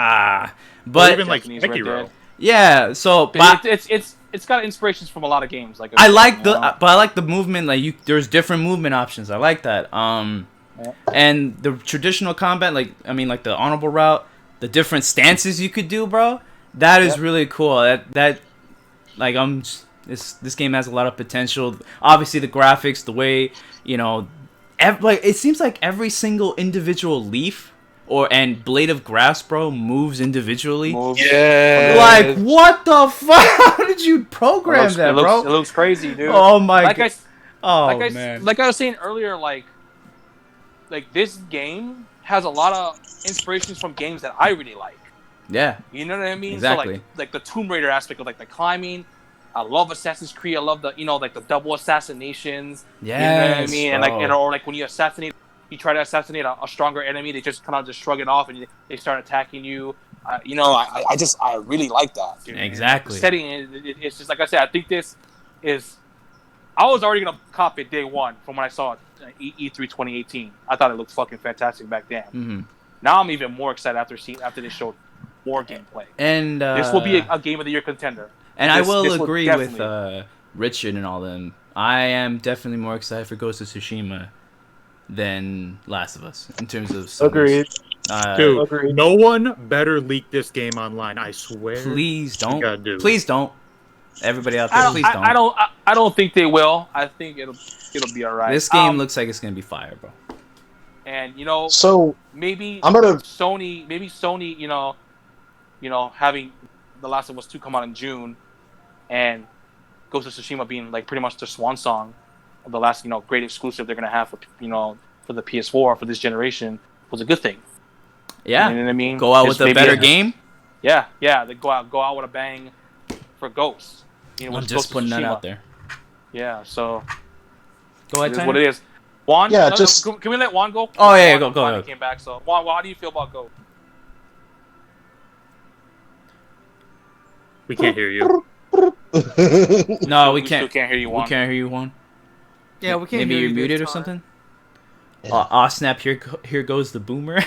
but or even like Sekiro. Yeah, so but it's got inspirations from a lot of games. Like I like the movement. Like there's different movement options. I like that. And the traditional combat, like the honorable route, the different stances you could do, bro. That is really cool. This game has a lot of potential. Obviously, the graphics, the way it seems like every single individual leaf and blade of grass, bro, moves individually. Yeah. Like, what the fuck? How did you program that, bro? It looks crazy, dude. Oh my god. Man. Like I was saying earlier, like this game has a lot of inspirations from games that I really like. Yeah. You know what I mean? Exactly. So like the Tomb Raider aspect of like the climbing. I love Assassin's Creed. I love the like the double assassinations. Yeah. You know what I mean? And or like when you try to assassinate a stronger enemy, they just kind of just shrug it off and they start attacking you. I really like that. Dude. Exactly. The setting, it's just like I said. I think this is. I was already gonna cop it day one from when I saw it E3 2018. I thought it looked fucking fantastic back then. Mm-hmm. Now I'm even more excited after they showed more gameplay. And this will be a Game of the Year contender. And I will agree with Richard and all them. I am definitely more excited for Ghost of Tsushima than Last of Us in terms of Agreed. Dude, Agreed. No one better leak this game online. I swear. Please don't. Please don't. Everybody out there, please don't. I don't think they will. I think it'll be alright. This game looks like it's gonna be fire, bro. And so maybe I'm gonna Sony, having The Last of Us 2 come out in June, and Ghost of Tsushima being like pretty much their swan song of the last great exclusive they're gonna have for the PS4 for this generation was a good thing. Yeah, you know what I mean. Go out with a better game. Yeah, they go out with a bang for Ghost. I'm just putting that out there. Yeah, so go ahead. It is what it is. Juan, yeah, can we let Juan go? Oh yeah, go. Juan came back. So Juan, how do you feel about Ghost? We can't hear you. No, we can't hear you, Juan. We can't hear you, Juan. Yeah, we can't. Maybe hear you're you muted or something. Yeah. Snap! Here goes the boomer.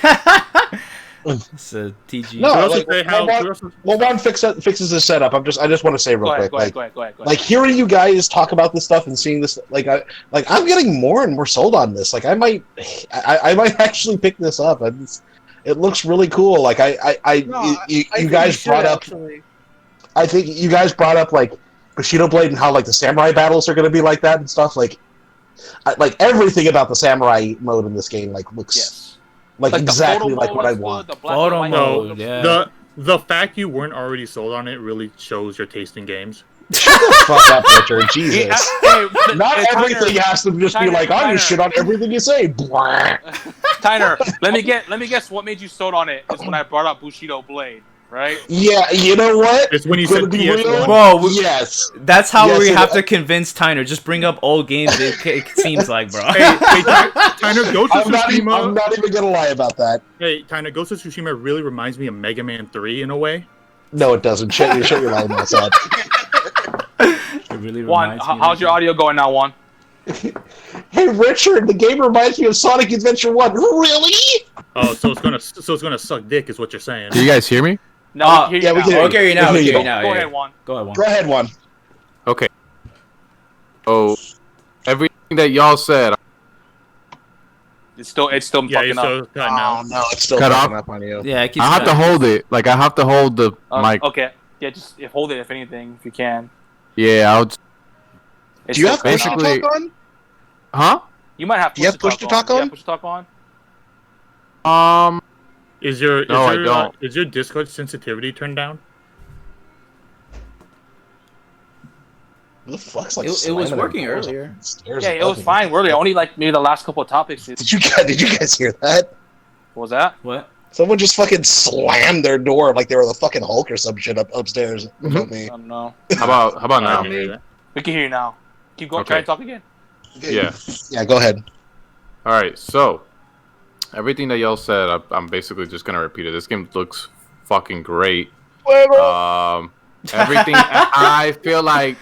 It's a TG. No, Juan fixes his setup. I just want to say real quick. Go ahead. Like hearing you guys talk about this stuff and seeing this, I'm getting more and more sold on this. Like I might actually pick this up. It looks really cool. Like you guys brought up. Actually. I think you guys brought up like Bushido Blade and how like the samurai battles are going to be like that and stuff. Like everything about the samurai mode in this game looks like exactly like what I want. Photo mode, yeah. The fact you weren't already sold on it really shows your taste in games. Shut the fuck up, Richard. Jesus. Not everything has to just be like, I just shit on everything you say. Tyner, let me guess what made you sold on it is when I brought up Bushido Blade. Right? Yeah, you know what? It's when you said PS1. Bro, yes. That's how we have to convince Tyner. Just bring up old games, it seems like, bro. Hey, Tyner, Ghost of Tsushima... I'm not even going to lie about that. Hey, Tyner, Ghost of Tsushima really reminds me of Mega Man 3 in a way. No, it doesn't. Shut your loud ass up. It really Juan, how's your audio going now, Juan? Hey Richard, the game reminds me of Sonic Adventure 1. Really? Oh, so it's gonna suck dick, is what you're saying. Do you guys hear me? No, we can hear you now. Okay, you now. We can hear Okay, you. now. Go Yeah. ahead, Juan. Go ahead, Juan. Go ahead, one. Okay. Oh, everything that y'all said. It's still Yeah, fucking you're up. still cutting out. No, it's still Cut fucking off. up on you. Yeah, it keeps I have to cutting. hold it. Like I have to hold the mic. Okay. Yeah, just hold it if anything, if you can. Yeah, I'll. It's Do you have still push to cutting talk out. on? Huh? You might have Do you have push to talk on? You have push to talk on? Is your No, I don't. is your Discord sensitivity turned down? Who the fuck's like It was slamming working their doors earlier. up the stairs Yeah, and it was bugging? fine. Really, only like maybe the last couple of topics. Did you guys hear that? What was that? What? Someone just fucking slammed their door like they were the fucking Hulk or some shit upstairs above me. I don't know. How about I now? didn't hear that. We can hear you now. Keep going. Okay. Try and talk again. Yeah. Yeah, go ahead. All right. So everything that y'all said, I'm basically just gonna repeat it. This game looks fucking great. Everything. I feel like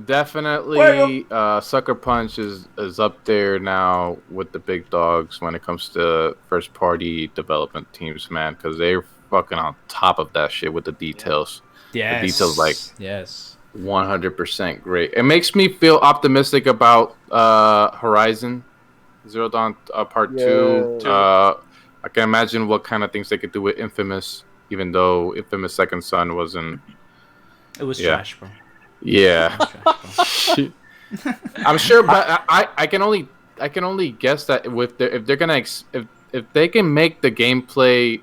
definitely Sucker Punch is up there now with the big dogs when it comes to first party development teams, man, because they're fucking on top of that shit with the details. Yes. The details, like, yes. 100% great. It makes me feel optimistic about Horizon Zero Dawn Part 2. I can imagine what kind of things they could do with Infamous, even though Infamous Second Son wasn't. It was Yeah. trash, bro. Yeah. I'm sure, but I can only guess that if they're gonna if they can make the gameplay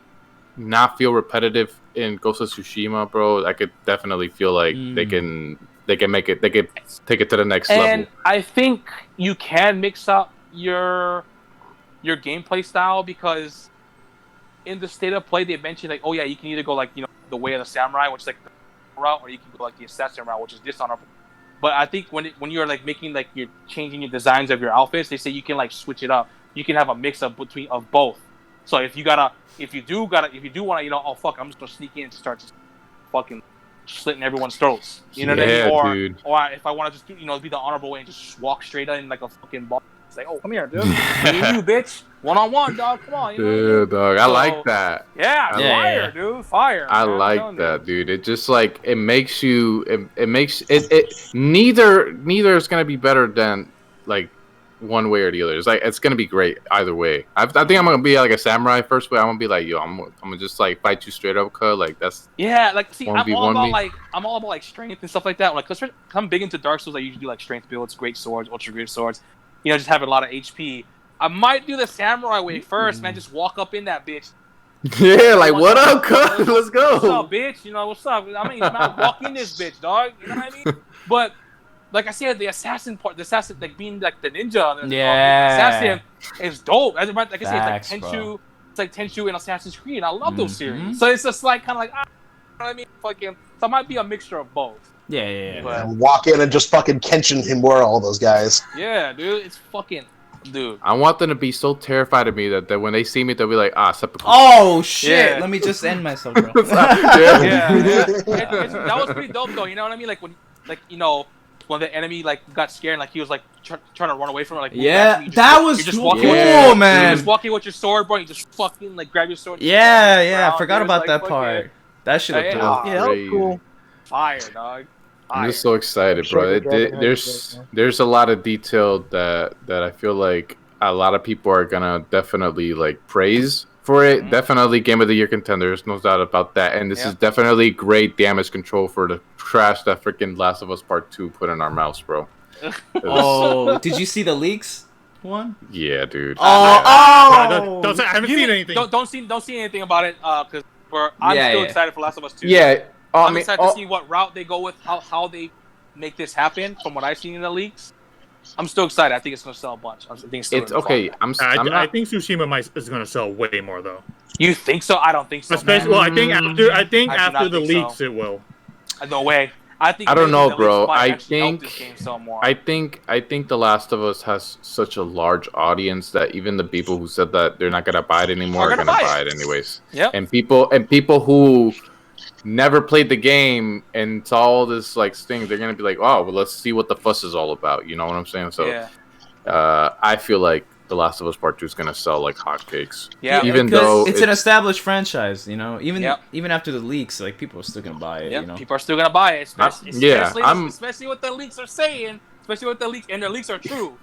not feel repetitive in Ghost of Tsushima, bro, I could definitely feel like they can make it, they could take it to the next And level. I think you can mix up your gameplay style, because in the state of play they mentioned like, oh yeah, you can either go like, you know, the way of the samurai, which is like the route, or you can go like the assassin route, which is dishonorable. But I think when you're like making like, you're changing your designs of your outfits, they say you can like switch it up. You can have a mix of both. So if you do want to, you know, oh fuck, I'm just gonna sneak in and start just fucking slitting everyone's throats. You know what I mean? Or if I want to just, you know, be the honorable way and just walk straight in like a fucking ball. It's like, oh, come here, dude. You bitch. 1-on-1, dog. Come on. You know, Dog, I like that. Yeah, fire, dude. Fire. I man, like that, dude. It just like it makes you. It makes it. Neither is gonna be better than like one way or the other. It's like it's gonna be great either way. I think I'm gonna be like a samurai first way. I'm gonna be like, yo, I'm gonna just like fight you straight up, cuz like that's. Yeah, like see, 1v1 I'm all about like strength and stuff like that. Like, cause I'm big into Dark Souls. I usually do like strength builds, great swords, ultra great swords. You know, just having a lot of HP. I might do the samurai way first, man. Just walk up in that bitch. Yeah, like what up, cuz? Let's go. What's up, bitch? You know what's up? I mean, walk in this bitch, dog. You know what I mean? But like I said, the assassin part, the assassin like being like the ninja, the assassin is dope. Like I said, Facts, it's like Tenchu. bro. It's like Tenchu and Assassin's Creed. I love those series. So it's just like kind of like, you know what I mean? Fucking. So it might be a mixture of both. Yeah. But, And walk in and just fucking Kenshin Himura all those guys. yeah, dude, it's fucking, dude. I want them to be so terrified of me that when they see me, they'll be like, seppuku. Oh shit! Yeah. Let me just end myself, bro. Yeah. That was pretty dope though. You know what I mean? Like when, like, you know, when the enemy like got scared and like he was like trying to run away from it, like Yeah, you that was you're just cool, walking man. You're just walking with your sword, bro. You just fucking like grab your sword. Yeah. I forgot Dude, about like, that fucking part. That should have Yeah. been. Yeah, that was cool. Fire, dog. I'm just so excited, bro. There's a lot of detail that I feel like a lot of people are gonna definitely like praise for it. Mm-hmm. Definitely Game of the Year contenders, no doubt about that. And this is definitely great damage control for the trash that freaking Last of Us Part 2 put in our mouths, bro. Oh, did you see the leaks one? Yeah, dude. I haven't seen anything. Don't see anything about it, because I'm still excited for Last of Us 2. Yeah. I'm excited to see what route they go with, how they make this happen. From what I've seen in the leaks, I'm still excited. I think it's gonna sell a bunch. I think it's okay. I think Tsushima is going to sell way more though. You think so? I don't think so. Especially, well, I think after the leaks it will. No way. I don't know, bro. I think The Last of Us has such a large audience that even the people who said that they're not gonna buy it anymore are gonna buy it anyways. Yeah. And people never played the game and saw all this like thing, they're gonna be like, oh, well, let's see what the fuss is all about. You know what I'm saying? So, I feel like The Last of Us Part 2 is gonna sell like hotcakes. Yeah, even though it's an established franchise, you know. Even after the leaks, like people are still gonna buy it. You know, people are still gonna buy it. Especially what the leaks are saying. Especially what the leaks and the leaks are true.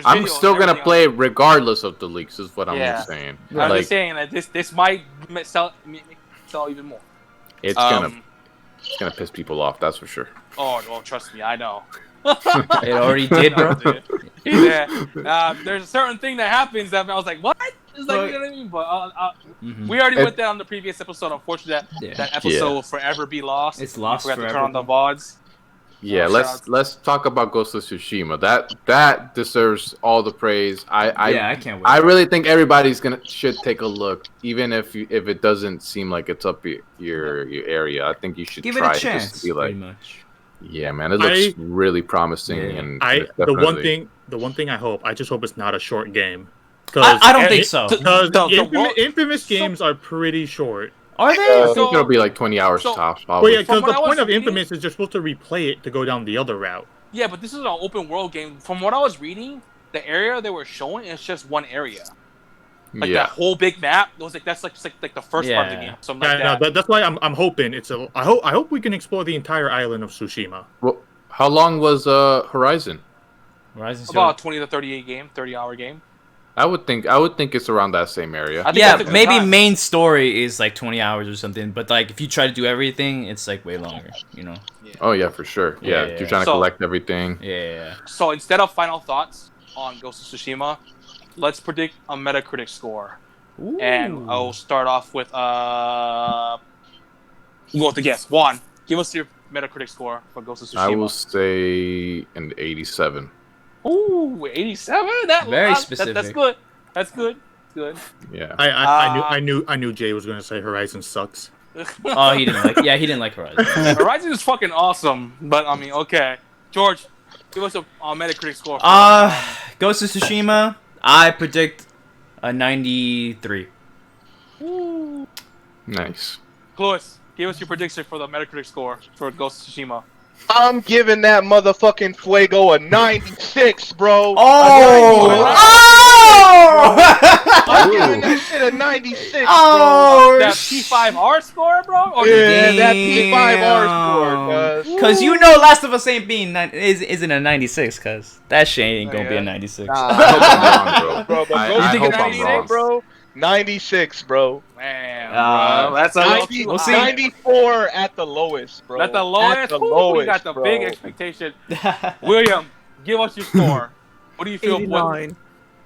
I'm still gonna play it regardless of the leaks. Is what I'm saying. I'm just saying that this might sell even more. It's gonna piss people off. That's for sure. Oh, well, trust me, I know. It already did, bro. Yeah. There's a certain thing that happens that I was like, what? It's like, you know what I mean? But we already went that on the previous episode. Unfortunately, that episode will forever be lost. It's lost forever. We have to turn on the VODs. Yeah, let's talk about Ghost of Tsushima. That deserves all the praise. I can't wait. I really think everybody's should take a look, even if it doesn't seem like it's up your area. I think you should give try it a chance. Just to be like, pretty much. Yeah, man, it looks really promising. And the one thing I just hope it's not a short game. I don't think so. Because Infamous games are pretty short. Are they? I think it'll be like 20 hours tops. Well, yeah, because the point of Infamous is you're supposed to replay it to go down the other route. Yeah, but this is an open world game. From what I was reading, the area they were showing is just one area. Like that whole big map. It was like that's like the first part of the game. Something like that. No, that's why I'm hoping it's a. I hope we can explore the entire island of Tsushima. Well, how long was Horizon? Horizon's about 20 to 30-hour game. I would think it's around that same area. Yeah, maybe main story is like 20 hours or something, but like if you try to do everything, it's like way longer, you know? Yeah. Oh yeah, for sure. Yeah, you're trying to collect everything. Yeah. So instead of final thoughts on Ghost of Tsushima, let's predict a Metacritic score. Ooh. And I'll start off with we'll go with the guess. Juan, give us your Metacritic score for Ghost of Tsushima. I will say an 87. Ooh, 87? Very specific. That's good. That's good. Good. Yeah. I knew Jay was gonna say Horizon sucks. Oh, he didn't like Horizon. Horizon is fucking awesome, but I mean, okay. George, give us a Metacritic score. Ghost of Tsushima, I predict a 93. Ooh. Nice. Clovis, give us your prediction for the Metacritic score for Ghost of Tsushima. I'm giving that motherfucking Fuego a 96, bro. I'm giving that shit a 96, bro. That P5R score, bro? That P5R score, cuz you know Last of Us isn't a 96, cuz that shit ain't gonna be a 96. I hope I'm wrong, bro. I hope I'm wrong, bro. 96, bro. Man, bro. That's a 90, we'll 94 at the lowest, bro. At the lowest? We got the big expectation. William, give us your score. What do you feel? 89.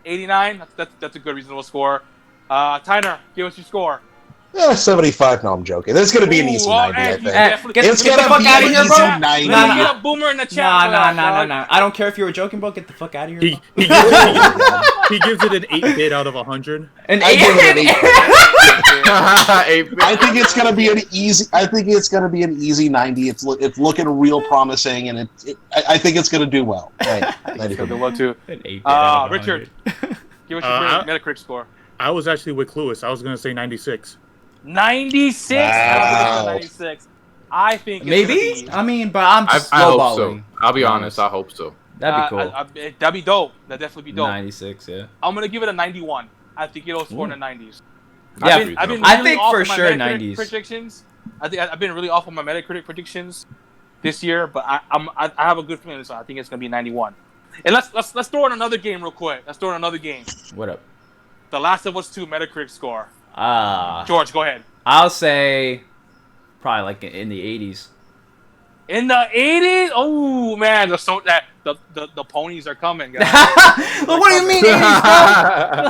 89? That's a good reasonable score. Tyner, give us your score. 75. No, I'm joking. There's going to be an easy 90, I think. Get the fuck out of here, bro. 90. Get a boomer in the chat. No. I don't care if you were joking, bro. Get the fuck out of here. He gives it an 8-bit out of 100. An 8? I think it's gonna be an easy. I think it's gonna be an easy 90. It's looking real promising, and I think it's gonna do well. Right, it's gonna do well too. Richard, give us your Metacritic score. I was actually with Clueless. I was gonna say 96. 96. Wow. 96. I think maybe. I mean, but I'm just I hope so. I'll be honest. I hope so. That'd be cool. That'd be dope. That'd definitely be dope. 96. Yeah. I'm gonna give it a 91. I think it'll score in the 90s. Yeah, I think for sure 90s. Predictions. I think I've been really off on my Metacritic predictions this year, but I have a good feeling. So I think it's gonna be 91. And let's throw in another game real quick. Let's throw in another game. What up? The Last of Us 2 Metacritic score. George, go ahead. I'll say probably like in the 80s. In the 80s? Oh man, the ponies are coming, guys. What do you mean 80s, bro?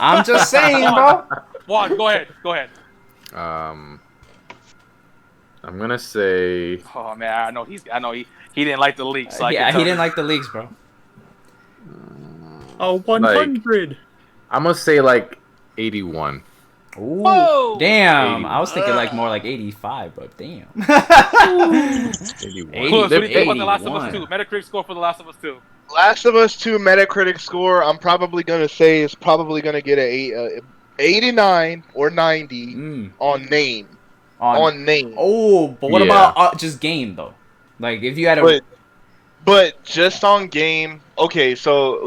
I'm just saying, bro. Juan, go ahead. I'm gonna say. Oh man, I know he didn't like the leaks. So he didn't like the leaks, bro. 100. I'm gonna say like 81. Ooh, whoa! Damn, 80. I was thinking like more like 85, but damn. 81. What do you think about The Last of Us 2? Metacritic score for The Last of Us 2. Last of Us 2 Metacritic score, I'm probably gonna say is probably gonna get a 89 or 90 on name. on name. Oh, but what about just game though? Like if you had a. But just on game. Okay, so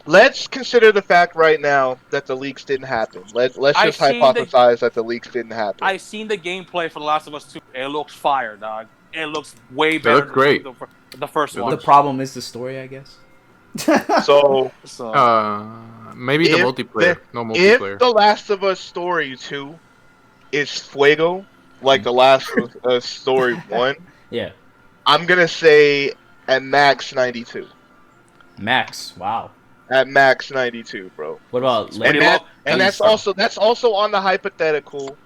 let's consider the fact right now that the leaks didn't happen. Let's just hypothesize that the leaks didn't happen. I've seen the gameplay for The Last of Us 2. It looks fire, dog. It looks way better than great. The first one. The problem is the story, I guess. So maybe the multiplayer. No multiplayer. If The Last of Us Story 2 is Fuego, like The Last of Us Story 1, yeah, I'm gonna say at max 92. Max, wow. At max 92, bro. What about that's also on the hypothetical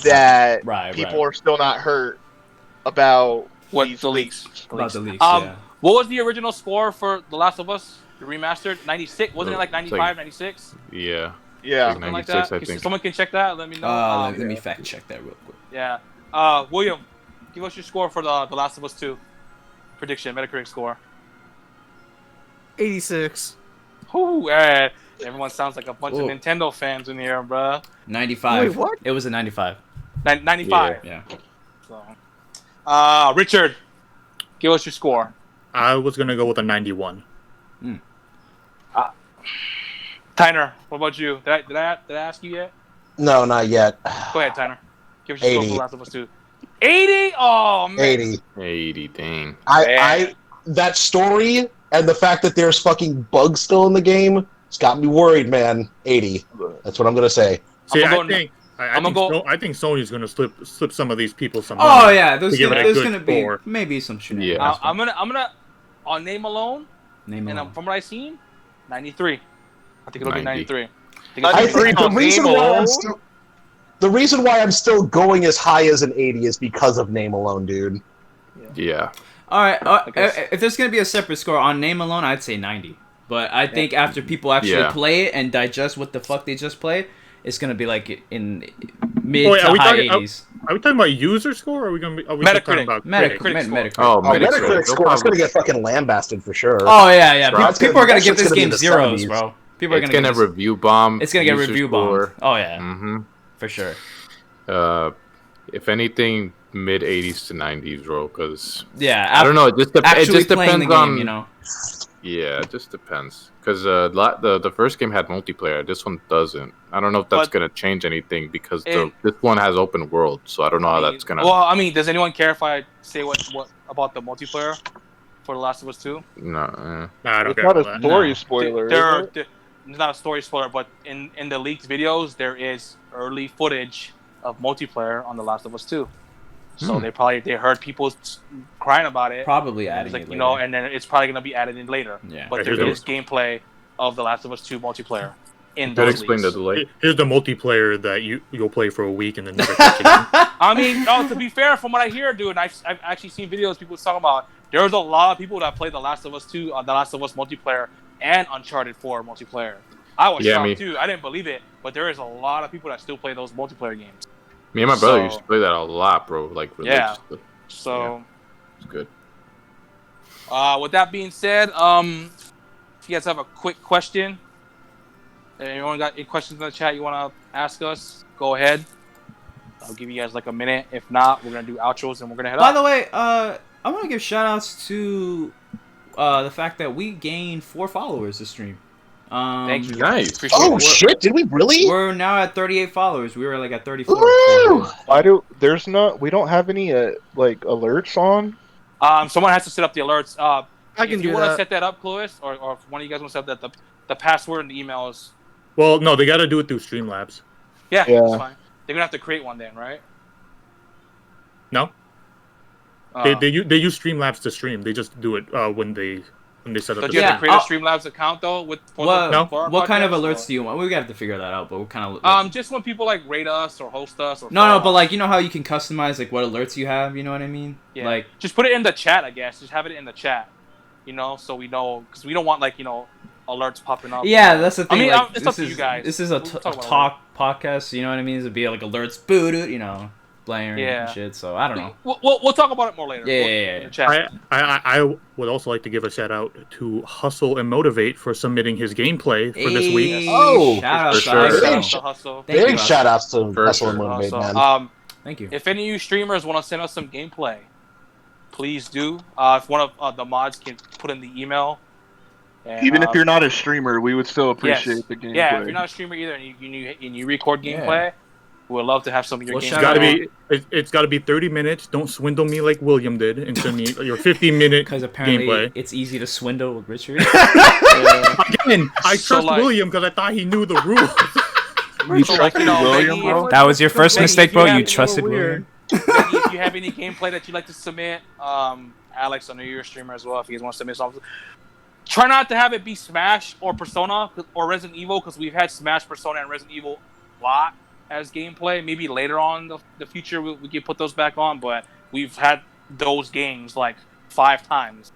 that people are still not hurt about what the leaks. About the leaks, What was the original score for The Last of Us remastered? 96? Wasn't it like 95, 96? Yeah. Yeah. Something like that. I think. Someone can check that. Let me know. Let me fact check that real quick. Yeah. William, give us your score for the Last of Us 2 prediction, Metacritic score. 86. Ooh, everyone sounds like a bunch of Nintendo fans in here, bruh. 95. Wait, what? It was a 95. 95. Yeah. So, Richard, give us your score. I was gonna go with a 91. Tyner, what about you? Did I ask you yet? No, not yet. Go ahead, Tyner. Give us your score for The Last of Us 2. 80? Oh man. 80. Dang. That story and the fact that there's fucking bugs still in the game, it's got me worried, man. 80. That's what I'm gonna say. See, I think Sony's gonna slip some of these people some money. Oh yeah, there's gonna be maybe some shenanigans. Yeah. I'm gonna on name alone. And from what I've seen, 93. I think it'll be 93. The reason why I'm still going as high as an 80 is because of name alone, dude. Yeah. All right. If there's gonna be a separate score on name alone, I'd say 90. But I think after people actually play it and digest what the fuck they just played, it's gonna be like in mid to high 80s. Are we talking about user score, or are we talking about Metacritic? Oh, Metacritic score is gonna get fucking lambasted for sure. Oh yeah. People are gonna give this game zeros, bro. People are gonna review bomb. It's gonna get review bombed. Oh yeah. Mm-hmm. For sure. If anything, mid 80s to 90s, bro. Because I don't know. It just depends on you know. Yeah, it just depends. Because the first game had multiplayer. This one doesn't. I don't know if that's gonna change anything because this one has open world. So I don't know how that's gonna. Well, I mean, does anyone care if I say what about the multiplayer for The Last of Us 2? No. It's not a story spoiler. It's not a story spoiler, but in the leaked videos, there is early footage of multiplayer on The Last of Us 2. So they heard people crying about it. Probably adding it later. And then it's probably gonna be added in later. Yeah. But there is gameplay of The Last of Us 2 multiplayer in those leaks. Explain the delay. Here's the multiplayer that you'll play for a week and then never touch again. I mean, to be fair, from what I hear, dude, and I've actually seen videos people talking about. There's a lot of people that played The Last of Us 2, The Last of Us multiplayer, and Uncharted 4 multiplayer. I was shocked too. I didn't believe it, but there is a lot of people that still play those multiplayer games. Me and my brother used to play that a lot, bro. Like religiously. So it's good. With that being said, if you guys have a quick question, anyone got any questions in the chat you want to ask us? Go ahead. I'll give you guys like a minute. If not, we're gonna do outros and we're gonna head By the way, I want to give shout outs to the fact that we gained 4 followers this stream. Thank you. Nice. Shit! Did we really? We're now at 38 followers. We were like at 34. We don't have any like alerts on? Someone has to set up the alerts. I can do that. If you want to set that up, Cluis, or if one of you guys want to set that, the password and the emails. Well, no, they got to do it through Streamlabs. Yeah, that's fine. They're gonna have to create one then, right? No. They use Streamlabs to stream. They just do it when they set up. Don't you have to create a Streamlabs account though? What kind of alerts do you want? We got to figure that out. But what kind of? Just when people like rate us or host us or. No, but like you know how you can customize like what alerts you have. You know what I mean? Yeah. Like just put it in the chat. I guess just have it in the chat. You know, so we know because we don't want like alerts popping up. Yeah, that's the thing. I mean, like, it's up to you guys. This is a talk podcast. You know what I mean? It'd be like alerts, booted. Blaring and shit. So I don't know. We'll talk about it more later. Yeah. I would also like to give a shout out to Hustle and Motivate for submitting his gameplay for this week. Oh, shout out to Hustle. Big shout outs to Hustle and Motivate, man. Thank you. If any of you streamers want to send us some gameplay, please do. If one of the mods can put in the email. And, Even if you're not a streamer, we would still appreciate the gameplay. Yeah, if you're not a streamer either and you record gameplay, we would love to have some of your gameplay. It's got to be 30 minutes. Don't swindle me like William did and send me your 50-minute Because apparently gameplay. it's easy to swindle Richard. Again, I trust William because I thought he knew the rules. William, bro? That was your first mistake, bro. You trusted William. If you have any gameplay that you'd like to submit, Alex, I know you're a streamer as well. If you guys want to submit something, try not to have it be Smash or Persona or Resident Evil, because we've had Smash, Persona, and Resident Evil a lot as gameplay. Maybe later on in the future we can put those back on, but we've had those games like 5 times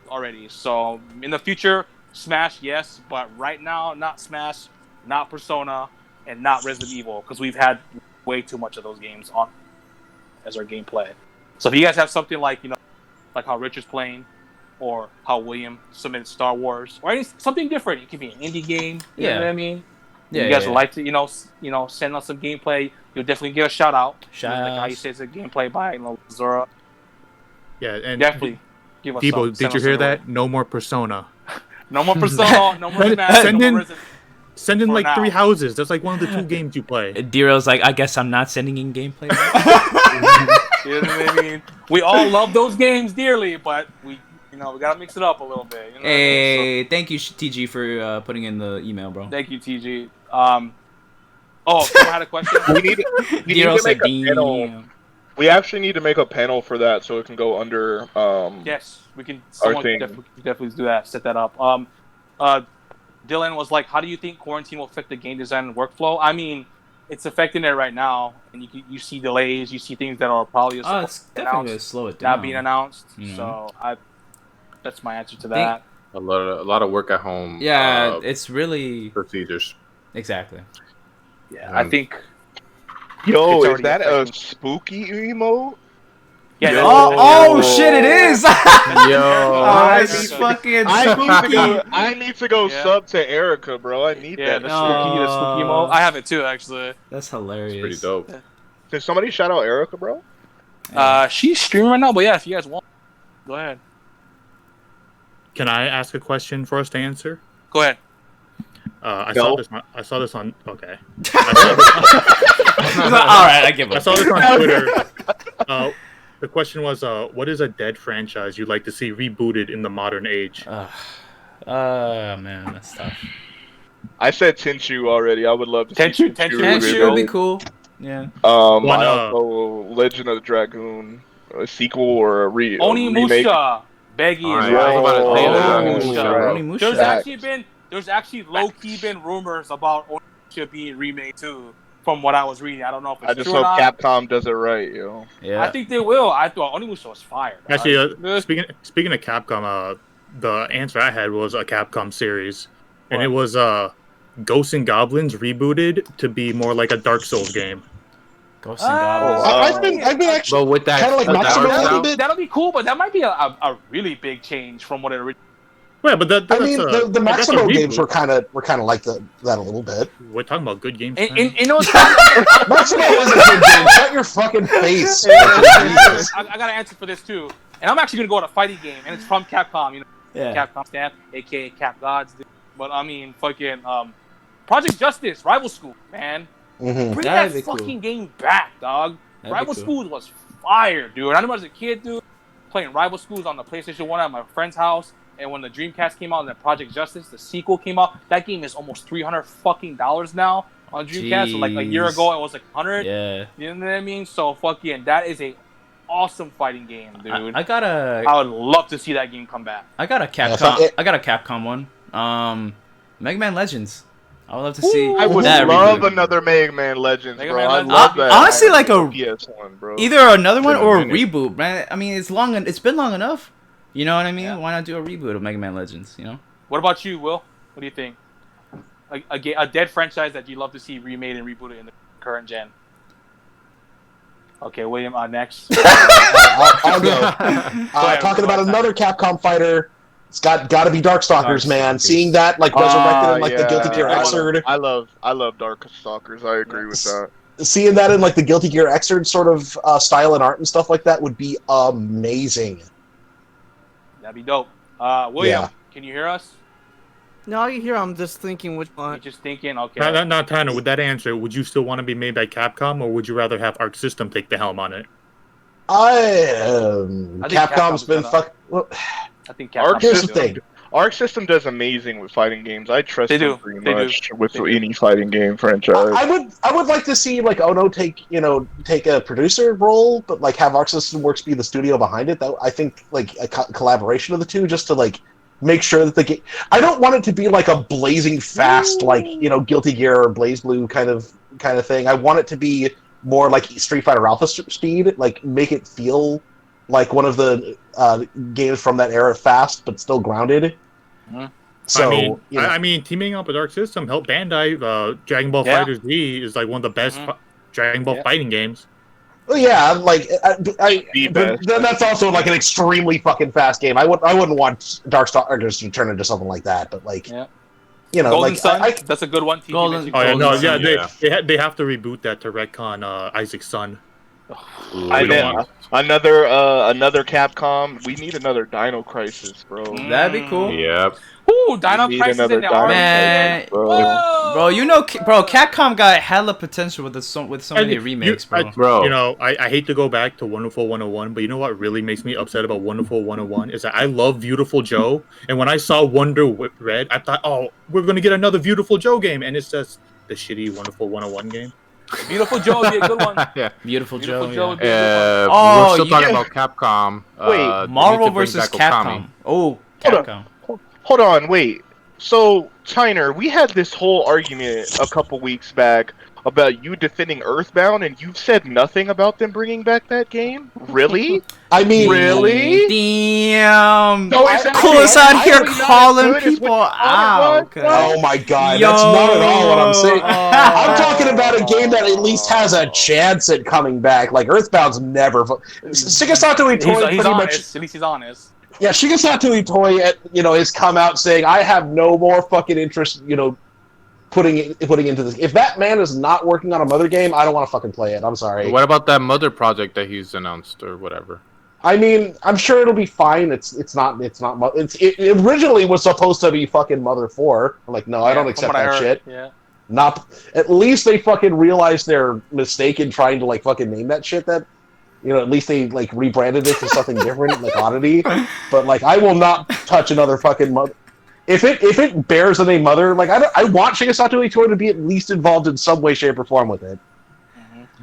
already. So in the future, Smash, yes, but right now, not Smash, not Persona, and not Resident Evil, because we've had way too much of those games on as our gameplay. So if you guys have something like, like how Richard's playing, or how William submitted Star Wars, or something different, it could be an indie game. You know what I mean? Yeah, you guys would like to, send us some gameplay. You'll definitely get a shout out. Like how you say it's a gameplay by Zora. Yeah, and definitely give us. Debo, did you hear that? No more Persona. No more Persona. No more Smash. Send in like 3 houses. That's like one of the 2 games you play. Dero's like, I guess I'm not sending in gameplay. You know what I mean? We all love those games dearly, but we gotta mix it up a little bit. Hey, thank you, TG, for putting in the email, bro. Thank you, TG. Someone had a question. We need to make a panel. We actually need to make a panel for that so it can go under. Yes, we can. Someone can definitely do that. Set that up. Dylan was like, "How do you think quarantine will affect the game design and workflow?" I mean, it's affecting it right now, and you see delays, you see things that are probably it's definitely going to slow it down. Not being announced. So that's my answer to that. A lot of work at home. Yeah, it's really procedures. Exactly. Yeah, I think. Yo, is that a spooky emote? Yeah. Oh shit! It is. Yo, fucking. I need to go sub to Erica, bro. I need that. The spooky emote. I have it too, actually. That's hilarious. It's pretty dope. Can somebody shout out Erica, bro? She's streaming right now, but yeah, if you guys want, go ahead. Can I ask a question for us to answer? Go ahead. I saw this on. Okay. All right, I give up. I saw this on Twitter. The question was, what is a dead franchise you'd like to see rebooted in the modern age? Man, that's tough. I said Tenchu already. I would love to see Tenchu would be cool. Yeah. Also Legend of the Dragoon, a sequel or a remake. Onimusha. Beggy is Onimusha. There's actually low-key been rumors about Onimusha being remade too, from what I was reading. I don't know if it's true or not. I just hope Capcom does it right, yo. Yeah. I think they will. I thought Onimusha was fire. Actually, speaking of Capcom, the answer I had was a Capcom series, and it was Ghosts and Goblins rebooted to be more like a Dark Souls game. Ghosts and Goblins. I've been actually with that kind of like Maximo a little bit. That'll be cool, but that might be a really big change from what it originally. Yeah, but the Maximo games were kind of like that a little bit. We're talking about good games. You know what's Maximo is a good game. Shut your fucking face. I got an answer for this too, and I'm actually gonna go to a fighting game, and it's from Capcom. Capcom staff, aka Cap Gods. But I mean, fucking Project Justice, Rival School, man. Mm-hmm. Bring that fucking game back, dog. Rival Schools was fire, dude. I remember as a kid, dude, playing Rival Schools on the PlayStation 1 at my friend's house. And when the Dreamcast came out and the Project Justice, the sequel came out, that game is almost $300 fucking on Dreamcast. So like a year ago, it was like 100. Yeah. You know what I mean? So fucking, that is a awesome fighting game, dude. I would love to see that game come back. I got a Capcom. I got a Capcom one. Mega Man Legends. I would love to see. I would love another Mega Man Legends, bro. I love that. Honestly, like a PS1, bro. Either another one or a reboot, man. I mean, it's been long enough. You know what I mean? Yeah. Why not do a reboot of Mega Man Legends? You know. What about you, Will? What do you think? A dead franchise that you'd love to see remade and rebooted in the current gen. Okay, William, next. I'll go. Talking about another Capcom fighter. It's got to be Darkstalkers, man. Seeing that like resurrected in like the Guilty Gear Xrd. I love Darkstalkers. I agree with that. seeing that in like the Guilty Gear Xrd sort of style and art and stuff like that would be amazing. That'd be dope. William, can you hear us? No, I can hear. I'm just thinking which one. You're just thinking, okay. Not Tanner. With that answer, would you still want to be made by Capcom, or would you rather have Arc System take the helm on it? Capcom's been fuck. Well, I think Capcom. Here's the thing. Arc System does amazing with fighting games. I trust them pretty much with do. any fighting game franchise. I would like to see like Ono take a producer role, but like have Arc System Works be the studio behind it. That I think like a collaboration of the two, just to like make sure that the game. I don't want it to be like a blazing fast like Guilty Gear or BlazBlue kind of thing. I want it to be more like Street Fighter Alpha speed, like make it feel like one of the games from that era, fast but still grounded. Mm-hmm. So I mean, teaming up with Arc System helped Bandai. Dragon Ball FighterZ is like one of the best Dragon Ball fighting games. Well, yeah, like but that's also like an extremely fucking fast game. I wouldn't want Darkstalkers to turn into something like that, but like. Yeah. Golden like Sun, that's a good one. They have to reboot that to retcon Isaac's son. Another Capcom. We need another Dino Crisis, bro. That'd be cool. Yep. Ooh, Dino Crisis in the arm. Man, bro, Capcom got hella potential with so many remakes, bro. I hate to go back to Wonderful 101, but you know what really makes me upset about Wonderful 101 is that I love Beautiful Joe, and when I saw Wonder Red, I thought, oh, we're gonna get another Beautiful Joe game, and it's just the shitty Wonderful 101 game. Beautiful Joe would be a good one. Yeah, Beautiful Joe. Would be a good one. We're still talking about Capcom. Wait, Marvel versus Capcom. Oh, Capcom. Hold on, wait. So, Tyner, we had this whole argument a couple weeks back about you defending Earthbound, and you've said nothing about them bringing back that game? Really? I mean, really? Damn! Coolest out here calling people out. Okay. Oh my god, that's not at all what I'm saying. I'm talking about a game that at least has a chance at coming back. Like Earthbound's never. Shigesato Itoi he's honest. At least he's honest. Yeah, Shigesato Itoi, has come out saying, "I have no more fucking interest, putting into this. If that man is not working on a Mother game, I don't want to fucking play it. I'm sorry." What about that Mother project that he's announced or whatever? I mean, I'm sure it'll be fine. It originally was supposed to be fucking Mother 4. I'm like, no, I don't accept that shit. Yeah. Not at least they fucking realized their mistake in trying to like fucking name that shit. That at least they like rebranded it to something different, like Oddity. But like, I will not touch another fucking Mother. If it bears the name Mother, like I want Shigesato Itoi to be at least involved in some way, shape, or form with it.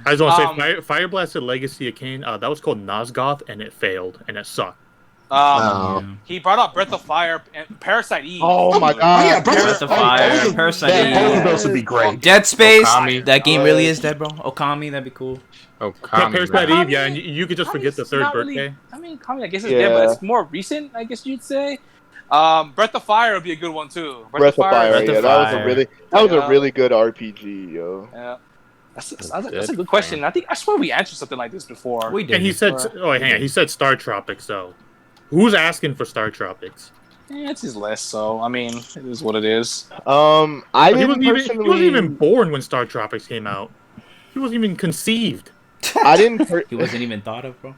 I was gonna say Fire Blasted Legacy of Kain. That was called Nosgoth, and it failed, and it sucked. He brought up Breath of Fire and Parasite Eve. Oh my god! Yeah, Breath of Fire, Parasite Eve. Both of those would be great. Dead Space. Okami. That game really is dead, bro. Okami, that'd be cool. Parasite Eve, yeah, and you could just forget the third birthday. Okami, I guess it's dead, but it's more recent. I guess you'd say. Breath of Fire would be a good one too. Breath of Fire, yeah, that was a really good RPG, yo. Yeah. That's a good question. I swear we answered something like this before. We did. And he said, he said Star Tropics, though. Who's asking for Star Tropics? It's his list, so I mean, it is what it is. He wasn't even born when Star Tropics came out. He wasn't even conceived. He wasn't even thought of, bro.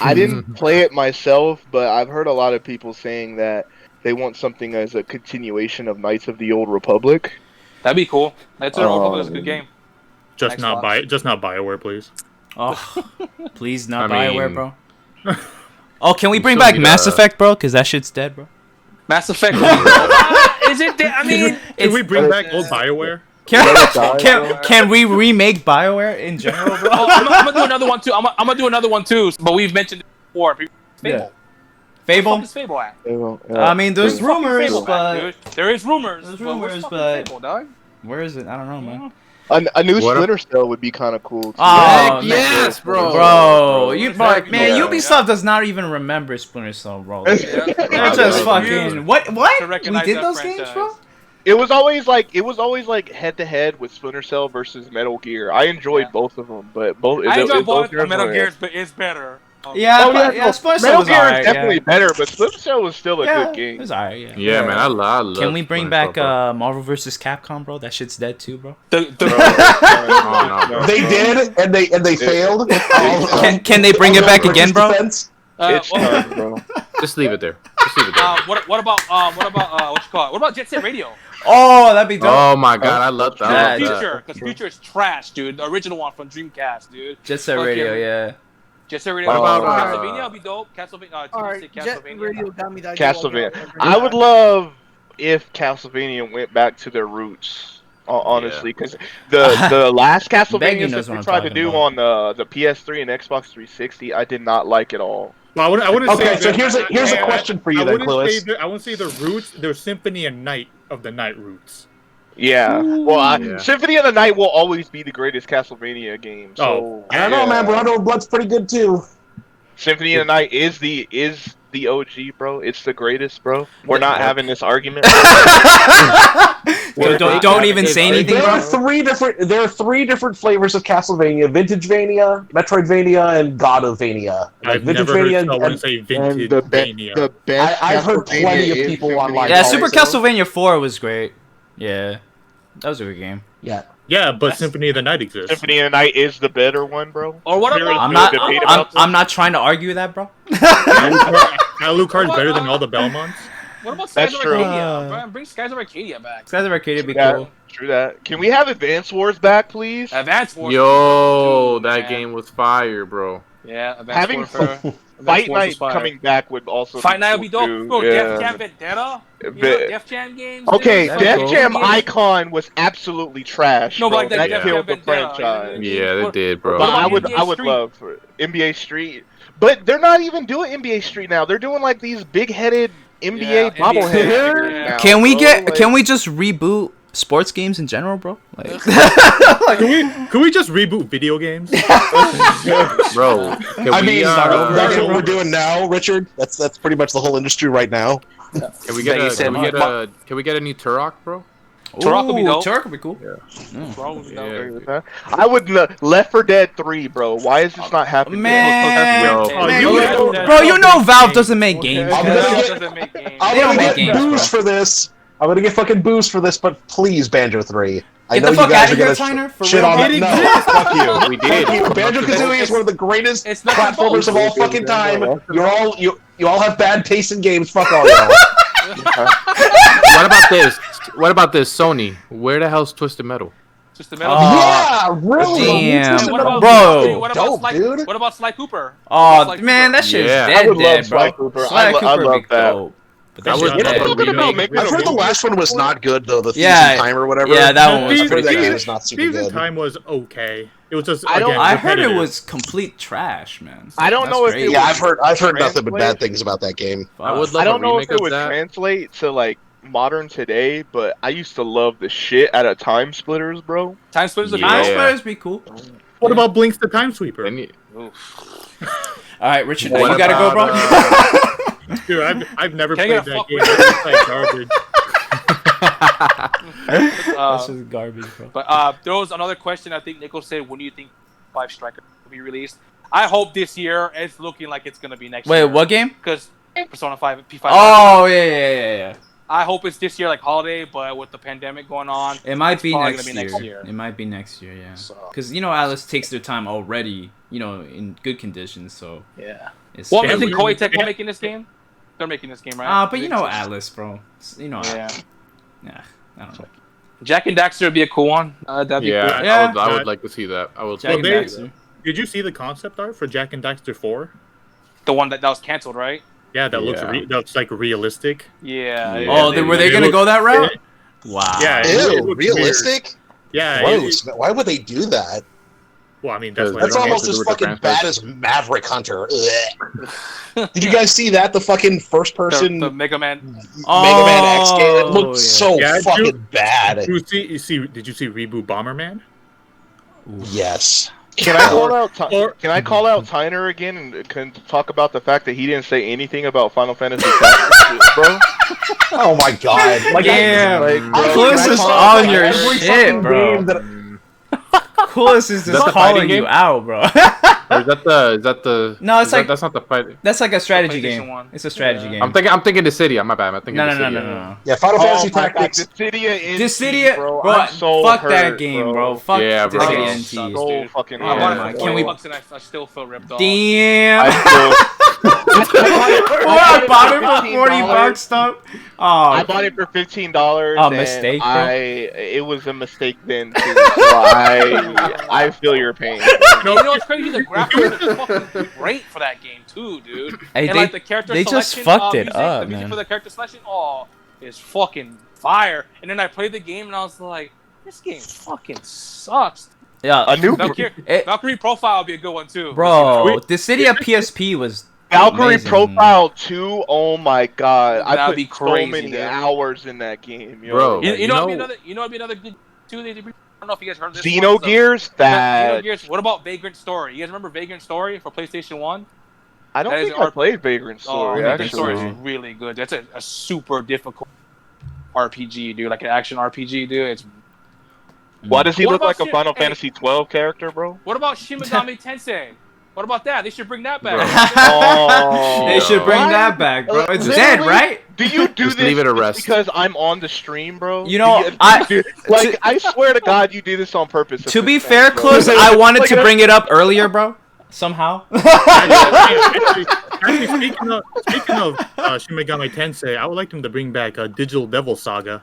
I didn't play it myself, but I've heard a lot of people saying that they want something as a continuation of Knights of the Old Republic. That'd be cool. Knights of the Old Republic is a good game. Just not BioWare, please. Oh, please not BioWare, bro. Oh, can we bring back Mass Effect, bro? Because that shit's dead, bro. Mass Effect. Is it dead? I mean, can we bring back old BioWare? Can we remake BioWare in general, bro? I'm gonna do another one too. I'm gonna do another one too. But we've mentioned it before. Fable. Fable? What the fuck is Fable at? I mean, there's rumors, but there is rumors. There's rumors, but Fable, dog? Where is it? I don't know, man. A new Splinter Cell would be kind of cool. Too. Oh yes, bro. Ubisoft does not even remember Splinter Cell, bro. They're just fucking what? We did those games, bro. It was always like head to head with Splinter Cell versus Metal Gear. I enjoyed both of them, but I enjoyed both Metal Gears, but it's better. Yeah, Oh, yeah, no, Splinter Cell Metal was Gear alright. is definitely Yeah. better, but Splinter Cell was still a Yeah, good game. it was alright. Yeah. Yeah, man, I love. Can we bring Splinter back Cell, bro. Marvel vs. Capcom, bro? That shit's dead too, bro. No, bro. They did, and they failed. Can they bring it back again, bro? It's done, bro. Just leave it there. Just leave it there. What about what you call it? What about Jet Set Radio? Oh, that'd be dope. Oh my god, I love that. Future, because Future is trash, dude. The original one from Dreamcast, dude. Jet Set Radio, yeah. Jet Set Radio. What about, Castlevania? Would be dope. Castlevania. Alright, Jet Radio got me that. Castlevania. I would love if Castlevania went back to their roots. Honestly, because the last Castlevania that they tried to do on the PS3 and Xbox 360, I did not like it all. Well, I wouldn't say. Okay, so here's a question for you then, Lewis. I wouldn't say the roots. They're Symphony and Night of the Night roots. Yeah. Well, Symphony of the Night will always be the greatest Castlevania game. So I don't know, man. Bravado of Blood's pretty good too. Symphony of the Night is the OG, bro. It's the greatest, bro. We're not having this argument. Don't even say anything, There are bro. three different flavors of Castlevania: Vintagevania, Metroidvania, and God-of-Vania. I've never heard someone say Vintagevania. The best. I've heard plenty of people online. Yeah, Super Castlevania 4 was great. Yeah, that was a good game. Yeah. Yeah, but Symphony of the Night exists. Symphony of the Night is the better one, bro. Or what There is about? no debate about I'm not trying to argue that, bro. Alucard's better than all the Belmonts. What about That's Skies of true. Arcadia? Bro, bring Skies of Arcadia back. Skies of Arcadia would be Yeah, cool. true that. Can we have Advance Wars back, please? Advance Wars. Yo, Dude, that man. game was fire, bro. Yeah, Advance Having Warfare. Fight Night coming back would also. Fight Night would be dope. cool, Bro, too. Def Jam Vendetta. You know, Def Jam games. Okay, dude? Def cool. Jam Icon was absolutely trash. No, bro. but like that Def killed Jam the Vendetta, franchise. Yeah, they did, bro. But What about I NBA would Street? love for NBA Street. But they're not even doing NBA Street now. They're doing like these big-headed NBA Yeah, bobblehead NBA. figures Yeah. now, Can we bro. get? Like- Can we just reboot sports games in general, bro? Like, Can we just reboot video games? Bro, can I we, mean, start over that's again, what we're doing now, Richard. That's pretty much the whole industry right now. can we get a new Turok, bro? Turok would be dope. Turok would be cool. Yeah. I would Left 4 Dead 3, bro. Why is this not happening? Man, Yo, man, you- bro, you know Valve doesn't make games. I'm man. gonna get- Doesn't make games. I'm They don't gonna make get games, booze for this. I'm gonna get fucking booze for this, but please, Banjo 3. I Get know the fuck you guys out of are here, gonna Tyner. For shit real, on bro. that. No, fuck you. We did. Fuck you. Banjo Kazooie is one of the greatest It's not platformers of all supposed fucking time. You all have bad taste in games. Fuck all y'all. What about this? What about this, Sony? Where the hell's Twisted Metal? Just the metal. Yeah, really. Damn, What about- bro. What about Dope, Sly, dude. What about Sly Cooper? Oh Sly man, Cooper. that shit's Yeah. dead, I would love dead, Sly bro. Cooper. Sly I Cooper love would be that. dope. But that I shit's would dead. love a remake. I've heard the last one was not good though. The Thieves Yeah, in Time or whatever. yeah, that one was I've heard pretty that bad. game is not super Thieves in good. Time was okay. It was just I don't- again, I heard it repetitive. was complete trash, man. I don't That's know if great. it Yeah, I've heard nothing but Translate? bad things about that game. I would Fuck. love I don't a know remake if it of would that. translate to like modern today, but I used to love the shit out of Time Splitters, bro. Time Splitters would be Time Yeah. dope. Splitters be cool. What about Blinks the Time Sweeper? Then you- All right, Richard, What you gotta go, bro. about, Dude, I've never Can I played get a that fuck game. with It's like garbage. That's just garbage, bro. But there was another question. I think Nico said, "When do you think 5 Striker will be released?" I hope this year. It's looking like it's gonna be next Wait, year. what game? Because Persona 5 P5. Oh yeah. I hope it's this year, like holiday, but with the pandemic going on, It might be probably next, gonna be next year. It might be next year, yeah. So- Because Alice takes their time already, in good conditions. So yeah. it's Well, Yeah, isn't we- Koei Tecmo making this game? They're making this game, right? but Alice, bro. Yeah. Yeah, I don't know. Jack and Daxter would be a cool one. That'd be yeah, cool. Yeah. I would like to see that. I would. Jack Well, and they- Daxter. Did you see the concept art for Jack and Daxter 4? The one that was canceled, right? Yeah, that looks Yeah. that's like realistic. Yeah. Yeah. Oh, were they gonna go that route? it- Wow. Yeah, it Ew, looks realistic? Yeah. Gross. Why would they do that? Well, I mean, that's That's what That's don't almost have to as do with the fucking franchise. bad as Maverick Hunter. Ugh. Did you guys see that? The fucking first person The Mega Man. Mega Man X game. It looked yeah. so Yeah, fucking bad. Did you see Reboot Bomberman? Yes. Can I call out? Or- Can I call out Tyner again and can talk about the fact that he didn't say anything about Final Fantasy Tactics, bro? Oh my god. Like, Damn. Like, bro, Coolest can I is call on out your every shit, fucking bro. game that- Coolest is just that the calling fighting you game? out, bro. Or is that the? No, it's like that's not the fight. That's like a strategy game. It's a strategy game. I'm thinking Dissidia. My bad. I'm thinking Dissidia. No. Yeah, Final Fantasy Tactics. Dissidia, bro. Bro, I'm so fuck hurt, that game, bro. Fuck yeah, bro. Dissidia NT. So fucking I bought it for Can we- $20 and I still feel ripped off. Damn. I bought it for $40, though. I Oh, bought it for $15. Oh, mistake, bro. It was a mistake then too. So I feel your pain. You know what's crazy? The graphics are fucking great for that game too, dude. Hey, And like the character they just selection, fucked it music, up, the music man. for the character selection, is fucking fire. And then I played the game and I was like, this game fucking sucks. yeah, A new Valkyrie Profile would be a good one too. bro. Dissidia PSP was Valkyrie amazing. Profile 2. Oh my god, I That'd put be so crazy, many dude. hours in that game, yo. Bro. You know what'd be another good two. I don't know if you guys heard of this. Xenogears. That Xenogears. What about Vagrant Story? You guys remember Vagrant Story for PlayStation 1? I don't that is think I an played Vagrant Story. Vagrant Story Actually, is really good. That's a super difficult RPG, dude. Like an action RPG, dude. It's why does he What look about like a shit- Final hey. Fantasy 12 character, bro? What about Shin Megami Tensei? What about that? They should bring that back. Oh, They should bring Why? that back, bro. It's Literally, dead, right? Do you do Just this leave it a just rest. because I'm on the stream, bro? You know, Do I- like. I swear to God, you do this on purpose. To at be this fair, point, bro. Close, I wanted to bring it up earlier, bro. Somehow. Actually, speaking of Shin Megami Tensei, I would like them to bring back Digital Devil Saga.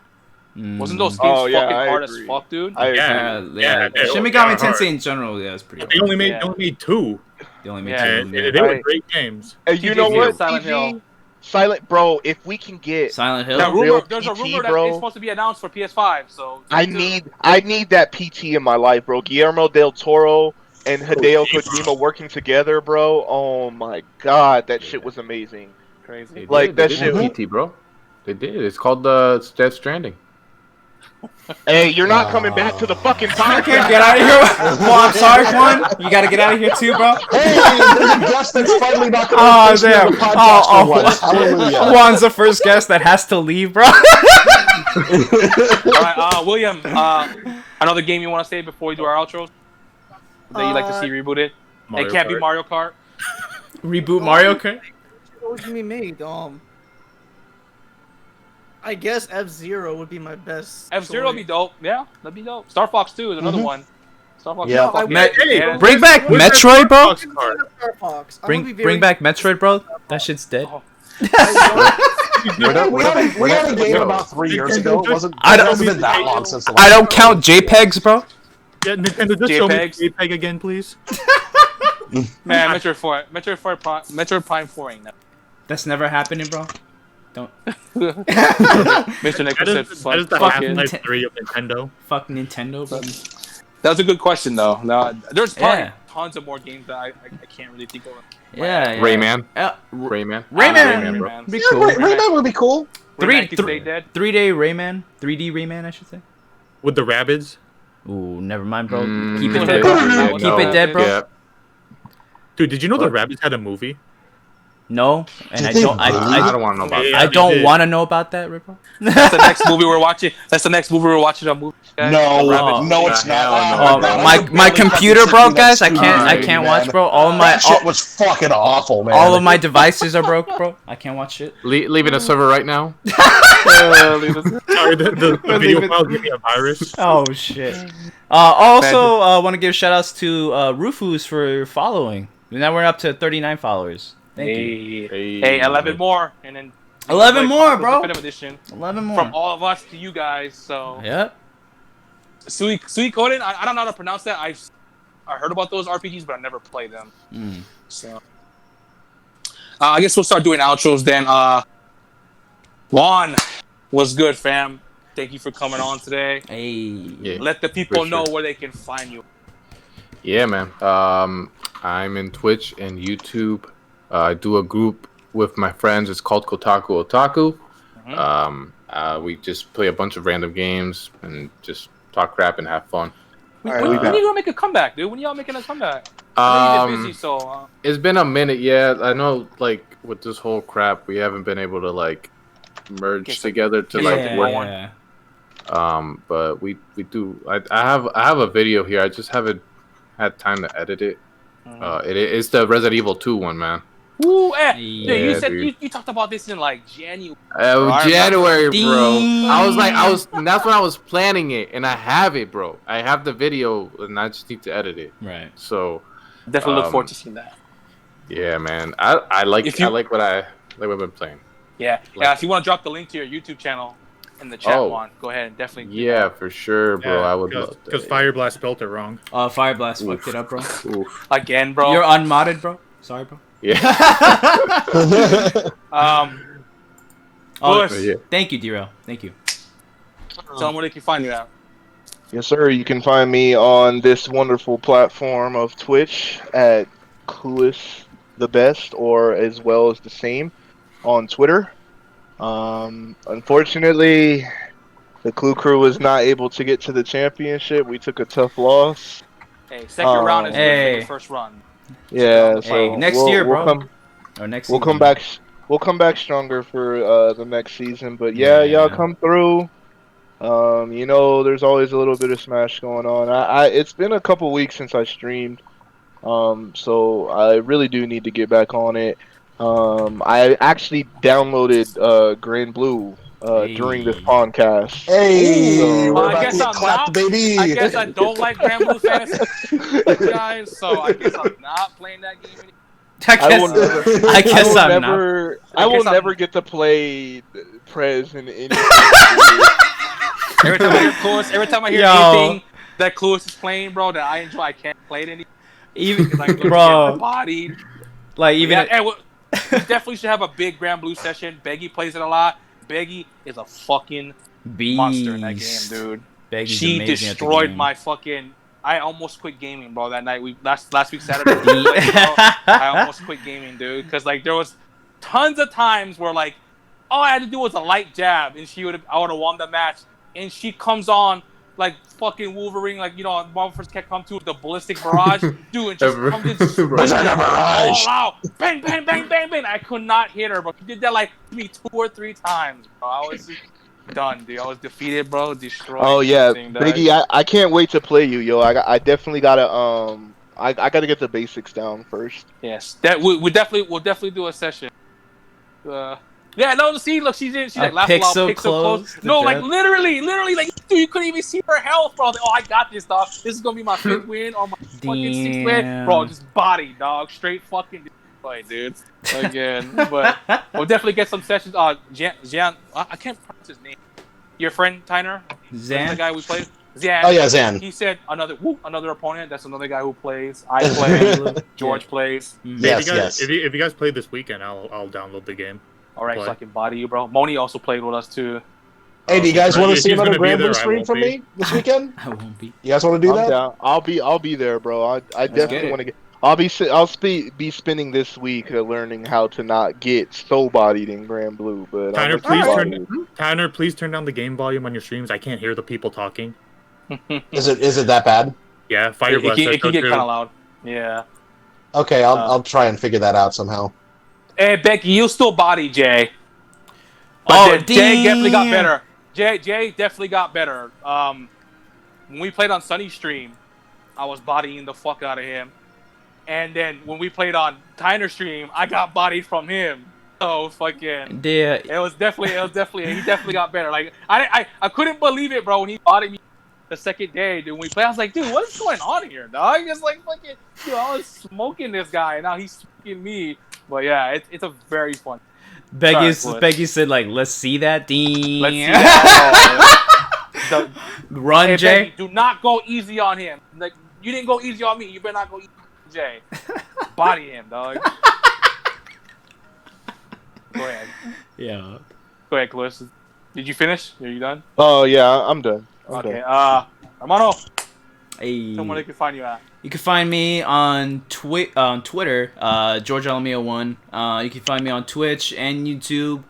Wasn't those games Oh, yeah, fucking I hard as agree. fuck, dude? I agree. Yeah. Shin Megami Tensei in general, yeah, it's pretty hard. They only made two. They only made Yeah. two. And Yeah. they were Right. great games. And you TJ know what? Silent TG? Hill. Silent, bro. If we can get, Silent Hill. That real there's a PT, rumor that bro. it's supposed to be announced for PS5. So I need that PT in my life, bro. Guillermo del Toro and Hideo Kojima working together, bro. Oh my god, that shit was amazing. crazy. Like, that they shit- did PT, bro. They did. It's called the Death Stranding. Hey, you're not coming back to the fucking Okay, podcast. get out of here. Well, I'm sorry, Juan. You gotta get out of here too, bro. Hey, there's a guest that's finally not going to Oh, listen to damn. the podcast Oh, for once. Hallelujah. Juan's the first guest that has to leave, bro. All right, William. Another game you want to say before we do our outro that you like to see rebooted? Mario It can't be Kart. Mario Kart. Reboot Mario Kart. What was gonna be made? I guess F-Zero would be my best. F-Zero would be dope. Yeah, that'd be dope. Star Fox 2 is another one. Star Fox. Yeah. Fuck Met- yeah. Bring back Where's that Metroid, bro. Xbox card? Star Fox. I'm gonna be Bring back Metroid, bro. That shit's dead. Oh. We had a game about 3 years ago. It wasn't. I It don't- hasn't been that long since the I last don't one. count JPEGs, bro. Yeah, Nintendo, just show me JPEGs. JPEG again, please. Man, Metroid Prime 4 ain't that. That's never happening, bro. Don't. Mr. Nick That said, is the fuck it. Half-Life 3 of Nintendo. Fuck Nintendo, bro. That was a good question, though. No, there's probably Yeah. tons of more games that I can't really think of. Yeah. Rayman. Rayman. Rayman, bro. Be Yeah, cool. Rayman would be cool. Rayman Keeps Day Dead. 3-day Rayman. 3D Rayman, I should say. With the rabbits. Ooh, never mind, bro. Mm, Keep it yeah, dead, yeah, bro. no. Keep it dead, bro. Yeah. Dude, did you know the What? rabbits had a movie? No, and Did I they don't. I don't want to know about Yeah. that. I don't did. want to know about that, Ripper. That's the next movie we're watching. That's the next movie we're watching. A movie. guys. No, Rabbit. no, it's not. Oh, God, my I could my barely computer fucking broke, sit through that guys. I can't stupid movie, watch, man. bro. All of my That shit was fucking awful, man. all of my devices are broke, bro. I can't watch shit. Leaving the server right now. Sorry, the video it- file gave me a virus. Oh shit. Also, want to give shout outs to Rufus for following. Now we're up to 39 followers. Thank you. Hey, 11 more, and then 11 more, bro. Definitive edition 11 more. from all of us to you guys. So, Yep. Suikoden, I don't know how to pronounce that. I heard about those RPGs, but I never played them. So, I guess we'll start doing outros then. Juan, what's good, fam? Thank you for coming on today. Hey. Yeah. Let the people For know sure. where they can find you. Yeah, man. I'm in Twitch and YouTube. I do a group with my friends. It's called Kotaku Otaku. We just play a bunch of random games and just talk crap and have fun. When you gonna make a comeback, dude? When y'all making a comeback? I know you're busy, so It's been a minute, yeah. I know, like, with this whole crap, we haven't been able to, like, merge together to, like, work. Yeah. But we do. I have a video here. I just haven't had time to edit it. It's the Resident Evil 2 one, man. Ooh, you said you talked about this in like January. January, bro. That's when I was planning it, and I have it, bro. I have the video, and I just need to edit it. Right. So definitely look forward to seeing that. Yeah, man. I like what I've been playing. Yeah. If you want to drop the link to your YouTube channel in the chat one, go ahead and definitely. Yeah, for sure, bro. I would love that. Because Fire Blast spelled it wrong. Fire Blast fucked it up, bro. Again, bro. You're unmodded, bro. Sorry, bro. Yeah. Thank you, D-Rail. Thank you. Tell them where they can find you at. Yes, sir. You can find me on this wonderful platform of Twitch at Clueless the Best, or as well as the same on Twitter. Unfortunately, the Clue Crew was not able to get to the championship. We took a tough loss. Hey, second round is the first run. Yeah, so next year, bro. We'll come back. We'll come back stronger for the next season. But y'all come through. There's always a little bit of Smash going on. It's been a couple weeks since I streamed, so I really do need to get back on it. I actually downloaded Grand Blue during this podcast. Hey, so, I guess I'm clapped, baby. I guess I don't like Grand Blue Fantasy, guys. So I guess I'm not playing that game anymore. I will never get to play Prez in any. Every time I hear anything that Clueless is playing, bro, that I enjoy, I can't play it anymore. Even bro, bodied. Like even. We definitely should have a big Grand Blue session. Beggy plays it a lot. Beggy is a fucking monster in that game, dude. She destroyed my fucking. I almost quit gaming, bro. That night last week Saturday, I almost quit gaming, dude, because like there was tons of times where like all I had to do was a light jab, and I would have won the match, and she comes on like fucking Wolverine, like Marvel vs. Capcom 2 with the ballistic barrage, dude, and just comes in all out, bang, bang, bang, bang, bang. I could not hit her, bro. She did that like me 2 or 3 times, bro. I was done, dude. I was defeated, bro. Destroyed. Oh yeah, Biggie, I can't wait to play you, yo. I definitely gotta I gotta get the basics down first. Yes, that we'll definitely do a session. Yeah, no, look, she's like laughing loud, pixel close. No, like literally, like dude, you couldn't even see her health, bro. Like, I got this, dog. This is gonna be my 5th win or my fucking 6th win, bro. Just body, dog, straight fucking play, dude. Again, but we'll definitely get some sessions. Jan, I can't pronounce his name. Your friend Tyner, Zan, the guy we played. Zan. Oh yeah, Zan. He said another opponent. That's another guy who plays. I play. George plays. Yes. If you guys play this weekend, I'll download the game. All right, so I can body you, bro. Moni also played with us too. Hey, do you guys want to see another Grand Blue stream from me this weekend? I won't be. You guys want to do that? Down. I'll be there, bro. I definitely want to get. I'll be spending this week learning how to not get so bodied in Grand Blue. But Tanner, please turn down the game volume on your streams. I can't hear the people talking. Is it that bad? Yeah, Fire Blast. It can get kind of loud. Yeah. Okay, I'll try and figure that out somehow. Hey Becky, you still body Jay. Jay definitely got better. Jay definitely got better. When we played on Sunny Stream, I was bodying the fuck out of him. And then when we played on Tyner Stream, I got bodied from him. So fucking it was definitely he definitely got better. Like I couldn't believe it, bro, when he bodied me the second day, dude. When we played, I was like, dude, what is going on here, dog? It's like fucking I was smoking this guy and now he's smoking me. But yeah, it's a very fun. Becky said like, let's see that, Dean. Let's see that. Run, Jay. Becky, do not go easy on him. Like you didn't go easy on me. You better not go easy on Jay. Body him, dog. Go ahead. Yeah. Go ahead, Chris. Did you finish? Are you done? Oh yeah, I'm done. Okay. Hermano. Hey. Tell me where they can find you at. You can find me on Twitter, George Alamio 1. You can find me on Twitch and YouTube,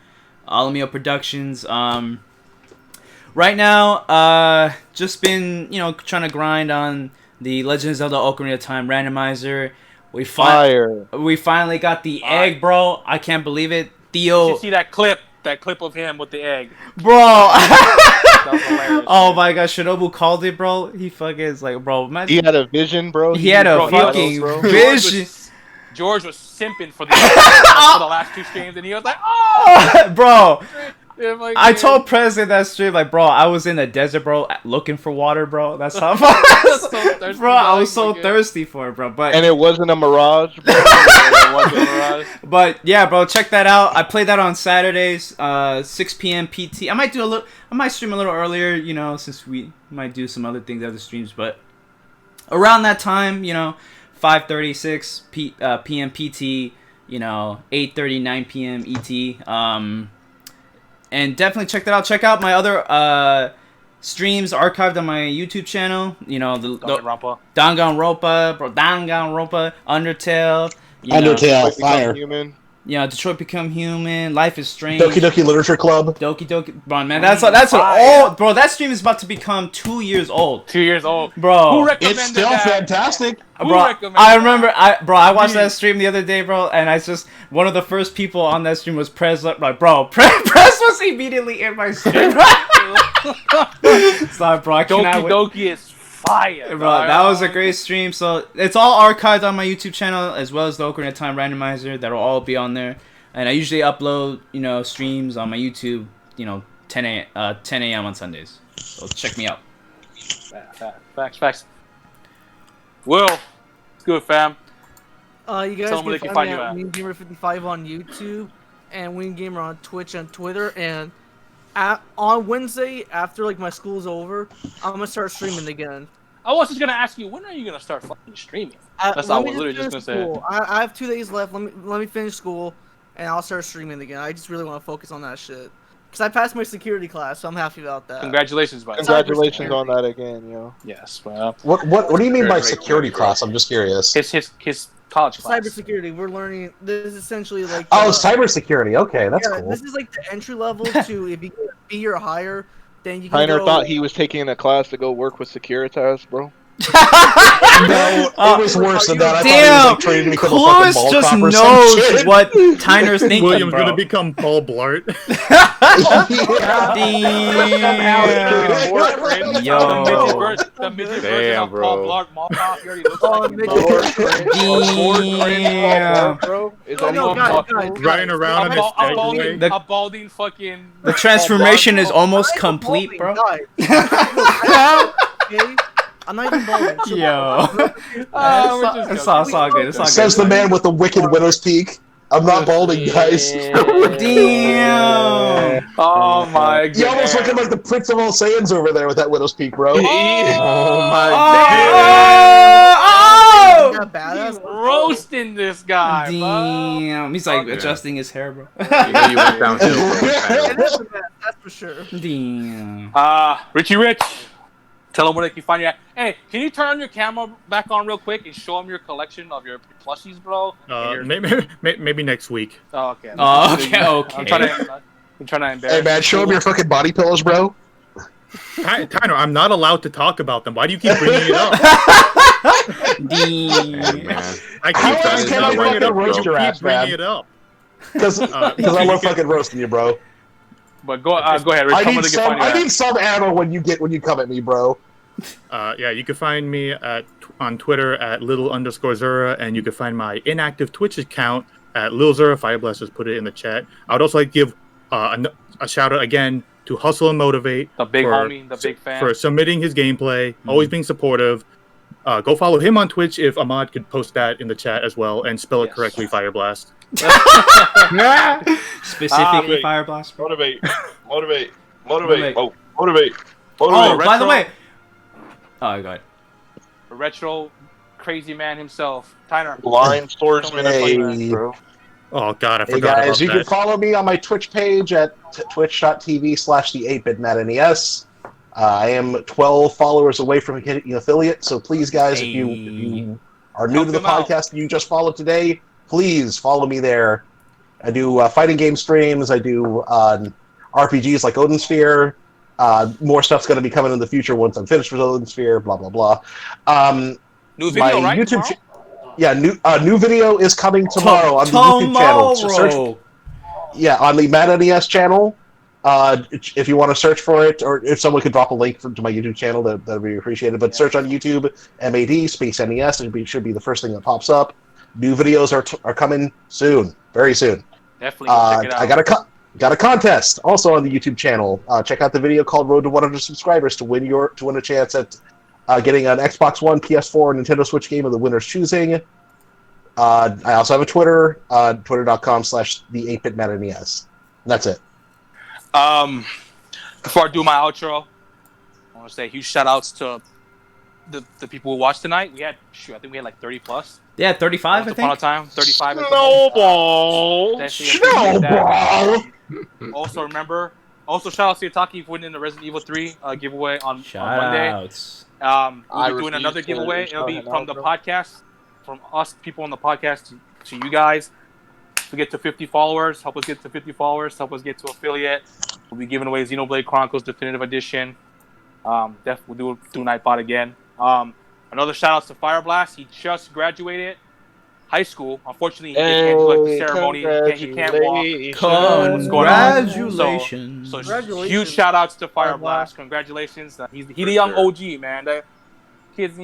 Alamio Productions. Right now, just been trying to grind on the Legend of Zelda: Ocarina of Time randomizer. We finally got the egg, bro. I can't believe it. Theo, did you see that clip? that clip of him with the egg, bro. Oh dude. my god, Shinobu called it, bro. He fucking is like, bro. Imagine, He had a vision, bro. he had a bro, fucking bro. vision, George was simping for the last 2 streams, and he was like, "Oh, bro. yeah, like, I told Prez in that stream, like, bro, I was in the desert, bro, looking for water, bro. That's how, so thirsty, bro. I was so like, thirsty for it, bro. But And it wasn't a mirage, bro. But yeah, bro, check that out. I play that on Saturdays, 6 p.m. PT. I might stream a little earlier, you know, since we might do some other things other streams. But around that time, you know, 5:36 p.m. PT, you know, 8:30, 9 p.m. ET. And definitely check that out. Check out my other streams archived on my YouTube channel. You know, the Danganronpa, bro, Danganronpa, Undertale. Undertale, fire. Human. You know, Detroit Become Human, Life is Strange. Doki Doki Literature Club. Doki, bro, man, that's an old, bro. That stream is about to become 2 years old. 2 years old, bro. Who recommended It's still that? fantastic, bro. I remember, I watched that stream the other day, bro, and I just one of the first people on that stream was Prez. Like, bro, Prez was immediately in my stream. Sorry, bro. Doki is fire, bro. That was a great stream. So it's all archived on my YouTube channel as well as the Ocarina of Time randomizer. That'll all be on there. And I usually upload, you know, streams on my YouTube, you know, 10 a.m. on Sundays. So check me out. Facts. Will, it's good, fam. You guys Tell them where can they find can me find you at WinGamer55 on YouTube and WinGamer on Twitch and Twitter. And on Wednesday, after like my school's over, I'm gonna start streaming again. I was just gonna ask you, when are you gonna start fucking streaming? That's all I was literally just gonna say. I have 2 days left. Let me finish school, and I'll start streaming again. I just really want to focus on that shit. Cause I passed my security class, so I'm happy about that. Congratulations, buddy. Congratulations on that again, yo. Yes, well. What do you mean by security class? I'm just curious. His college class. Cybersecurity. We're learning. This is essentially like. Cybersecurity. Okay, that's cool. This is like the entry level to if you get a B or higher, then you can Heiner go. thought he was taking a class to go work with Securitas, bro. No, it was worse than that. I Damn, thought he was like, training to become a Clueless fucking just ball cop or some knows shit. what Tyner's thinking, William's bro. gonna become Paul Blart. Damn. Yo. The midget version Damn, of bro. Paul Blart Mall He already looks like him. Damn. Bro, is Oh, that no, even guys, possible? guys. Running around in his Segway. A balding fucking. The transformation is almost complete, bro. Okay? I'm not even balding. Yo. It's all good. It's all good. Says the man with the wicked widow's peak. I'm not balding, guys. Damn. Oh my god. You almost looking like the Prince of all Saiyans over there with that widow's peak, bro. Oh my Oh! Badass. Roasting this guy. Damn. He's like Okay. adjusting his hair, bro. You know you went downhill. It is a mess, that's for sure. Damn. Richie Rich. Tell them where they can find you at. Hey, can you turn your camera back on real quick and show them your collection of your plushies, bro? Maybe next week. Oh, okay. Oh, okay. I'm trying to embarrass. Hey man, show him your fucking body pillows, bro. Tyner, I'm not allowed to talk about them. Why do you keep bringing it up? Damn. Man. I How keep trying else to can not I bring it fucking up, bro. roast your Keep ass, bringing man? it up. Because I love fucking roasting you, bro. But go ahead, Rich. I need some ammo when you come at me, bro. Yeah, you can find me on Twitter at little_Zura, and you can find my inactive Twitch account at LilZura. Fireblast just put it in the chat. I would also like to give a shout out again to Hustle and Motivate, the big homie, the big fan, for submitting his gameplay, always being supportive. Go follow him on Twitch if Ahmad could post that in the chat as well and spell it correctly, Fireblast. Specifically Fireblast. Motivate. Oh, by the way. Oh, God. Retro crazy man himself, Tyner. Blind swordsman. Hey. Bro. Oh God, I Hey forgot guys, about you that. can follow me on my Twitch page at twitch.tv/the8bitmatinES. I am 12 followers away from getting an affiliate, so please, guys, if you are new to the podcast and you just followed today, please follow me there. I do fighting game streams. I do RPGs like Odin Sphere. More stuff's going to be coming in the future once I'm finished with Odin Sphere. Blah blah blah. New video, my right? YouTube new video is coming tomorrow on the YouTube channel. So Yeah, on the Mad NES channel. If you want to search for it, or if someone could drop a link to my YouTube channel, that'd be appreciated. But search on YouTube, MAD Space NES, it should be the first thing that pops up. New videos are coming soon, very soon. Definitely check it out. I got a contest also on the YouTube channel. Check out the video called "Road to 100 Subscribers" to win a chance at getting an Xbox One, PS4, and Nintendo Switch game of the winner's choosing. I also have a Twitter, twitter.com/the8bitmadnes. That's it. Before I do my outro, I want to say huge shout outs to the people who watched tonight. I think we had like 30 plus. Yeah, 35, I think. Upon a time, 35. Snowball! Also, shout out to Yataki for winning the Resident Evil 3 giveaway on Monday. Outs. We'll be doing another giveaway. It'll be from the podcast, from us people on the podcast to you guys. To get to 50 followers, help us get to 50 followers, help us get to affiliate. We'll be giving away Xenoblade Chronicles Definitive Edition. We'll do Nightbot again. Another shout out to Fire Blast. He just graduated high school. Unfortunately, he can't do like the ceremony. He can't walk. Congratulations. So huge shout outs to Fire Blast. Congratulations. He's the young OG, man. The kids,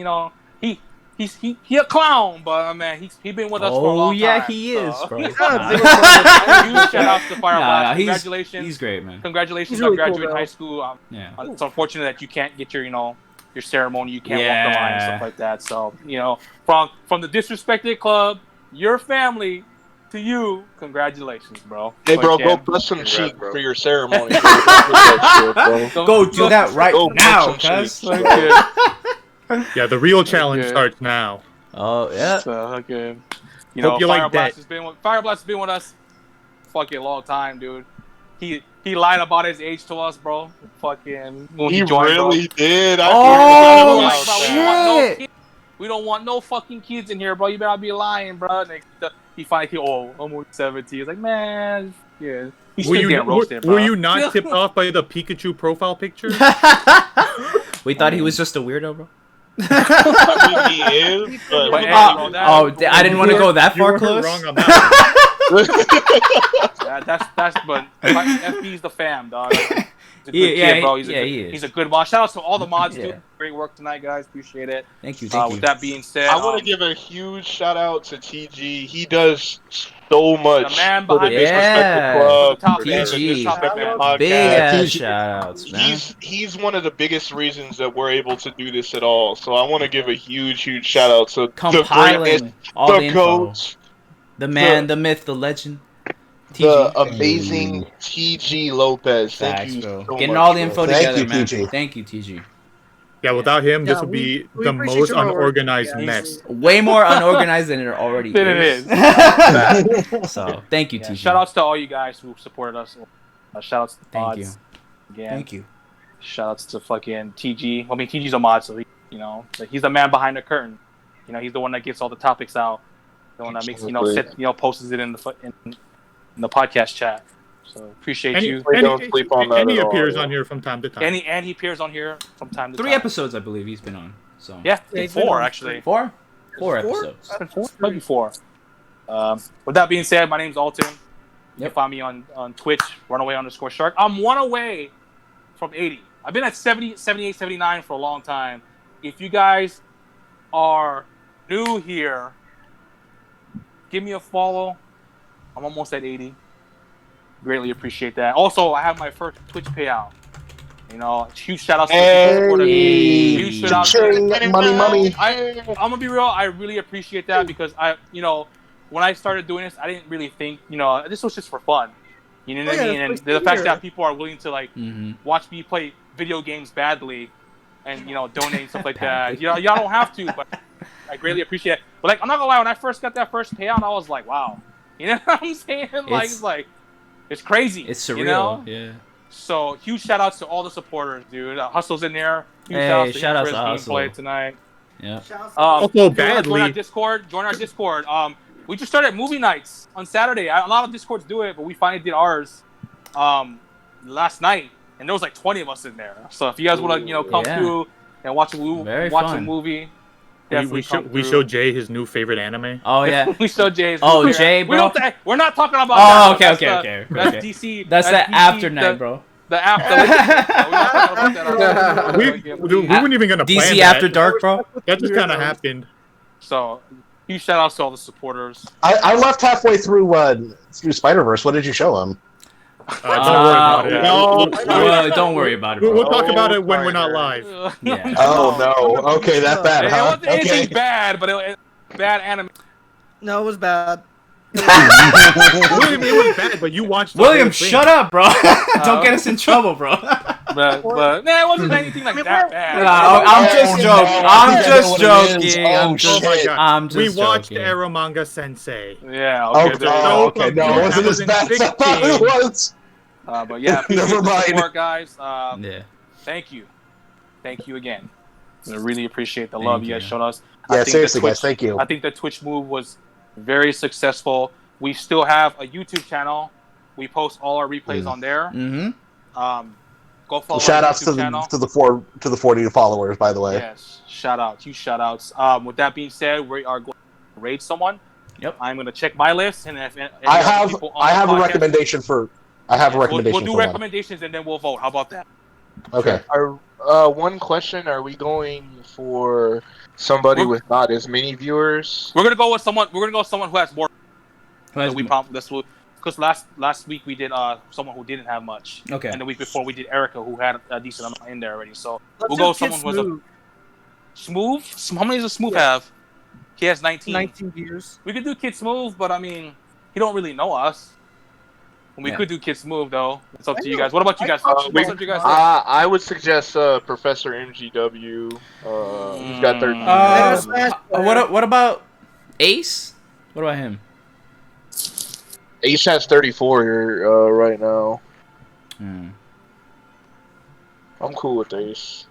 He's a clown, but man, he's been with us for a long time. Oh yeah, he is, bro. Huge shout outs to Fire Blast. Congratulations. He's great, man. Congratulations really on graduating cool, high school. Yeah. It's unfortunate that you can't get your ceremony. You can't walk the line and stuff like that. So from the disrespected club, your family, to you, congratulations, bro. Hey, bro, go brush some cheek for your ceremony. Go do that right now, cuz. Yeah, the real challenge starts now. Oh yeah. So, okay. Hope you Fire like Blast that. Fire Blast has been with us fucking long time, dude. He lied about his age to us, bro. Fucking when he joined, really did. Shit. We don't want no fucking kids in here, bro. You better be lying, bro. And he finally, I'm only 17. He's like, man, yeah. He's Were still getting roasted, bro. were you not tipped off by the Pikachu profile picture? We thought he was just a weirdo, bro. I mean, he is, but I didn't want to go that far close. Wrong on that but FB's the fam, dog. He's a good kid, bro. He is. He's a good mod. Shout out to all the mods, dude. Great work tonight, guys. Appreciate it. Thank you. With that being said, I want to give a huge shout out to TG. He does so much. The man for the behind Disrespected Club. TG. Podcast. Big ass shout outs, man. He's one of the biggest reasons that we're able to do this at all. So I want to give a huge shout out to compiling all the info. coach, the man, the myth, the legend. TG. The amazing TG Lopez. Facts, Thank you bro. so Getting much, all the bro. info Thank together, you, man. TG. Thank you, TG. Yeah, without him, this would we be the appreciate most your hard work, unorganized guys. mess. Way more unorganized than it already Than it is. is. So, thank you, TG. Shout outs to all you guys who supported us. Shout outs to the Thank mods. you. Again. Thank you. Shout outs to fucking TG. I mean, TG's a mod, so he's the man behind the curtain. He's the one that gets all the topics out. The one that makes posts it in the podcast chat. So appreciate you. Don't sleep on that And he at all, appears yeah. on here from time to time. And he appears on here from time to time. 3 episodes, I believe he's been on. So Yeah, he's been 4 on actually. 4 episodes. It's been 4? Maybe 4. With that being said, my name's Alton. You can find me on Twitch, runaway_shark. I'm 1 away from 80. I've been at 70, 78, 79 for a long time. If you guys are new here, give me a follow. I'm almost at 80. Greatly appreciate that. Also, I have my first Twitch payout. Huge shout outs to the people who supported me. Huge shout outs to money. I'm gonna be real. I really appreciate that because when I started doing this, I didn't really think, this was just for fun. You know what I mean? And the fact that people are willing to watch me play video games badly and donate and stuff like that. Y'all don't have to, but I greatly appreciate it. But I'm not gonna lie, when I first got that first payout, I was like, wow. You know what I'm saying? It's crazy. It's surreal. Yeah. So huge shout outs to all the supporters, dude. Hustle's in there. Huge Shout outs to being Hustle. played tonight. Yeah. Badly. Join our Discord. We just started movie nights on Saturday. A lot of Discords do it, but we finally did ours last night, and there was like 20 of us in there. So if you guys want to come through and watch a movie, We showed Jay his new favorite anime. Oh yeah. We showed Jay's. Oh Jay, bro. We're not talking about. Oh that, okay. That's DC. That's the DC, after night, bro. The after. We're not talking about that. We weren't even gonna plan DC that. After Dark, bro. That just kind of happened. So, huge shout outs to all the supporters. I left halfway through Spider-Verse. What did you show him? Don't worry about it. We'll talk about it when we're not live. Yeah. Oh no. Okay, that bad, It huh? wasn't anything bad, but it bad anime. No, it was bad. William, it was bad, but you watched. William, shut up, bro. Don't get us in trouble, bro. But it wasn't anything like that bad. I'm just joking. I'm just We watched joking. Eromanga Sensei. Yeah. Okay, no, it wasn't as bad as I thought it was. But yeah, Never mind. support, guys. Yeah. Thank you again. I really appreciate the love you guys showed us. Yeah, seriously, guys, thank you. I think the Twitch move was very successful. We still have a YouTube channel. We post all our replays on there. Mm-hmm. Go follow. Shout outs to the 40 followers, by the way. Yes, huge shout outs. With that being said, we are going to raid someone. Yep. I'm going to check my list, and if I have a recommendation for. We'll do recommendations and then we'll vote. How about that? Okay. One question: are we going for somebody with not as many viewers? We're gonna go with someone. We're gonna go with someone who has more. Because last week we did someone who didn't have much. Okay. And the week before we did Erica, who had a decent amount in there already. So we'll go with someone who has a Smooth. How many does Smooth have? He has 19. 19 views. We could do Kid Smooth, but I mean, he don't really know us. We could do Kid Smooth though. It's up to you guys. What about you guys? I would suggest Professor MGW. He's got 13. What about Ace? What about him? Ace has 34 here right now. I'm cool with Ace.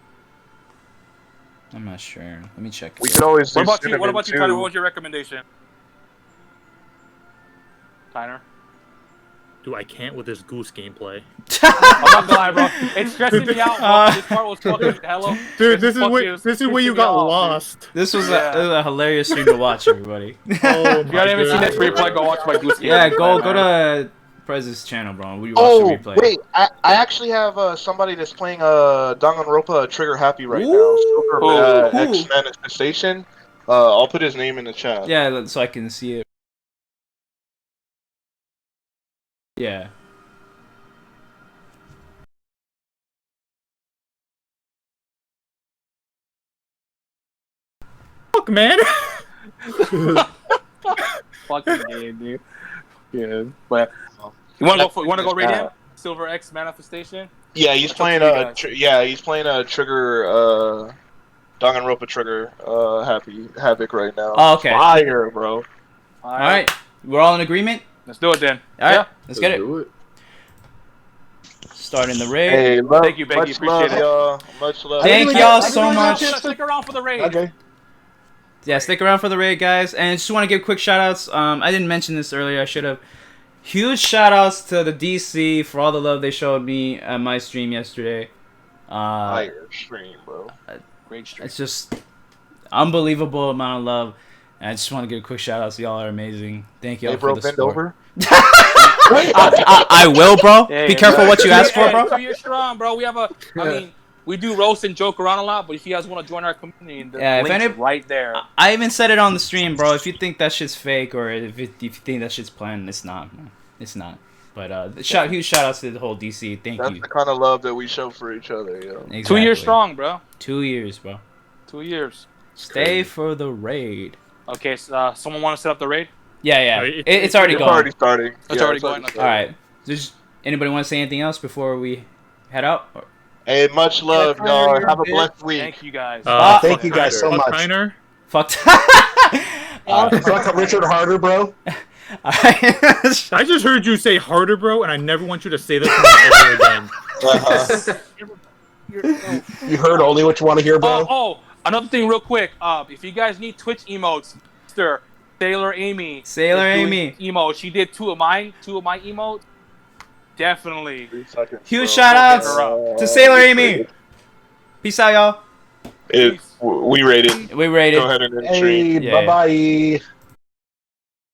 I'm not sure. Let me check. We could always do What about you, Tyler? What was your recommendation? Tyler? Dude, I can't with this Goose gameplay. I'm not gonna lie, bro. It's stressing me out, bro. This part was fucking hello. Dude, this is where you got lost. This was a hilarious stream to watch, everybody. Oh, if you haven't seen this replay, go watch my Goose game. Yeah, go to Prez's channel, bro. We watch the replay. Wait, I actually have somebody that's playing Danganronpa Trigger Happy right now. X Manifestation. I'll put his name in the chat. Yeah, so I can see it. Yeah. Fuck, man. Fucking game, dude. Yeah, but you want to go raid him? Silver X Manifestation. Yeah, he's playing a Trigger. Danganronpa Trigger Havoc right now. Oh, okay. Fire, bro. All right, we're all in agreement. Let's do it then. All right, let's get it. Starting the raid. Hey, thank you, Becky. Appreciate it. Y'all. Much love. Thank y'all so much. Stick around for the raid. Okay. Yeah, stick around for the raid, guys. And I just want to give quick shout outs. I didn't mention this earlier. I should have. Huge shout outs to the DC for all the love they showed me at my stream yesterday. Fire stream, bro. Great stream. It's just unbelievable amount of love. And I just want to give a quick shout out to y'all. Are amazing. Thank y'all for the bend support. over. I will, bro. Yeah, be careful what you ask for, bro. 2 years strong, bro. We have I mean, we do roast and joke around a lot, but if you guys want to join our community, the link's right there. I even said it on the stream, bro. If you think that shit's fake or if you think that shit's planned, it's not, man. It's not. But huge shout outs to the whole DC. Thank you. That's the kind of love that we show for each other, yo. Exactly. 2 years strong, bro. 2 years, bro. 2 years. Stay for the raid. Okay, so, someone want to set up the raid? Yeah. It's already going. It's already starting. It's already going. All right. Does anybody want to say anything else before we head out? Hey, much love, y'all. Have a blessed week. Thank you guys. Thank you guys so much. Fuck. Fuck Richard Harder, bro. I just heard you say harder, bro, and I never want you to say that to me ever again. You heard only what you want to hear, bro. Oh, another thing real quick. If you guys need Twitch emotes, Mr. Sailor Amy. Emotes. She did two of my emotes. Definitely. Huge shout outs to Sailor Amy. Peace out, y'all. We rated. We rated. Go ahead and end Hey, stream. bye bye.